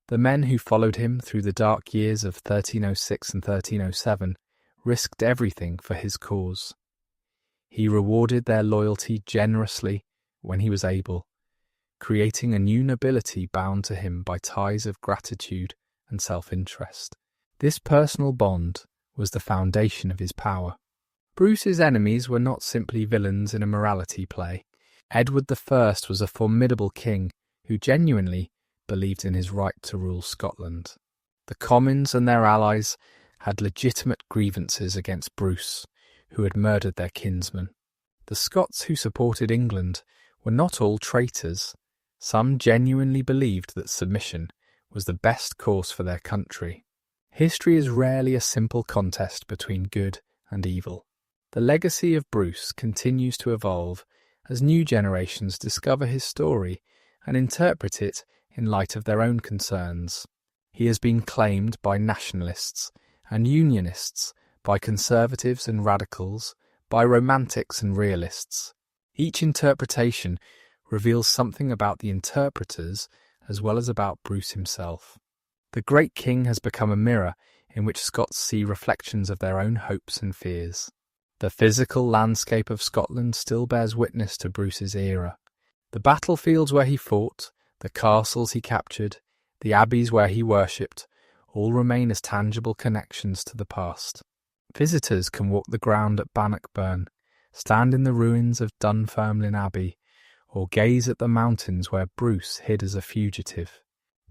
The men who followed him through the dark years of 1306 and 1307 risked everything for his cause. He rewarded their loyalty generously when he was able, creating a new nobility bound to him by ties of gratitude and self-interest. This personal bond was the foundation of his power. Bruce's enemies were not simply villains in a morality play. Edward I was a formidable king who genuinely believed in his right to rule Scotland. The Commons and their allies had legitimate grievances against Bruce, who had murdered their kinsman. The Scots who supported England were not all traitors. Some genuinely believed that submission was the best course for their country. History is rarely a simple contest between good and evil. The legacy of Bruce continues to evolve as new generations discover his story and interpret it in light of their own concerns. He has been claimed by nationalists and unionists, by conservatives and radicals, by romantics and realists. Each interpretation reveals something about the interpreters as well as about Bruce himself. The great king has become a mirror in which Scots see reflections of their own hopes and fears. The physical landscape of Scotland still bears witness to Bruce's era. The battlefields where he fought, the castles he captured, the abbeys where he worshipped, all remain as tangible connections to the past. Visitors can walk the ground at Bannockburn, stand in the ruins of Dunfermline Abbey, or gaze at the mountains where Bruce hid as a fugitive.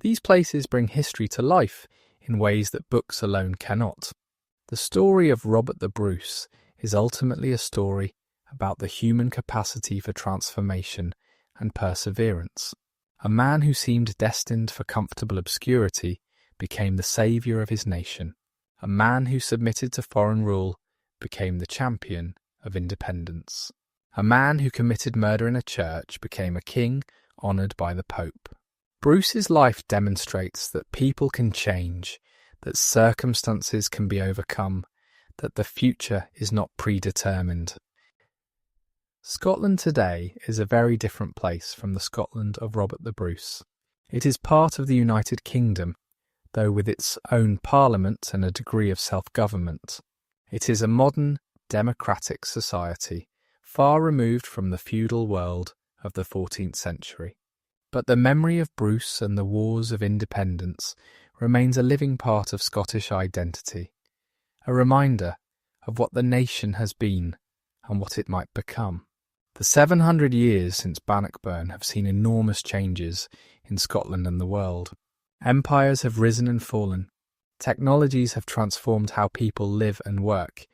These places bring history to life in ways that books alone cannot. The story of Robert the Bruce is ultimately a story about the human capacity for transformation and perseverance. A man who seemed destined for comfortable obscurity became the saviour of his nation. A man who submitted to foreign rule became the champion of independence. A man who committed murder in a church became a king honoured by the Pope. Bruce's life demonstrates that people can change, that circumstances can be overcome, that the future is not predetermined. Scotland today is a very different place from the Scotland of Robert the Bruce. It is part of the United Kingdom, though with its own parliament and a degree of self-government. It is a modern, democratic society, far removed from the feudal world of the 14th century. But the memory of Bruce and the wars of independence remains a living part of Scottish identity, a reminder of what the nation has been and what it might become. The 700 years since Bannockburn have seen enormous changes in Scotland and the world. Empires have risen and fallen. Technologies have transformed how people live and work.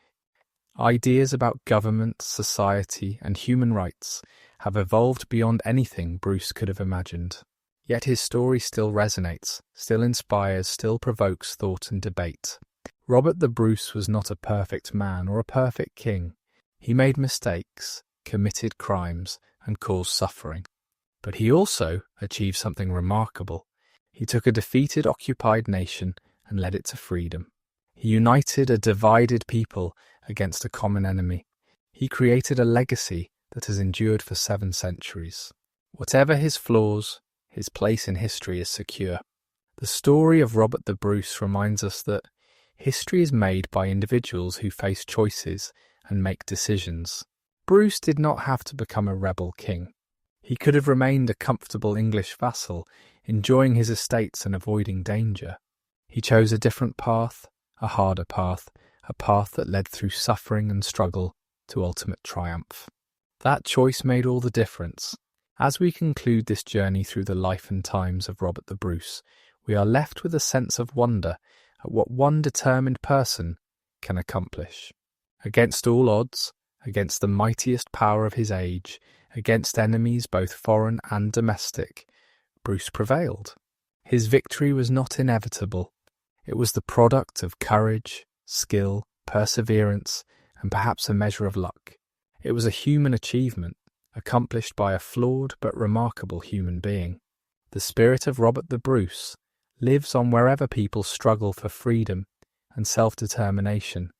Ideas about government, society, and human rights have evolved beyond anything Bruce could have imagined. Yet his story still resonates, still inspires, still provokes thought and debate. Robert the Bruce was not a perfect man or a perfect king. He made mistakes, committed crimes, and caused suffering. But he also achieved something remarkable. He took a defeated, occupied nation and led it to freedom. He united a divided people against a common enemy. He created a legacy that has endured for 7 centuries. Whatever his flaws, his place in history is secure. The story of Robert the Bruce reminds us that history is made by individuals who face choices and make decisions. Bruce did not have to become a rebel king. He could have remained a comfortable English vassal, enjoying his estates and avoiding danger. He chose a different path, a harder path, a path that led through suffering and struggle to ultimate triumph. That choice made all the difference. As we conclude this journey through the life and times of Robert the Bruce, we are left with a sense of wonder at what one determined person can accomplish. Against all odds, against the mightiest power of his age, against enemies both foreign and domestic, Bruce prevailed. His victory was not inevitable. It was the product of courage, skill, perseverance, and perhaps a measure of luck. It was a human achievement, accomplished by a flawed but remarkable human being. The spirit of Robert the Bruce lives on wherever people struggle for freedom and self-determination.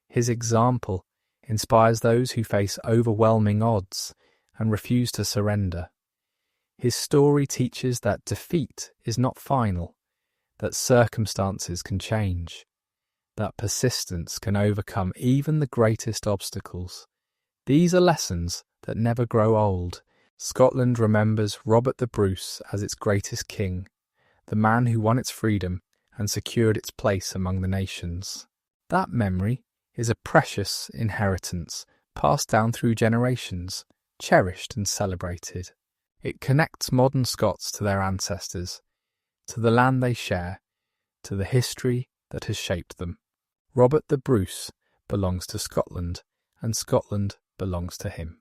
His example inspires those who face overwhelming odds and refuse to surrender. His story teaches that defeat is not final, that circumstances can change, that persistence can overcome even the greatest obstacles. These are lessons that never grow old. Scotland remembers Robert the Bruce as its greatest king, the man who won its freedom and secured its place among the nations. That memory is a precious inheritance passed down through generations, cherished and celebrated. It connects modern Scots to their ancestors, to the land they share, to the history that has shaped them. Robert the Bruce belongs to Scotland, and Scotland belongs to him.